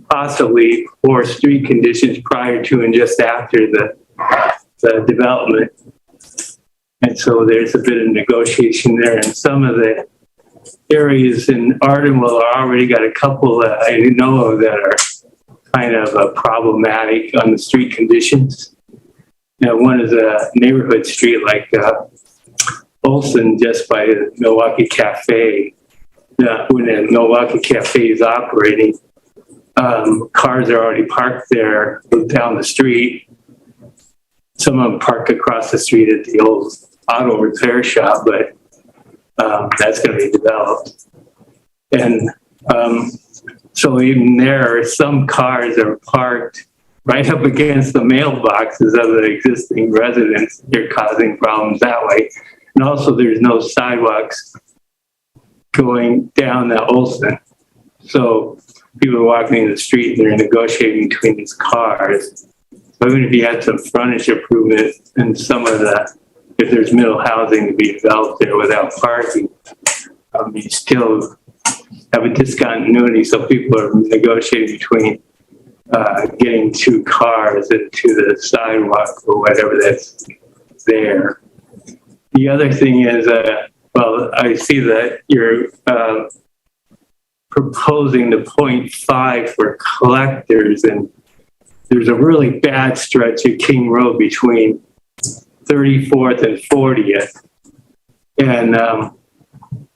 possibly for street conditions prior to and just after the development. And so there's a bit of negotiation there. And some of the areas in Ardenwell are already got a couple that I know of that are kind of problematic on the street conditions. You know, one is a neighborhood street like Olson, just by the Milwaukie Cafe. When the Milwaukie Cafe is operating, cars are already parked there down the street. Some of them park across the street at the old auto repair shop, but that's going to be developed. And so even there, some cars are parked right up against the mailboxes of the existing residents. They're causing problems that way. And also there's no sidewalks going down the Olson. So people are walking in the street and they're negotiating between these cars. So even if you had some frontage improvement and some of if there's middle housing to be developed there without parking, you still have a discontinuity. So people are negotiating between getting two cars into the sidewalk or whatever that's there. The other thing is, well, I see that you're proposing the 0.5 for collectors, and there's a really bad stretch of King Road between 34th and 40th. And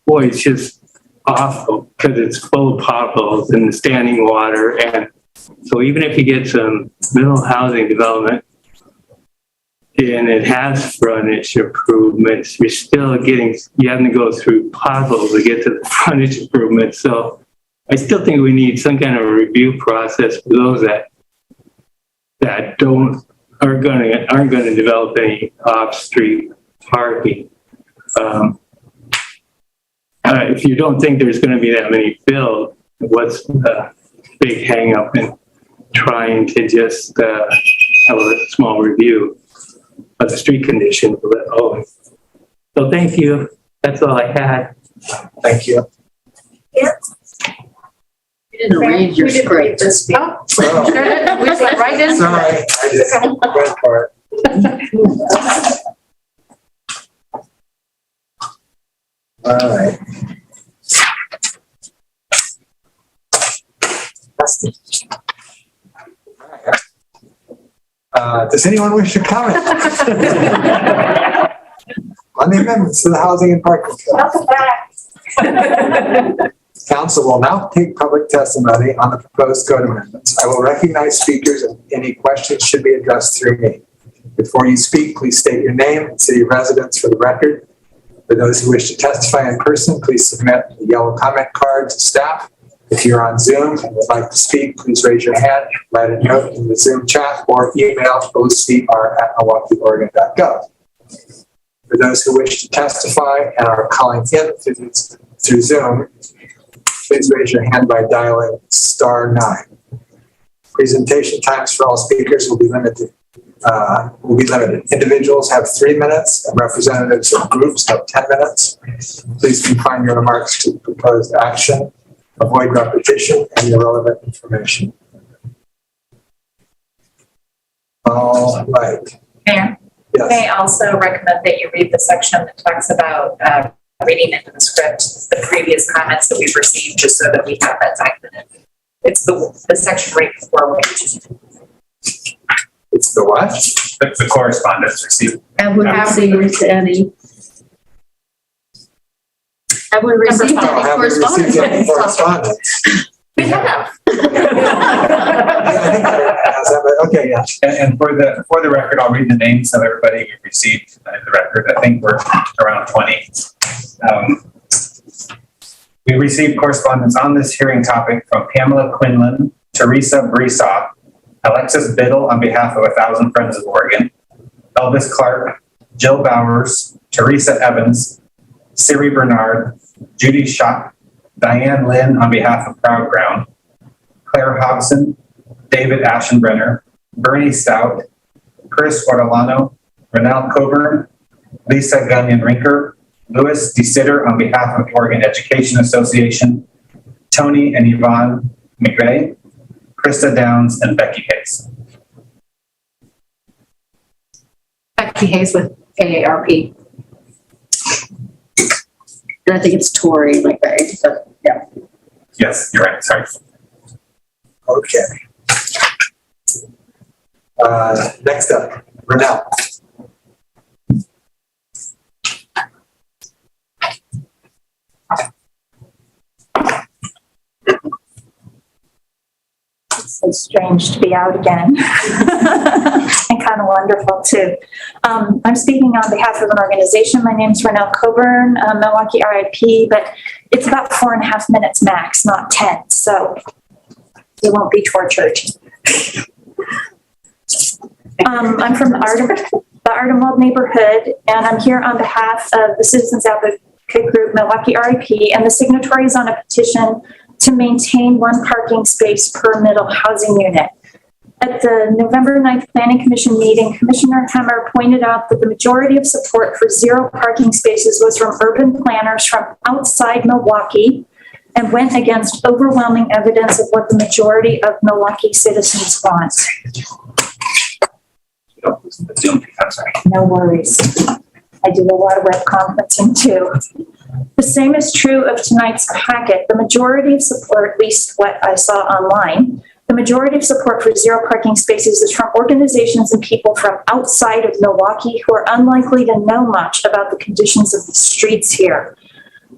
boy, it's just awful because it's full of potholes and the standing water. And so even if you get some middle housing development and it has frontage improvements, you're still you have to go through potholes to get to the frontage improvements. So I still think we need some kind of a review process for those that aren't going to develop any off-street parking. If you don't think there's going to be that many built, what's the big hang up in trying to just have a small review of the street condition? So thank you. That's all I had. Thank you. You didn't read your script. Oh, we just went right into Sorry, it. I just went for it. All right. Does anyone wish to comment on the amendments to the Housing and Parking Code? Council will now take public testimony on the proposed code amendments. I will recognize speakers and any questions should be addressed through me. Before you speak, please state your name and city of residence for the record. For those who wish to testify in person, please submit a yellow comment card to staff. If you're on Zoom and would like to speak, please raise your hand, write a note in the Zoom chat, or email ocr@milwaukeeoregon.gov. For those who wish to testify and are calling in through Zoom, please raise your hand by dialing *9. Presentation times for all speakers will be limited. Individuals have 3 minutes and representatives of groups have 10 minutes. Please confine your remarks to the proposed action, avoid repetition, and irrelevant information. All right. Mayor, Yes. May I also recommend that you read the section that talks about reading into the script the previous comments that we've received, just so that we have that documented. It's the section right before which. It's the what? The correspondence received. Have we received any? Have we received No, any have we received any correspondence? correspondence? We have. Okay, yeah. And for the record, I'll read the names of everybody we received in the record. I think we're around 20. We received correspondence on this hearing topic from Pamela Quinlan, Teresa Brisoff, Alexis Biddle on behalf of 1,000 Friends of Oregon, Elvis Clark, Jill Bowers, Teresa Evans, Siri Bernard, Judy Schock, Diane Lynn on behalf of Proud Ground, Claire Hobson, David Aschenbrenner, Bernie Stout, Chris Ortolano, Renelle Coburn, Lisa Gunyon-Rinker, Louis DeSitter on behalf of the Oregon Education Association, Tony and Yvonne McVeigh, Krista Downs, and Becky Hayes. Becky Hayes with AARP. And I think it's Tori McVeigh, but yeah. Yes, you're right. Sorry. Okay. Next up, Renelle. It's strange to be out again and kind of wonderful too. I'm speaking on behalf of an organization. My name is Renelle Coburn, Milwaukie RIP, but it's about 4.5 minutes max, not 10. So you won't be tortured. I'm from the Ardenwald neighborhood, and I'm here on behalf of the Citizens Advocate Group, Milwaukie RIP, and the signatories on a petition to maintain 1 parking space per middle housing unit. At the November 9th Planning Commission meeting, Commissioner Hemmer pointed out that the majority of support for 0 parking spaces was from urban planners from outside Milwaukie and went against overwhelming evidence of what the majority of Milwaukie citizens want. No worries. I do a lot of web conferencing too. The same is true of tonight's packet. The majority of support, at least what I saw online, the majority of support for 0 parking spaces is from organizations and people from outside of Milwaukie who are unlikely to know much about the conditions of the streets here.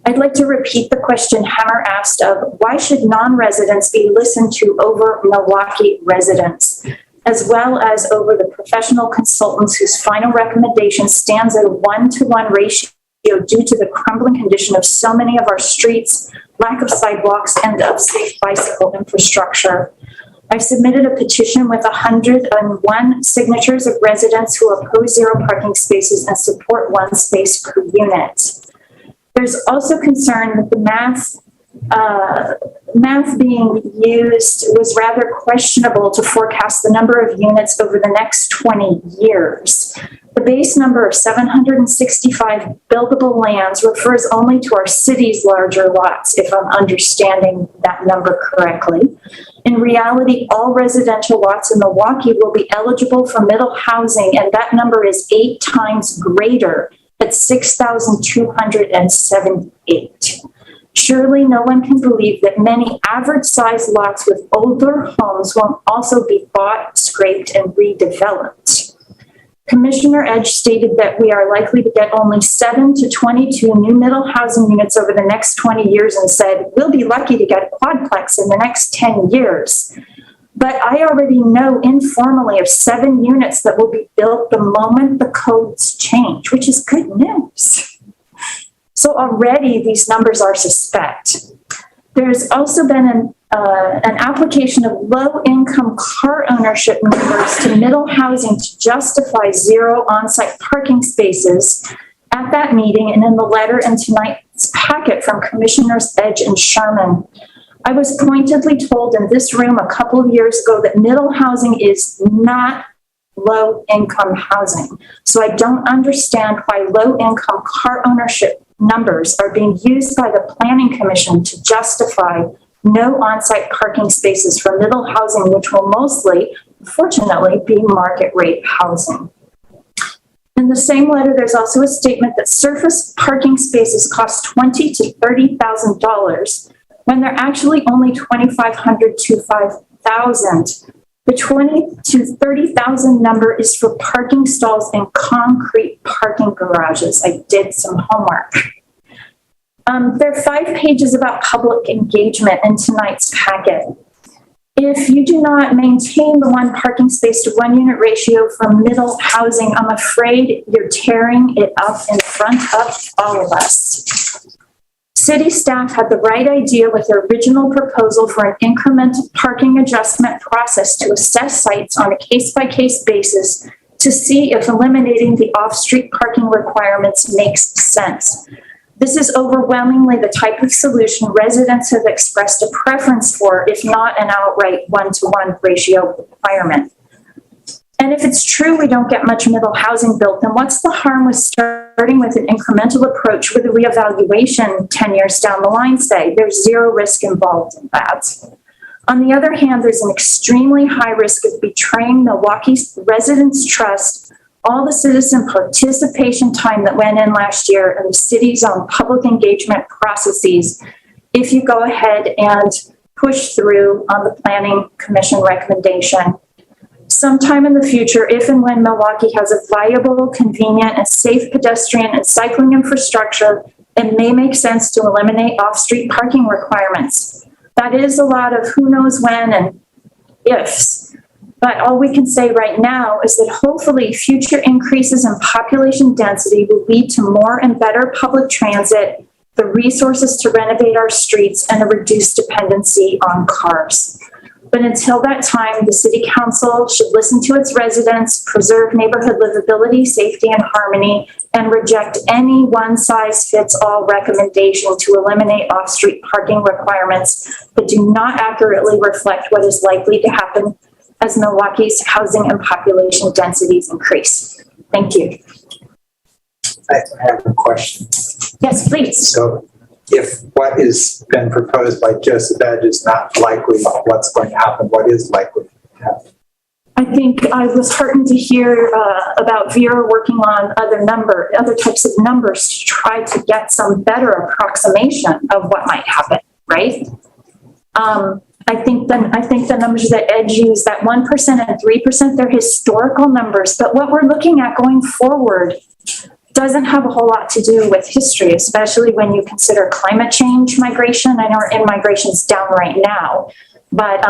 I'd like to repeat the question Hammer asked of why should non-residents be listened to over Milwaukie residents, as well as over the professional consultants whose final recommendation stands at a 1-to-1 ratio due to the crumbling condition of so many of our streets, lack of sidewalks, and of safe bicycle infrastructure. I've submitted a petition with 101 signatures of residents who oppose 0 parking spaces and support 1 space per unit. There's also concern that the math being used was rather questionable to forecast the number of units over the next 20 years. The base number of 765 buildable lands refers only to our city's larger lots, if I'm understanding that number correctly. In reality, all residential lots in Milwaukie will be eligible for middle housing, and that number is 8 times greater at 6,278. Surely no one can believe that many average-sized lots with older homes won't also be bought, scraped, and redeveloped. Commissioner Edge stated that we are likely to get only 7 to 22 new middle housing units over the next 20 years and said, we'll be lucky to get a quadplex in the next 10 years. But I already know informally of 7 units that will be built the moment the codes change, which is good news. So already these numbers are suspect. There's also been an application of low-income car ownership numbers to middle housing to justify 0 on-site parking spaces at that meeting and in the letter in tonight's packet from Commissioners Edge and Sherman. I was pointedly told in this room a couple of years ago that middle housing is not low-income housing. So I don't understand why low-income car ownership numbers are being used by the Planning Commission to justify no on-site parking spaces for middle housing, which will mostly, fortunately, be market rate housing. In the same letter, there's also a statement that surface parking spaces cost $20,000 to $30,000 when they're actually only $2,500 to $5,000. The $20,000 to $30,000 number is for parking stalls in concrete parking garages. I did some homework. There are 5 pages about public engagement in tonight's packet. If you do not maintain the 1 parking space to 1 unit ratio for middle housing, I'm afraid you're tearing it up in front of all of us. City staff had the right idea with their original proposal for an incremental parking adjustment process to assess sites on a case-by-case basis to see if eliminating the off-street parking requirements makes sense. This is overwhelmingly the type of solution residents have expressed a preference for, if not an outright 1-to-1 ratio requirement. And if it's true we don't get much middle housing built, then what's the harm with starting with an incremental approach with a reevaluation 10 years down the line, say? There's zero risk involved in that. On the other hand, there's an extremely high risk of betraying Milwaukee's residents' trust, all the citizen participation time that went in last year, and the city's own public engagement processes if you go ahead and push through on the Planning Commission recommendation. Sometime in the future, if and when Milwaukie has a viable, convenient, and safe pedestrian and cycling infrastructure, it may make sense to eliminate off-street parking requirements. That is a lot of who knows when and ifs. But all we can say right now is that hopefully future increases in population density will lead to more and better public transit, the resources to renovate our streets, and a reduced dependency on cars. But until that time, the City Council should listen to its residents, preserve neighborhood livability, safety, and harmony, and reject any one-size-fits-all recommendation to eliminate off-street parking requirements that do not accurately reflect what is likely to happen as Milwaukee's housing and population densities increase. Thank you. I have a question. Yes, please. So if what has been proposed by Joseph Edge is not likely what's going to happen, what is likely to happen? I think I was heartened to hear about Vera working on other types of numbers to try to get some better approximation of what might happen, right? I think the numbers that Ed used, that 1% and 3%, they're historical numbers, but what we're looking at going forward doesn't have a whole lot to do with history, especially when you consider climate change migration. I know our in-migration's down right now, but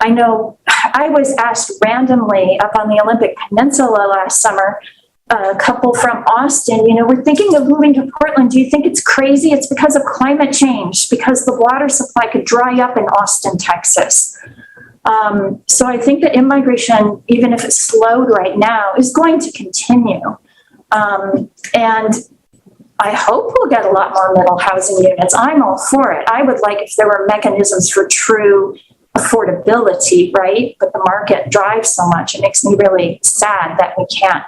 I know I was asked randomly up on the Olympic Peninsula last summer, a couple from Austin, we're thinking of moving to Portland. Do you think it's crazy? It's because of climate change, because the water supply could dry up in Austin, Texas. So I think that in-migration, even if it's slowed right now, is going to continue. And I hope we'll get a lot more middle housing units. I'm all for it. I would like if there were mechanisms for true affordability, right? But the market drives so much. It makes me really sad that we can't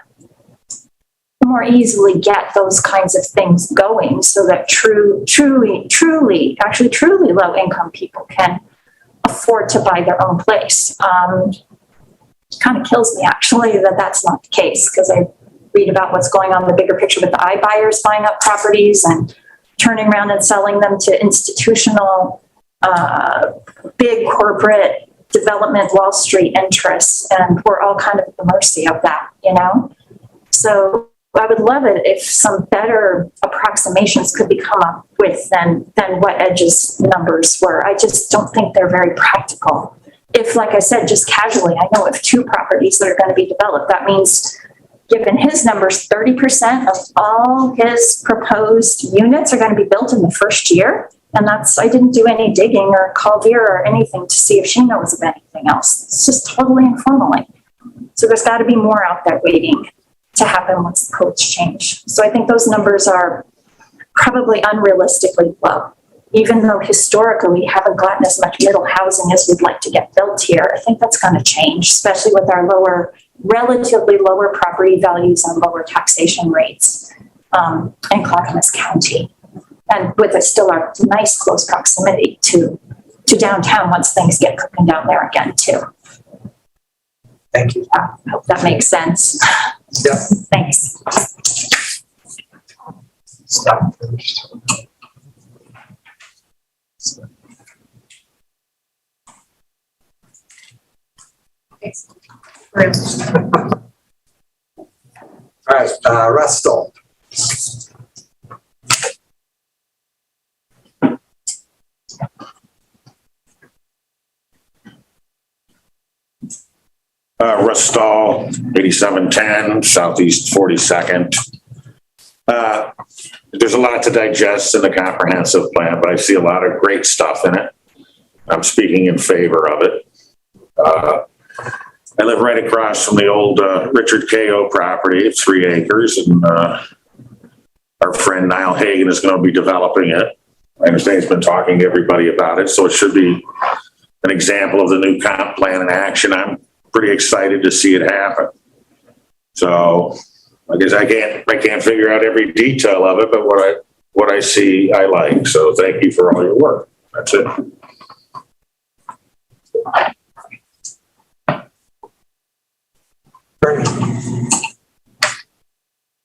more easily get those kinds of things going so that truly low income people can afford to buy their own place. Kind of kills me actually that that's not the case, because I read about what's going on in the bigger picture with the iBuyers buying up properties and turning around and selling them to institutional, big corporate development Wall Street interests. And we're all kind of at the mercy of that, So I would love it if some better approximations could be come up with than what Edge's numbers were. I just don't think they're very practical. If, like I said, just casually, I know of 2 properties that are going to be developed, that means given his numbers, 30% of all his proposed units are going to be built in the first year. And I didn't do any digging or call Vera or anything to see if she knows of anything else. It's just totally informally. So there's got to be more out there waiting to happen once the codes change. So I think those numbers are probably unrealistically low. Even though historically we haven't gotten as much middle housing as we'd like to get built here, I think that's going to change, especially with our relatively lower property values and lower taxation rates in Clackamas County. And with still our nice close proximity to downtown once things get cooking down there again too. Thank you. I hope that makes sense. Yeah. Thanks. Stop. All right, Russ Stoll. Russ Stahl, 8710 Southeast 42nd. There's a lot to digest in the comprehensive plan, but I see a lot of great stuff in it. I'm speaking in favor of it. I live right across from the old Richard K.O. property. It's 3 acres, and our friend Niall Hagan is going to be developing it. I understand he's been talking to everybody about it, so it should be an example of the new comp plan in action. I'm pretty excited to see it happen. So I guess I can't figure out every detail of it, but what I see, I like. So thank you for all your work. That's it.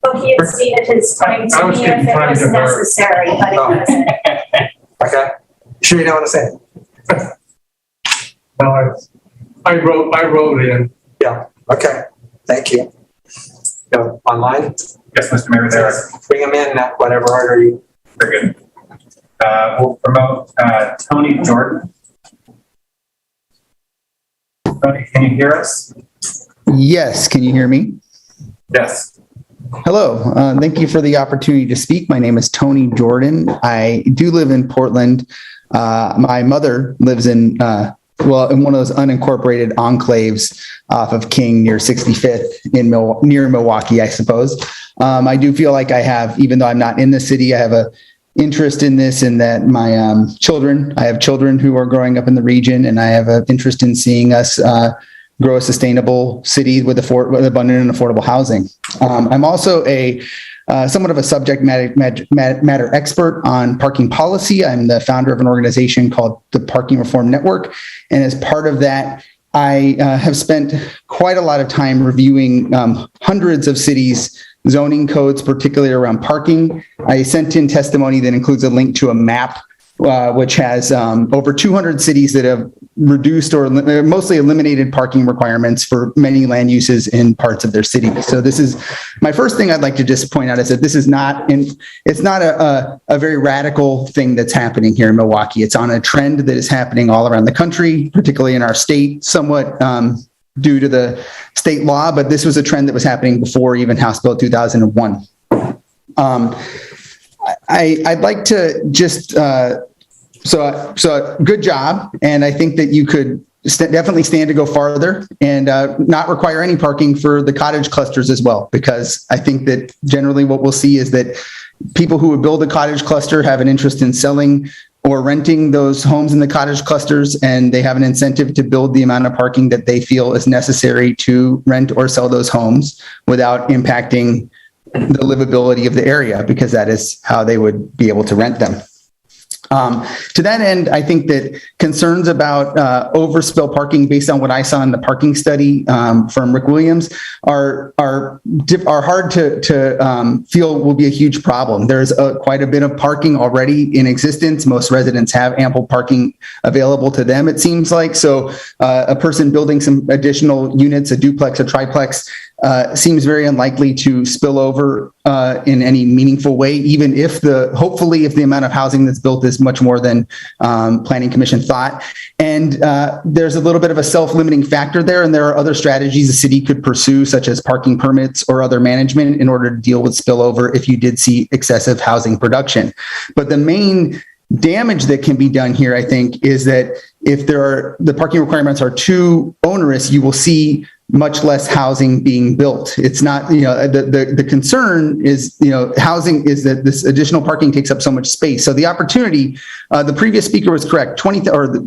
Well, he had stated his time to me if it was necessary, but it wasn't. Okay. Sure you know what I'm saying? No, I wrote in. Yeah. Okay. Thank you. Go online? Yes, Mr. Mayor, there. Bring them in, whatever order you. Very good. We'll promote Tony Jordan. Tony, can you hear us? Yes, can you hear me? Yes. Hello, thank you for the opportunity to speak. My name is Tony Jordan. I do live in Portland. My mother lives in one of those unincorporated enclaves off of King near 65th near Milwaukie, I suppose. I do feel like I have, even though I'm not in the city, I have a interest in this, in that my I have children who are growing up in the region, and I have an interest in seeing us grow a sustainable city with abundant and affordable housing. I'm also somewhat of a subject matter expert on parking policy. I'm the founder of an organization called the Parking Reform Network. And as part of that, I have spent quite a lot of time reviewing hundreds of cities' zoning codes, particularly around parking. I sent in testimony that includes a link to a map which has over 200 cities that have reduced or mostly eliminated parking requirements for many land uses in parts of their city. So this is my first thing I'd like to just point out, is that this is it's not a very radical thing that's happening here in Milwaukie. It's on a trend that is happening all around the country, particularly in our state, somewhat due to the state law, but this was a trend that was happening before even House Bill 2001. I'd like to just, so good job. And I think that you could definitely stand to go farther and not require any parking for the cottage clusters as well, because I think that generally what we'll see is that people who would build a cottage cluster have an interest in selling or renting those homes in the cottage clusters, and they have an incentive to build the amount of parking that they feel is necessary to rent or sell those homes without impacting the livability of the area, because that is how they would be able to rent them. To that end, I think that concerns about overspill parking, based on what I saw in the parking study from Rick Williams, are hard to feel will be a huge problem. There's quite a bit of parking already in existence. Most residents have ample parking available to them, it seems like. So a person building some additional units, a duplex, a triplex, seems very unlikely to spill over in any meaningful way, even if hopefully if the amount of housing that's built is much more than Planning Commission thought. And there's a little bit of a self-limiting factor there, and there are other strategies the city could pursue, such as parking permits or other management, in order to deal with spillover if you did see excessive housing production. But the main damage that can be done here, I think, is that if the parking requirements are too onerous, you will see much less housing being built. It's not, the concern is, housing is that this additional parking takes up so much space. So the opportunity, the previous speaker was correct,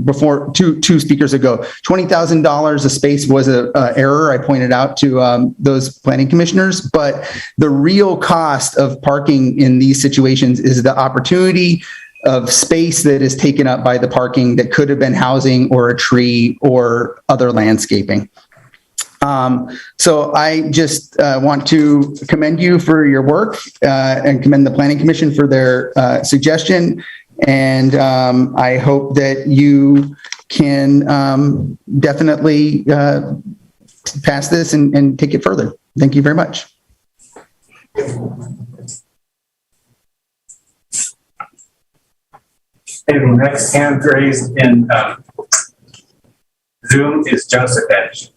before two speakers ago, $20,000 a space was a error I pointed out to those planning commissioners. But the real cost of parking in these situations is the opportunity of space that is taken up by the parking that could have been housing or a tree or other landscaping. So I just want to commend you for your work and commend the Planning Commission for their suggestion. And I hope that you can definitely pass this and take it further. Thank you very much. Okay, the next hand raised in Zoom is Joseph Edge.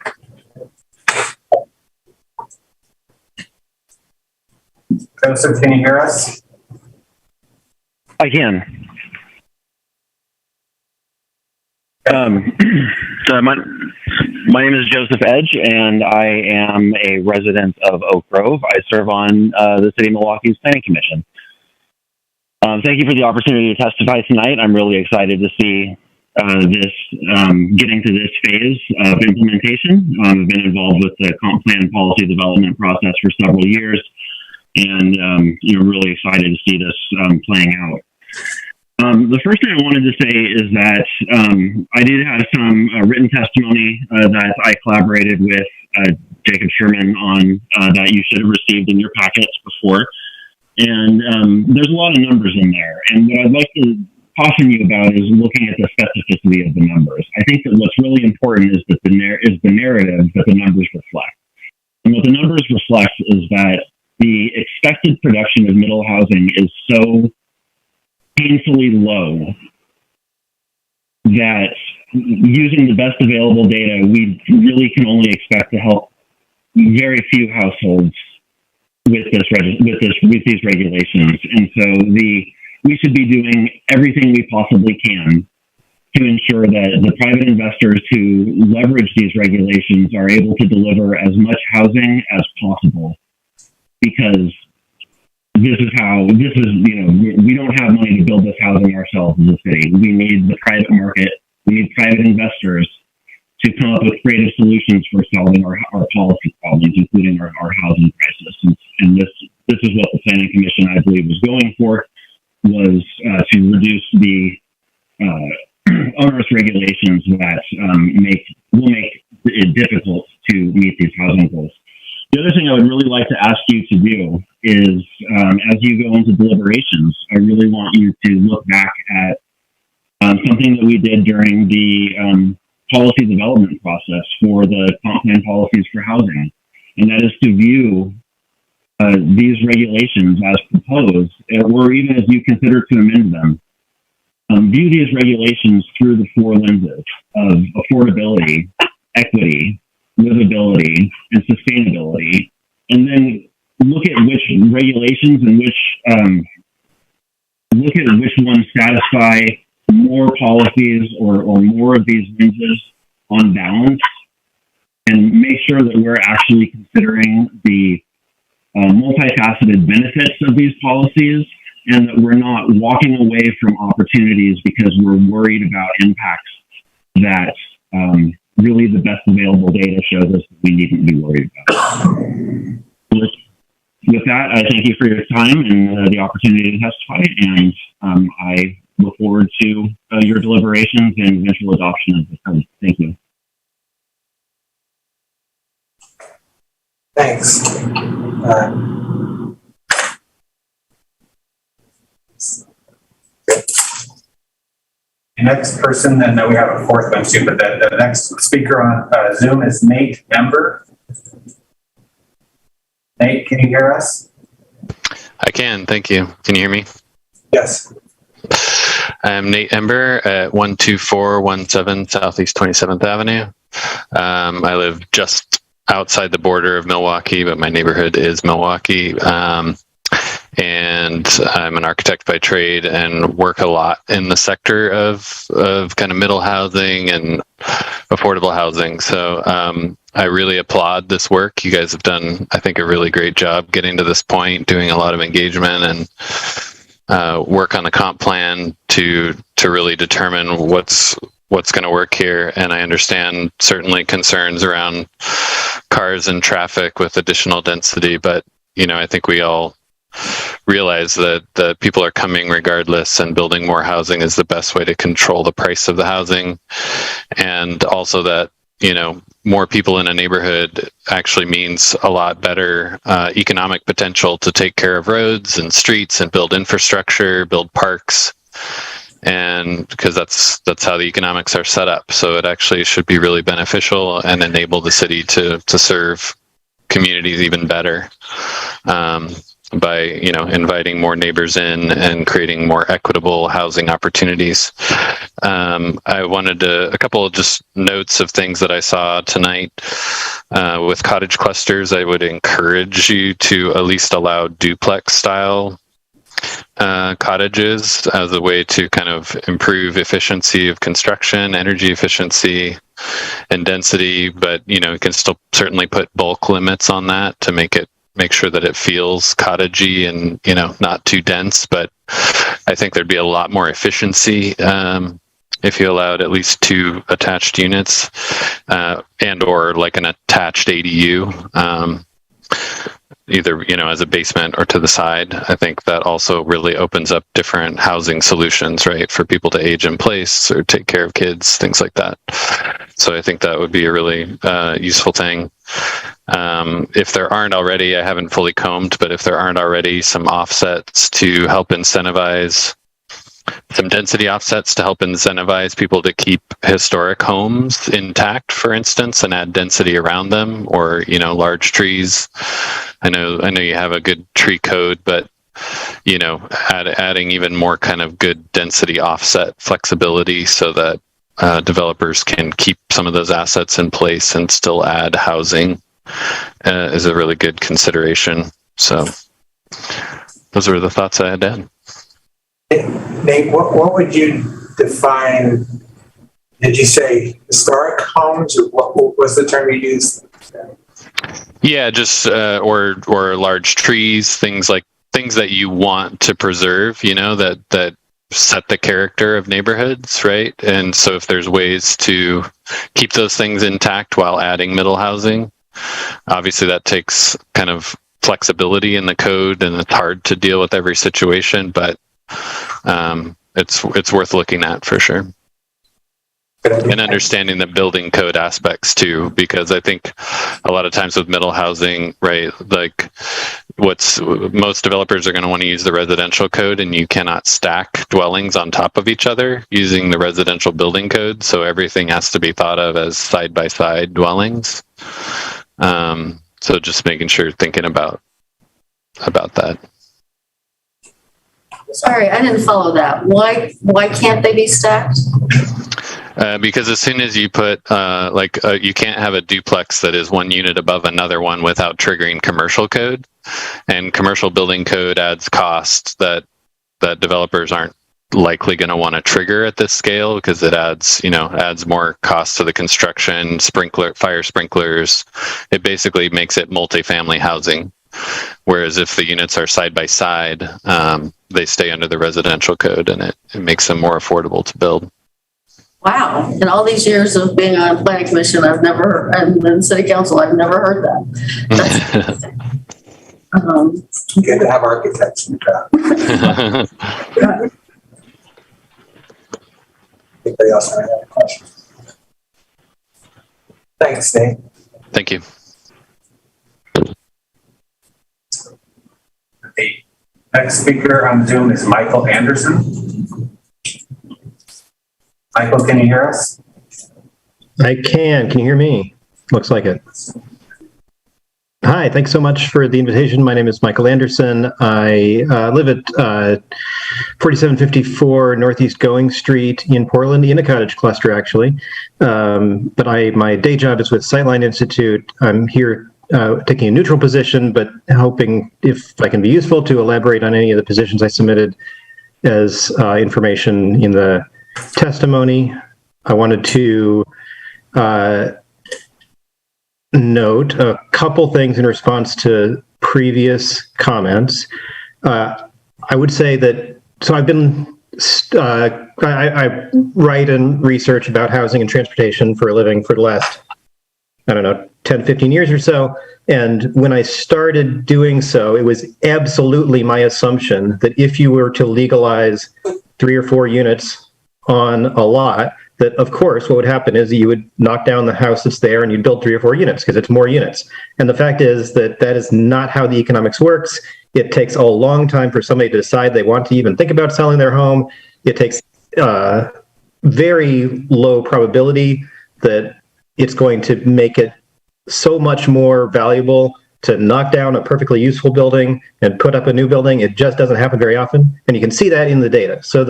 Joseph, can you hear us? I can. So my name is Joseph Edge, and I am a resident of Oak Grove. I serve on the City of Milwaukee's Planning Commission. Thank you for the opportunity to testify tonight. I'm really excited to see this getting to this phase of implementation. I've been involved with the comp plan policy development process for several years, and really excited to see this playing out. The first thing I wanted to say is that I did have some written testimony that I collaborated with Jacob Sherman on that you should have received in your packets before. And there's a lot of numbers in there. And what I'd like to caution you about is looking at the specificity of the numbers. I think that what's really important is that the narrative that the numbers reflect. And what the numbers reflect is that the expected production of middle housing is so painfully low that using the best available data, we really can only expect to help very few households with these regulations. And so we should be doing everything we possibly can to ensure that the private investors who leverage these regulations are able to deliver as much housing as possible, because we don't have money to build this housing ourselves as a city. We need the private market. We need private investors to come up with creative solutions for solving our policy problems, including our housing crisis. And this is what the Planning Commission, I believe, was going for, was to reduce the onerous regulations that will make it difficult to meet these housing goals. The other thing I would really like to ask you to do is, as you go into deliberations, I really want you to look back at something that we did during the policy development process for the comp plan policies for housing, and that is to view these regulations as proposed, or even as you consider to amend them. View these regulations through the four lenses of affordability, equity, livability, and sustainability, and then look at which regulations and which ones satisfy more policies or more of these lenses on balance, and make sure that we're actually considering the multifaceted benefits of these policies, and that we're not walking away from opportunities because we're worried about impacts that really the best available data shows us that we needn't be worried about. With that, I thank you for your time and the opportunity to testify, and I look forward to your deliberations and eventual adoption of the code. Thank you. Thanks. The next person, and we have a fourth one too, but the next speaker on Zoom is Nate Ember. Nate, can you hear us? I can, thank you. Can you hear me? Yes. I'm Nate Ember at 12417 Southeast 27th Avenue. I live just outside the border of Milwaukie, but my neighborhood is Milwaukie. And I'm an architect by trade and work a lot in the sector of kind of middle housing and affordable housing. So I really applaud this work. You guys have done, I think, a really great job getting to this point, doing a lot of engagement and work on the comp plan to really determine what's going to work here. And I understand certainly concerns around cars and traffic with additional density, but I think we all realize that the people are coming regardless, and building more housing is the best way to control the price of the housing, and also that more people in a neighborhood actually means a lot better economic potential to take care of roads and streets and build infrastructure, build parks. And because that's how the economics are set up. So it actually should be really beneficial and enable the city to serve communities even better by inviting more neighbors in and creating more equitable housing opportunities. I wanted a couple of just notes of things that I saw tonight with cottage clusters. I would encourage you to at least allow duplex style cottages as a way to kind of improve efficiency of construction, energy efficiency, and density. But you can still certainly put bulk limits on that to make sure that it feels cottagey and not too dense. But I think there'd be a lot more efficiency if you allowed at least 2 attached units and or like an attached ADU. Either as a basement or to the side. I think that also really opens up different housing solutions, right, for people to age in place or take care of kids, things like that. So I think that would be a really useful thing. If there aren't already, I haven't fully combed, but if there aren't already some offsets to help incentivize, some density offsets to help incentivize people to keep historic homes intact, for instance, and add density around them, or large trees. I know you have a good tree code, but adding even more kind of good density offset flexibility so that developers can keep some of those assets in place and still add housing is a really good consideration. So those are the thoughts I had to add. Nate, what would you define? Did you say historic homes, or what was the term you used? Yeah, just or large trees, things that you want to preserve. That set the character of neighborhoods, right? And so if there's ways to keep those things intact while adding middle housing, obviously that takes kind of flexibility in the code, and it's hard to deal with every situation, but it's worth looking at for sure. And understanding the building code aspects too, because I think a lot of times with middle housing, right, like most developers are going to want to use the residential code, and you cannot stack dwellings on top of each other using the residential building code. So everything has to be thought of as side by side dwellings. So just making sure, thinking about that. Sorry, I didn't follow that. Why can't they be stacked? Because as soon as you put, you can't have a duplex that is one unit above another one without triggering commercial code. And commercial building code adds costs that developers aren't likely going to want to trigger at this scale, because it adds more costs to the construction, fire sprinklers. It basically makes it multifamily housing. Whereas if the units are side by side, they stay under the residential code, and it makes them more affordable to build. Wow. In all these years of being on planning commission, and in city council, I've never heard that. That's good to have architects in the crowd. Anybody else have any questions? Thanks, Nate. Thank you. The next speaker on Zoom is Michael Anderson. Michael, can you hear us? I can. Can you hear me? Looks like it. Hi, thanks so much for the invitation. My name is Michael Anderson. I live at 4754 Northeast Going Street in Portland, in a cottage cluster, actually. But my day job is with Sightline Institute. I'm here taking a neutral position, but hoping, if I can be useful, to elaborate on any of the positions I submitted as information in the testimony. I wanted to note a couple things in response to previous comments. I would say that, so I've been, I write and research about housing and transportation for a living for the last, 10, 15 years or so. And when I started doing so, it was absolutely my assumption that if you were to legalize 3 or 4 units on a lot, that, of course, what would happen is you would knock down the house that's there and you'd build 3 or 4 units because it's more units. And the fact is that that is not how the economics works. It takes a long time for somebody to decide they want to even think about selling their home. It takes very low probability that it's going to make it so much more valuable to knock down a perfectly useful building and put up a new building. It just doesn't happen very often. And you can see that in the data. So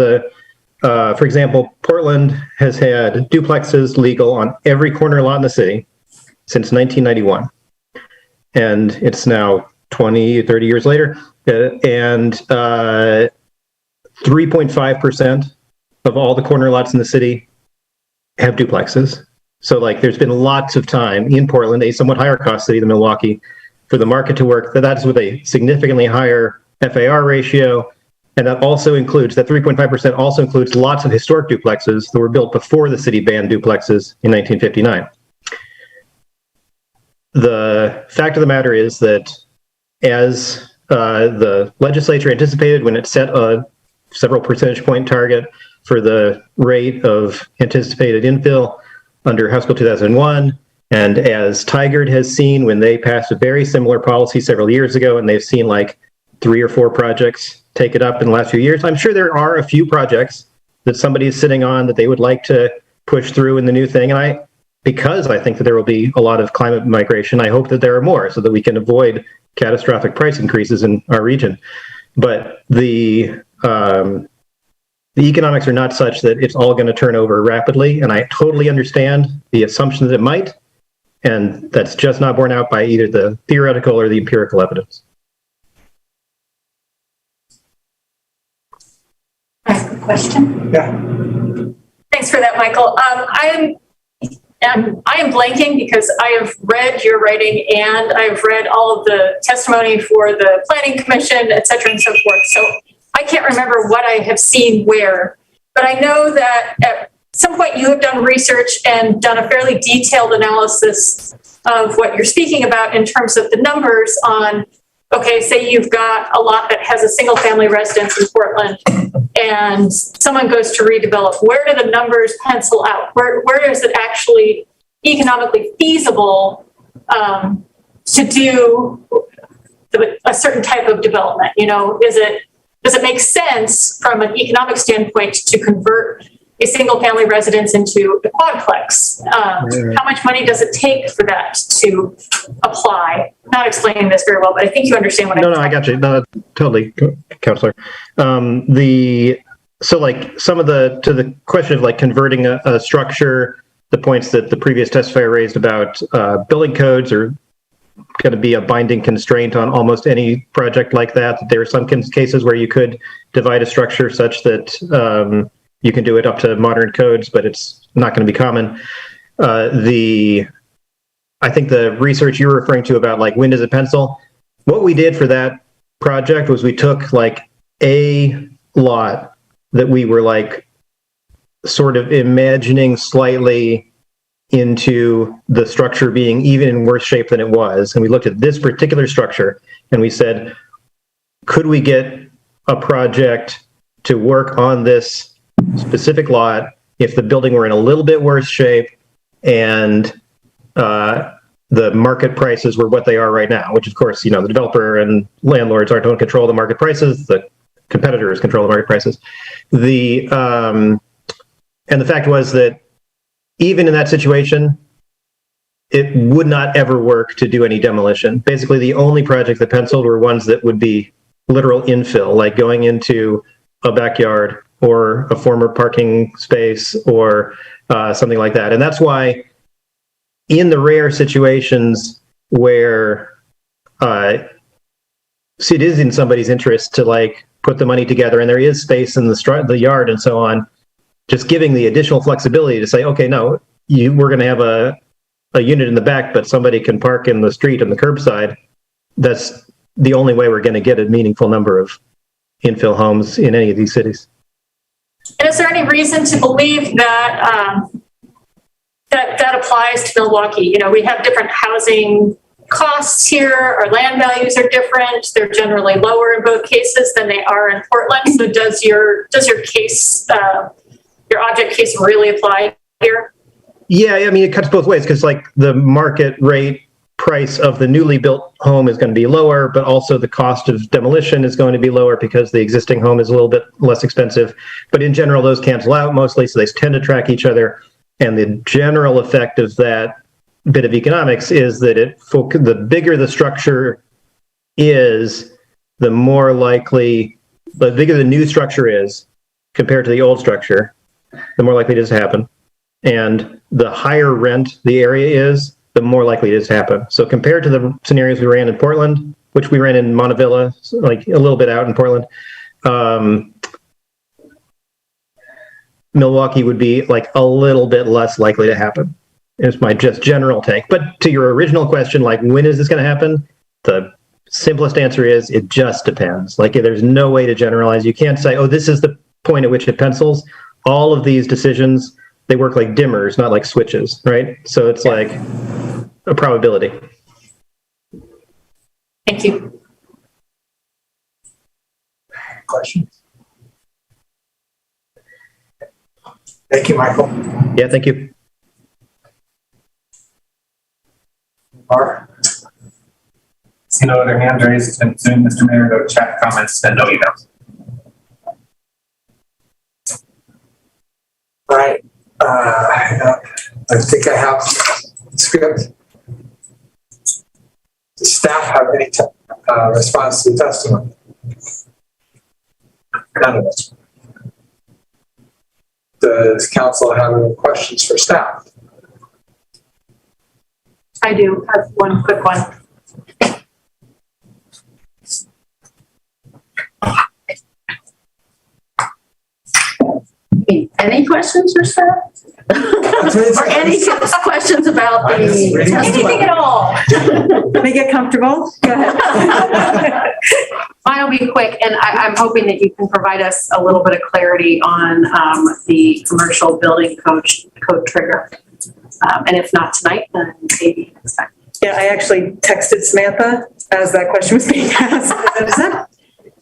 for example, Portland has had duplexes legal on every corner lot in the city since 1991. And it's now 20, 30 years later. And 3.5% of all the corner lots in the city have duplexes. So like there's been lots of time in Portland, a somewhat higher cost city than Milwaukee, for the market to work. That's with a significantly higher FAR ratio. And that also includes, that 3.5% also includes lots of historic duplexes that were built before the city banned duplexes in 1959. The fact of the matter is that as the legislature anticipated when it set a several percentage point target for the rate of anticipated infill under House Bill 2001, and as Tigard has seen when they passed a very similar policy several years ago, and they've seen like 3 or 4 projects take it up in the last few years. I'm sure there are a few projects that somebody is sitting on that they would like to push through in the new thing. And because I think that there will be a lot of climate migration, I hope that there are more so that we can avoid catastrophic price increases in our region. But the economics are not such that it's all going to turn over rapidly. And I totally understand the assumption that it might. And that's just not borne out by either the theoretical or the empirical evidence. Ask a question? Yeah. Thanks for that, Michael. I am blanking because I have read your writing and I've read all of the testimony for the Planning Commission, et cetera, and so forth. So I can't remember what I have seen where, but I know that at some point you have done research and done a fairly detailed analysis of what you're speaking about in terms of the numbers on, okay, say you've got a lot that has a single family residence in Portland and someone goes to redevelop. Where do the numbers pencil out? Where is it actually economically feasible to do a certain type of development? You know, does it make sense from an economic standpoint to convert a single family residence into a quadplex? How much money does it take for that to apply? I'm not explaining this very well, but I think you understand what I'm saying. No, I got you. No, totally, Counselor. So like some of to the question of like converting a structure, the points that the previous testifier raised about building codes are going to be a binding constraint on almost any project like that. There are some cases where you could divide a structure such that you can do it up to modern codes, but it's not going to be common. I think the research you're referring to about like when does it pencil? What we did for that project was we took like a lot that we were like sort of imagining slightly into the structure being even in worse shape than it was. And we looked at this particular structure and we said, could we get a project to work on this specific lot if the building were in a little bit worse shape and the market prices were what they are right now, which of course, you know, the developer and landlords don't control the market prices, the competitors control the market prices. And the fact was that even in that situation, it would not ever work to do any demolition. Basically, the only project that penciled were ones that would be literal infill, like going into a backyard or a former parking space or something like that. And that's why in the rare situations where it is in somebody's interest to like put the money together and there is space in the yard and so on, just giving the additional flexibility to say, okay, no, we're going to have a unit in the back, but somebody can park in the street and the curbside. That's the only way we're going to get a meaningful number of infill homes in any of these cities. And is there any reason to believe that that applies to Milwaukee? You know, we have different housing costs here. Our land values are different. They're generally lower in both cases than they are in Portland. So does your case, your object case really apply here? Yeah, I mean, it cuts both ways because like the market rate price of the newly built home is going to be lower, but also the cost of demolition is going to be lower because the existing home is a little bit less expensive. But in general, those cancel out mostly, so they tend to track each other. And the general effect of that bit of economics is that the bigger the structure is, the bigger the new structure is compared to the old structure, the more likely it is to happen. And the higher rent the area is, the more likely it is to happen. So compared to the scenarios we ran in Portland, which we ran in Montevilla, like a little bit out in Portland, Milwaukie would be like a little bit less likely to happen. It's my just general take. But to your original question, like when is this going to happen? The simplest answer is it just depends. Like there's no way to generalize. You can't say, oh, this is the point at which it pencils. All of these decisions, they work like dimmers, not like switches, right? So it's like a probability. Thank you. Questions? Thank you, Michael. Yeah, thank you. Mark? See no other hands raised, and soon, Mr. Mayor, go to chat comments and no emails. All right. I think I have the script. Does staff have any response to the testimony? None of us. Does council have any questions for staff? I do have one quick one. Any questions for staff? Or any questions about the Anything at all? Let me get comfortable. Go ahead. Mine will be quick, and I'm hoping that you can provide us a little bit of clarity on the commercial building code trigger. And if not tonight, then maybe next time. Yeah, I actually texted Samantha as that question was being asked.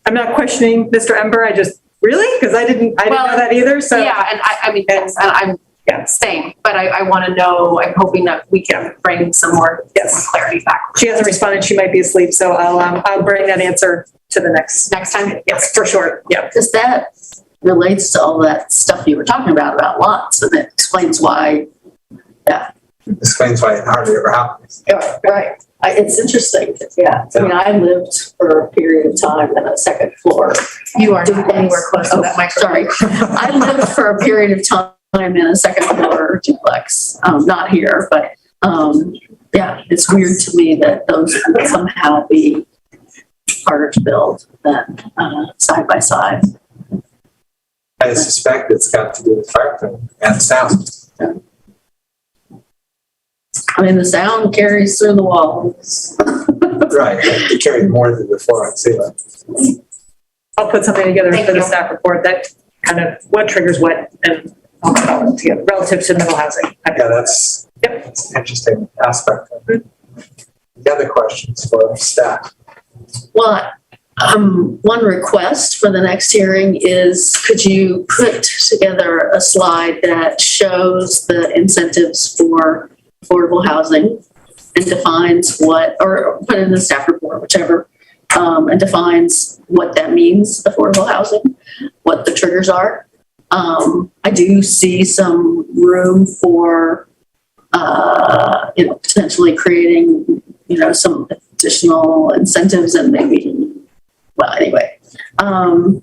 I'm not questioning Mr. Ember. I just, really? Because I didn't know that either. So yeah, and I mean, yes, and I'm same, but I want to know, I'm hoping that we can bring some more clarity back. She hasn't responded. She might be asleep. So I'll bring that answer to the next time. Yes, for sure. Yeah. Because that relates to all that stuff you were talking about lots, and it explains why, Explains why it hardly ever happens. Yeah, right. It's interesting. Yeah. I mean, I lived for a period of time in a second floor. You are not anywhere close to that microphone. Sorry. I lived for a period of time in a second floor duplex. Not here, but yeah, it's weird to me that those would somehow be harder to build than side by side. I suspect it's got to do with fireproofing and sound. Yeah. I mean, the sound carries through the walls. Right. It carried more than before, I'd say that. I'll put something together for the staff report that kind of what triggers what, and I'll put all of it together relative to middle housing. Yeah, that's an interesting aspect of it. The other questions for staff? Well, one request for the next hearing is, could you put together a slide that shows the incentives for affordable housing and defines what, or put it in the staff report, whichever, and defines what that means, affordable housing, what the triggers are. I do see some room for, potentially creating, some additional incentives and maybe, well, anyway. And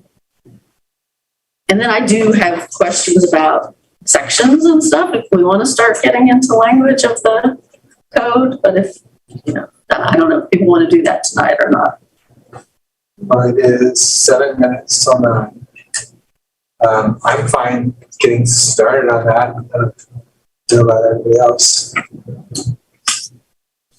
then I do have questions about sections and stuff if we want to start getting into language of the code, but if, I don't know if people want to do that tonight or not. Well, it is 7 minutes till 9. I'm fine getting started on that. I don't know about everybody else.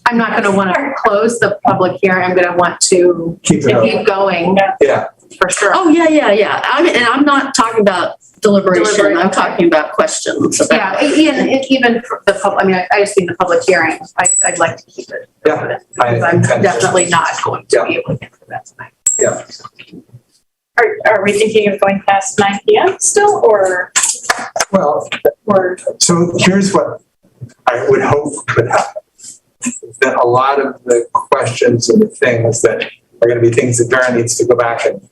I'm not going to want to close the public hearing. I'm going to want to keep going. Yeah. For sure. Oh, yeah. I mean, and I'm not talking about deliberation. I'm talking about questions. Yeah, even for the public, I mean, I just think the public hearing, I'd like to keep it. Yeah. I'm definitely not going to be able to get through that tonight. Yeah. Are we thinking of going past 9 p.m. still, or? Well, so here's what I would hope could happen. That a lot of the questions and the things that are going to be things that Vera needs to go back and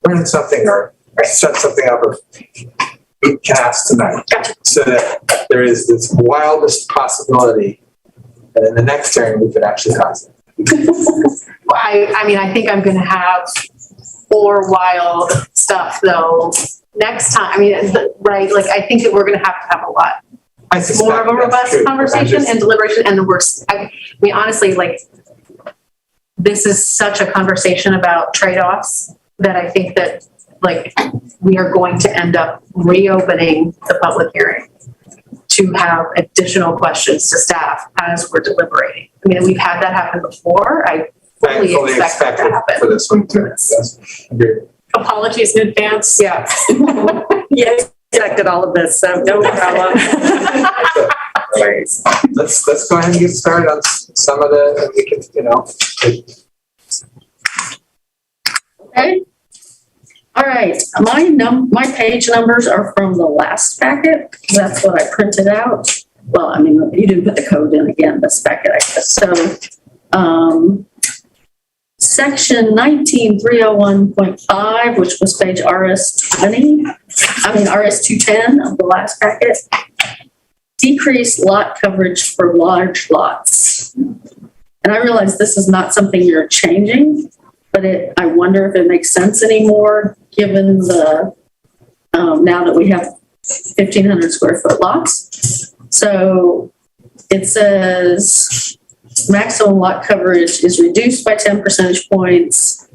learn something or set something up or we can ask tonight. So that there is this wildest possibility that in the next turn we could actually cause it. Well, I mean, I think I'm going to have more wild stuff though next time. I mean, right? Like, I think that we're going to have a lot more of a robust conversation and deliberation. And the worst, I mean, honestly, like, this is such a conversation about trade-offs that I think that, like, we are going to end up reopening the public hearing to have additional questions to staff as we're deliberating. I mean, we've had that happen before. I fully expect that to happen for this one too. Yes. Agreed. Apologies in advance. Yeah. Yes, expected all of this, so no problem. Let's go ahead and get started on some of the, we can, Okay. All right. My page numbers are from the last packet. That's what I printed out. Well, I mean, you didn't put the code in again, this packet, I guess. So, section 19301.5, which was page RS210 of the last packet, decreased lot coverage for large lots. And I realize this is not something you're changing, but I wonder if it makes sense anymore, given the, now that we have 1,500 square foot lots. So it says, maximum lot coverage is reduced by 10 percentage points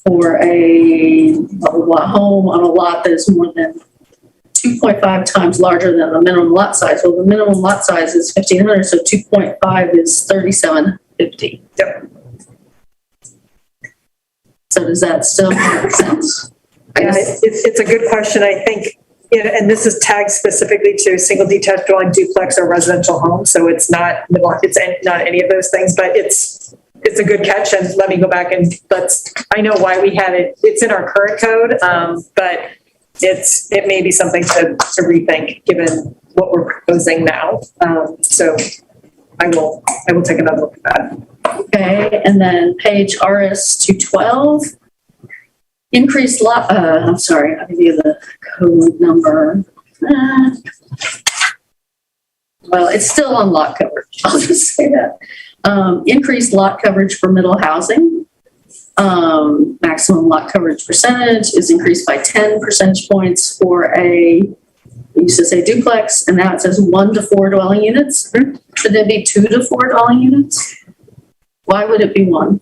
for a home on a lot that is more than 2.5 times larger than the minimum lot size. Well, the minimum lot size is 1,500, so 2.5 is 3,750. Yep. So does that still make sense? Yeah, it's a good question. I think, and this is tagged specifically to single detached dwelling, duplex, or residential home. So it's not any of those things, but it's a good catch. And let me go back and I know why we had it. It's in our current code, but it may be something to rethink given what we're proposing now. So I will take another look at that. Okay, and then page RS212. Increased lot, I'm sorry, I'll give you the code number. Well, it's still on lot coverage, I'll just say that. Increased lot coverage for middle housing. Maximum lot coverage percentage is increased by 10 percentage points for it used to say duplex, and now it says 1 to 4 dwelling units. Should it be 2 to 4 dwelling units? Why would it be 1?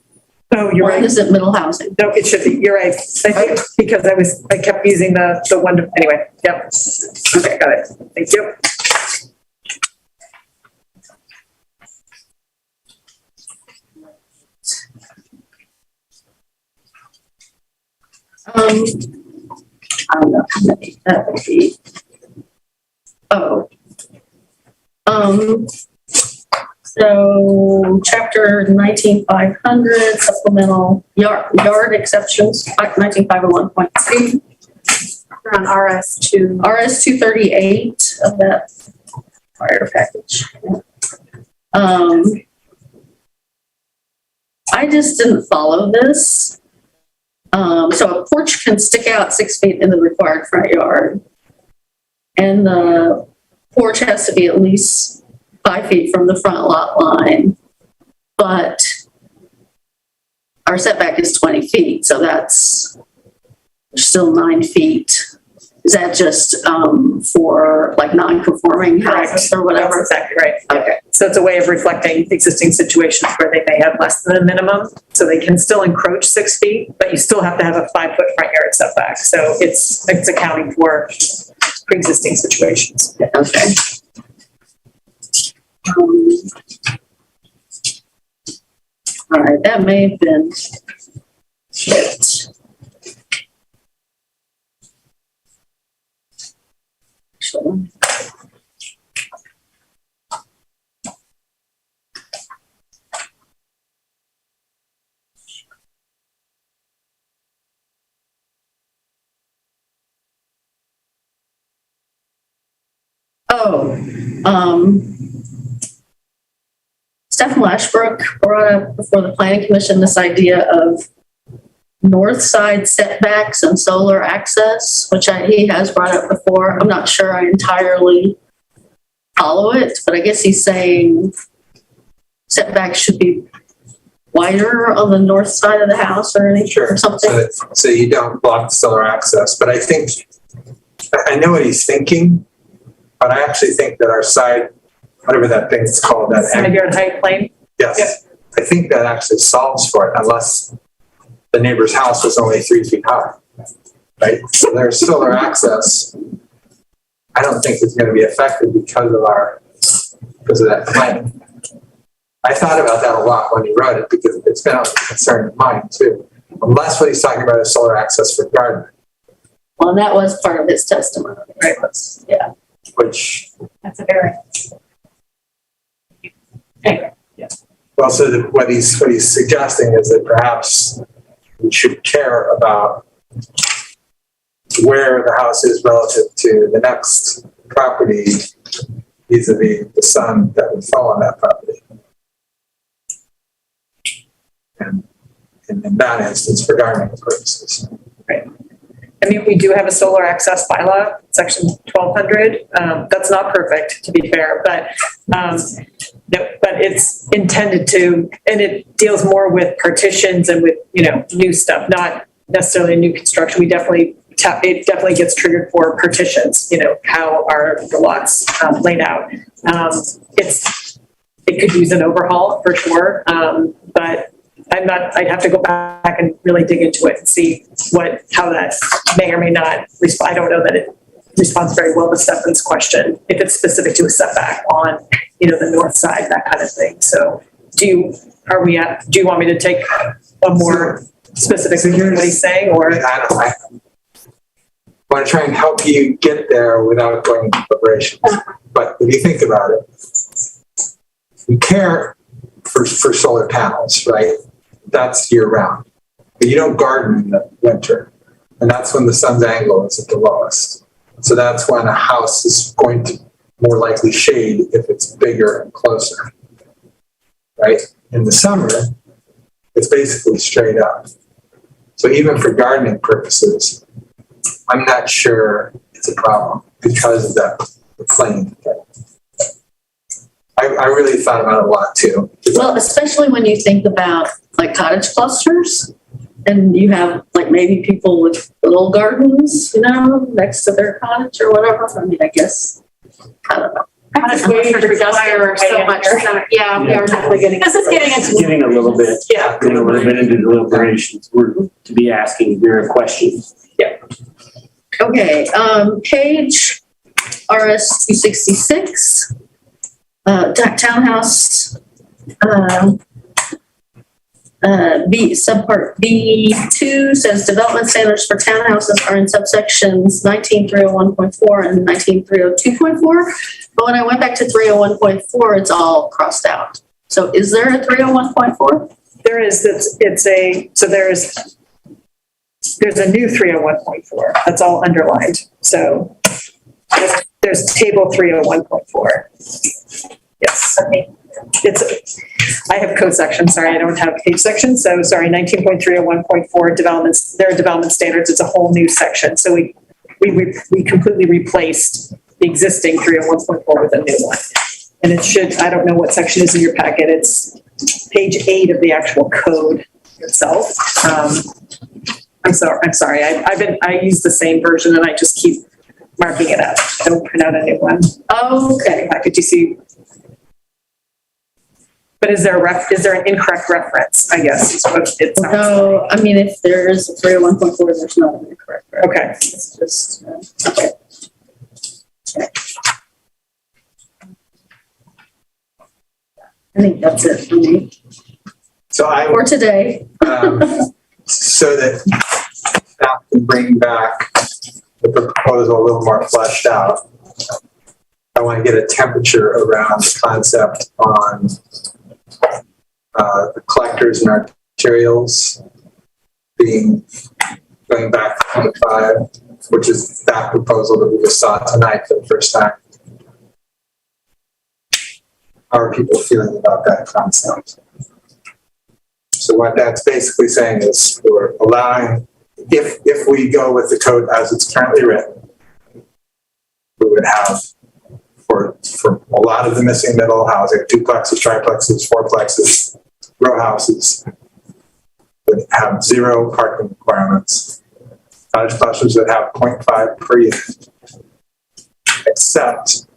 Oh, you're right. One is it middle housing? No, it should be. You're right. I think because I kept using the one to, anyway. Yep. Okay, got it. Thank you. I don't know how many that would be. So chapter 19,500 supplemental yard exceptions, 19,501.3. We're on RS238 of that prior package. I just didn't follow this. So a porch can stick out 6 feet in the required front yard. And the porch has to be at least 5 feet from the front lot line. But our setback is 20 feet, so that's still 9 feet. Is that just for like non-conforming houses or whatever? That's exactly right. Okay. So it's a way of reflecting existing situations where they may have less than a minimum. So they can still encroach 6 feet, but you still have to have a 5-foot front yard setback. So it's accounting for pre-existing situations. Okay. All right, that may have been it. Sure. Stephen Lashbrook brought up before the Planning Commission this idea of north side setbacks and solar access, which he has brought up before. I'm not sure I entirely follow it, but I guess he's saying setbacks should be wider on the north side of the house or anything or something. So you don't block the solar access, but I know what he's thinking, but I actually think that our side, whatever that thing is called, that side yard height plane. Yes, yep. I think that actually solves for it, unless the neighbor's house was only 3 feet high, right? So there's solar access. I don't think it's going to be affected because of that plan. I thought about that a lot when he wrote it, because it's been a concern of mine too. Unless what he's talking about is solar access for garden. Well, that was part of his testimony. Right. Yeah. Which. That's a very. Anyway. Yeah. Well, so what he's suggesting is that perhaps we should care about where the house is relative to the next property vis-a-vis the sun that would fall on that property. And in that instance, for gardening purposes. Right. I mean, we do have a solar access bylaw, section 1200. That's not perfect, to be fair, but it's intended to, and it deals more with partitions and with, new stuff, not necessarily new construction. It definitely gets triggered for partitions, how are the lots laid out. It could use an overhaul for sure, but I'd have to go back and really dig into it and see how that may or may not respond. I don't know that it responds very well to Stefan's question, if it's specific to a setback on, the north side, that kind of thing. So do you want me to take a more specific what he's saying, or? I want to try and help you get there without going into deliberations. But if you think about it, you care for solar panels, right? That's year round. But you don't garden in the winter. And that's when the sun's angle is at the lowest. So that's when a house is going to more likely shade if it's bigger and closer, right? In the summer, it's basically straight up. So even for gardening purposes, I'm not sure it's a problem because of the plane thing. I really thought about it a lot too. Well, especially when you think about like cottage clusters, and you have like maybe people with little gardens, next to their cottage or whatever. I mean, I guess, I don't know. Cottage clusters require so much. Yeah, we are definitely getting. This is getting into. Getting a little bit into deliberations. We're to be asking your questions. Yeah. Okay. Page RS 266. Townhouse. Subpart B2 says development standards for townhouses are in subsections 19301.4 and 19302.4. But when I went back to 301.4, it's all crossed out. So is there a 301.4? There is. There's a new 301.4 that's all underlined. So there's table 301.4. Yes. Okay. I have code sections. Sorry, I don't have page sections. So sorry, 19.301.4 developments. There are development standards. It's a whole new section. So we completely replaced the existing 301.4 with a new one. And it should. I don't know what section is in your packet. It's page 8 of the actual code itself. I'm sorry. I use the same version and I just keep marking it up. I don't print out a new one. Oh, okay. Could you see? But is there an incorrect reference? I guess is what it sounds No, I mean, if there is a 301.4, there's not an incorrect reference. Okay. It's just, okay. I think that's it for me. For today. So that staff can bring back the proposal a little more fleshed out. I want to get a temperature around the concept on the collectors and arterials going back to 25, which is that proposal that we just saw tonight for the first time. How are people feeling about that concept? So what that's basically saying is we're allowing, if we go with the code as it's currently written, we would have for a lot of the missing middle housing, duplexes, triplexes, fourplexes, row houses, would have 0 parking requirements. Cottage clusters would have 0.5 per unit, except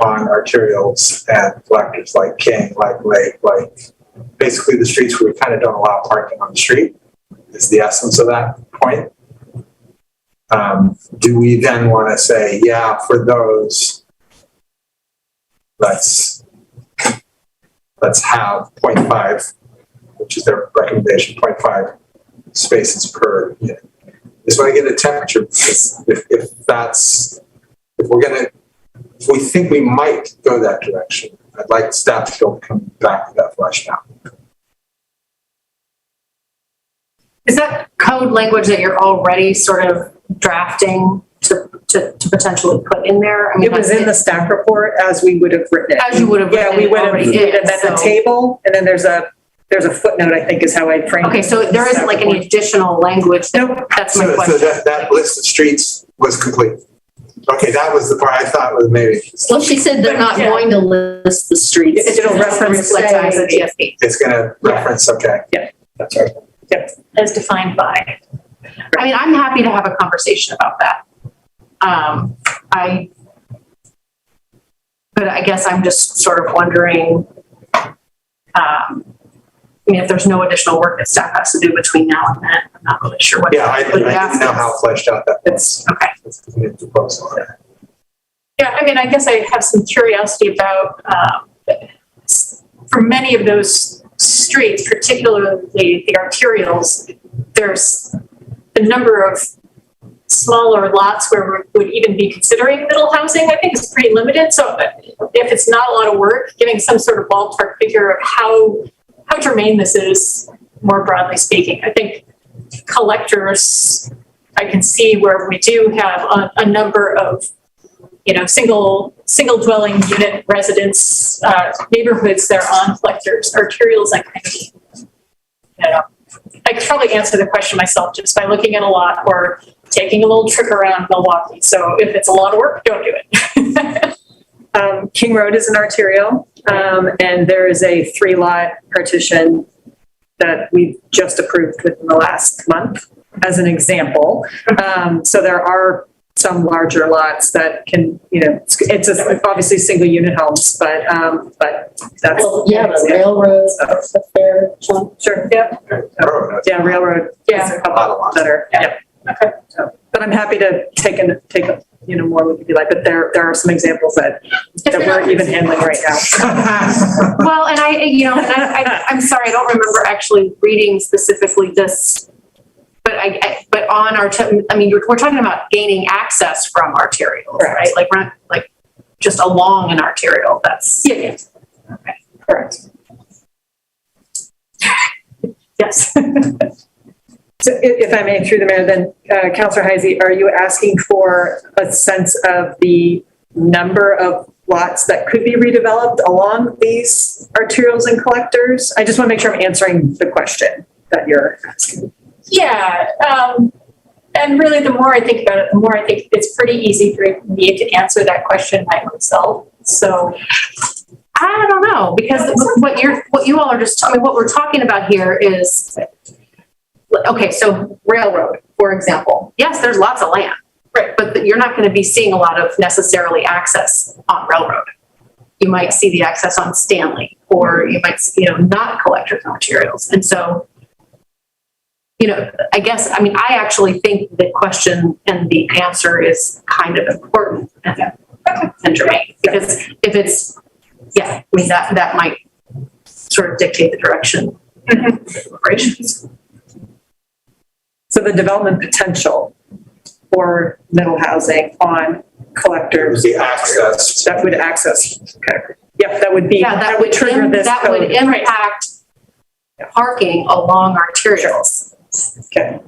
on arterials and collectors like King, like Lake, like basically the streets where we kind of don't allow parking on the street is the essence of that point. Do we then want to say, yeah, for those, let's have 0.5, which is their recommendation, 0.5 spaces per unit. Just want to get a temperature, because if we think we might go that direction, I'd like staff to still come back with that fleshed out. Is that code language that you're already sort of drafting to potentially put in there? I mean, it was in the staff report as we would have written it. As you would have written we would have already did, did, and then the so- table, and then there's a footnote, I think is how I framed it. Okay, so there isn't like any additional language? That's my So question. that list of streets was complete. Okay, that was the part I thought was maybe. Well, she said they're not going to list the streets. It'll reference like size of TSD. It's going to reference, okay. Yeah. That's right. As defined by. I mean, I'm happy to have a conversation about that. But I guess I'm just sort of wondering, I mean, if there's no additional work that staff has to do between now and then, I'm not really sure what. Yeah, I didn't know how fleshed out that was. Okay. It's a new proposal. Yeah, I mean, I guess I have some curiosity about, for many of those streets, particularly the arterials, there's a number of smaller lots where we would even be considering middle housing, I think is pretty limited. So if it's not a lot of work, giving some sort of ballpark figure of how germane this is, more broadly speaking. I think collectors, I can see where we do have a number of, single dwelling unit residence neighborhoods that are on collectors. Arterials, I could probably answer the question myself just by looking at a lot or taking a little trip around Milwaukie. So if it's a lot of work, don't do it. King Road is an arterial, and there is a 3-lot partition that we've just approved within the last month as an example. So there are some larger lots that can, it's obviously single unit homes, but that's. Well, yeah, the railroad, the fair chunk. Sure, yeah. Yeah, railroad. Yeah. A lot that are, yeah. Okay. So, but I'm happy to take a more would be like, but there are some examples that we're even handling right now. Well, and I'm sorry, I don't remember actually reading specifically this, but but on we're talking about gaining access from arterials, right? Like we're not like just along an arterial. That's yeah. Okay, correct. Yes. So if I may, through the mayor, then Councilor Heisey, are you asking for a sense of the number of lots that could be redeveloped along these arterials and collectors? I just want to make sure I'm answering the question that you're asking. Yeah. And really, the more I think about it, the more I think it's pretty easy for me to answer that question by myself. So I don't know, because what you all are just telling me, what we're talking about here is, okay, so railroad, for example. Yes, there's lots of land, right? But you're not going to be seeing a lot of necessarily access on railroad. You might see the access on Stanley, or you might see, not collectors and materials. And so, I guess, I actually think the question and the answer is kind of important and germane, because if it's, that might sort of dictate the direction of deliberations. So the development potential for middle housing on collectors. The access. That would access. Okay. Yep, that would be. Yeah, that would trigger this. That code. Would impact parking along arterials. Okay.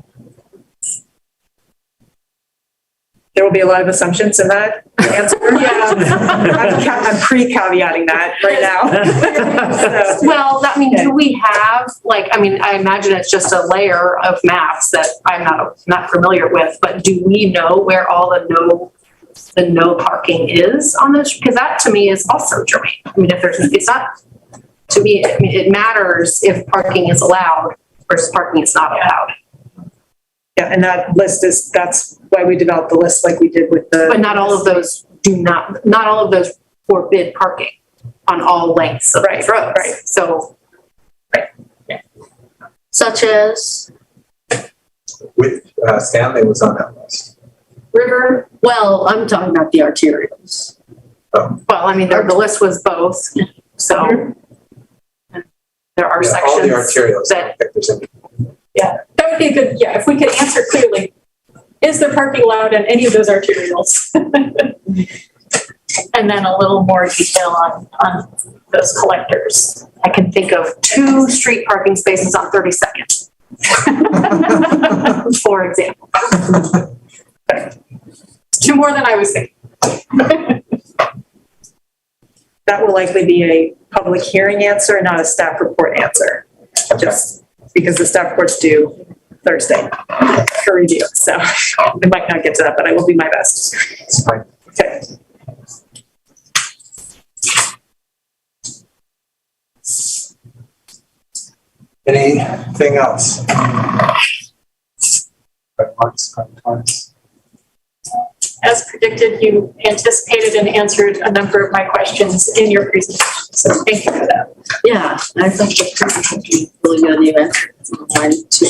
There will be a lot of assumptions in that answer. I'm pre-caveating that right now. So, Well, I mean, do we have, like, I mean, I imagine it's just a layer of maps that I'm not familiar with, but do we know where all the no parking is on this? Because that to me is also germane. I mean, if it's not, to me, I mean, it matters if parking is allowed versus parking is not allowed. yeah, and that list that's why we developed the list like we did with the. But not all of those not all of those forbid parking on all lengths of those roads. Right. So. Such as With, Stanley was on that list. River, well, I'm talking about the arterials. well, I mean, the list was both, so. There are Yeah, all the sections arterials. that, Yeah, that would be a good, yeah, if we could answer clearly, is there parking allowed in any of those arterials? And then a little more detail on those collectors. I can think of 2 street parking spaces on 32nd. For example. 2 more than I was thinking. That will likely be a public hearing answer and not a staff report answer. Just because the staff report's due Thursday for review. So we might not get to that, but I will do my best. It's fine. Okay. Anything else? As predicted, you anticipated and answered a number of my questions in your presentation. So thank you for that. Yeah, I think the presentation was really good. You answered mine too.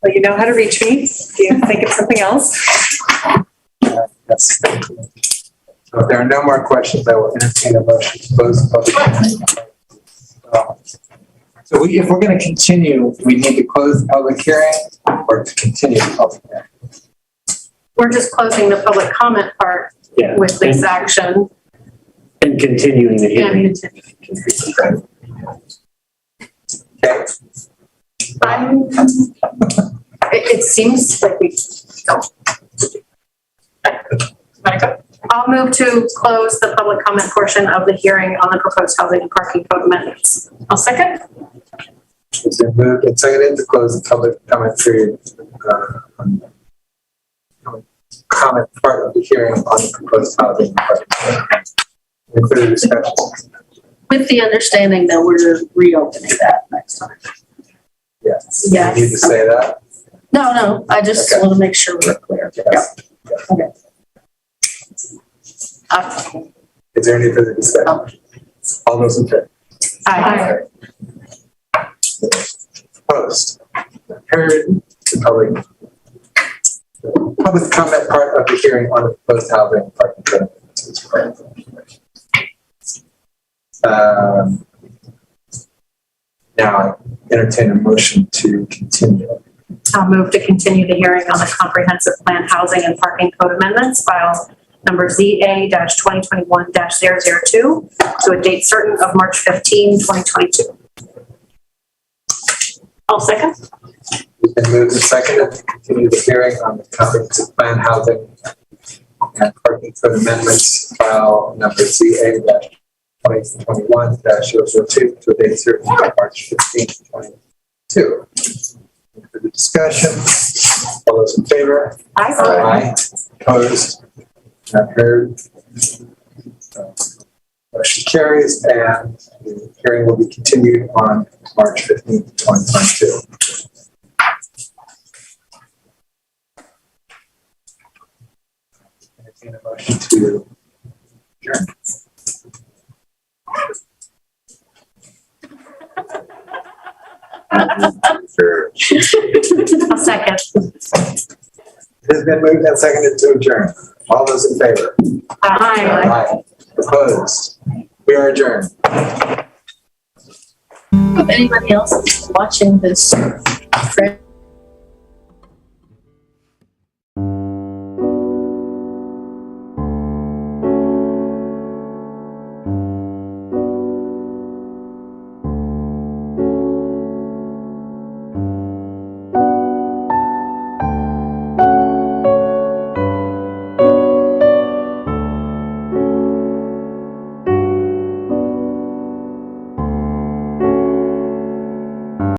Well, you know how to reach me. If you think of something else. Yes. So if there are no more questions, I will entertain a motion to close the public hearing. So if we're going to continue, we need to close the public hearing or to continue the public hearing? We're just closing the public comment part Yeah. with this action. And continuing the hearing. Okay. It seems like we don't. I'll move to close the public comment portion of the hearing on the proposed housing and parking code amendments. I'll second. It's been moved and seconded to close the public comment period. Comment part of the hearing on the proposed housing and parking code. Any further discussion? With the understanding that we're reopening that next time. Yes. Yes. You need to say that? No, I just want to make sure we're clear. Yes. Okay. Is there any further discussion? All those in favor? Aye. Opposed? Heard the public comment part of the hearing on the proposed housing and parking code. Now I entertain a motion to continue. I'll move to continue the hearing on the comprehensive plan housing and parking code amendments, file number ZA-2021-002, to a date certain of March 15, 2022. I'll second. It's been moved and seconded to continue the hearing on the comprehensive plan housing and parking code amendments, file number ZA-2021-002, to a date certain of March 15, 2022. For the discussion, all those in favor? Aye. Opposed? Not heard. Motion carries, and the hearing will be continued on March 15th, 2022. Entertain a motion to adjourn. I'll second. It has been moved and seconded to adjourn. All those in favor? Aye. Opposed? We are adjourned. If anybody else is watching this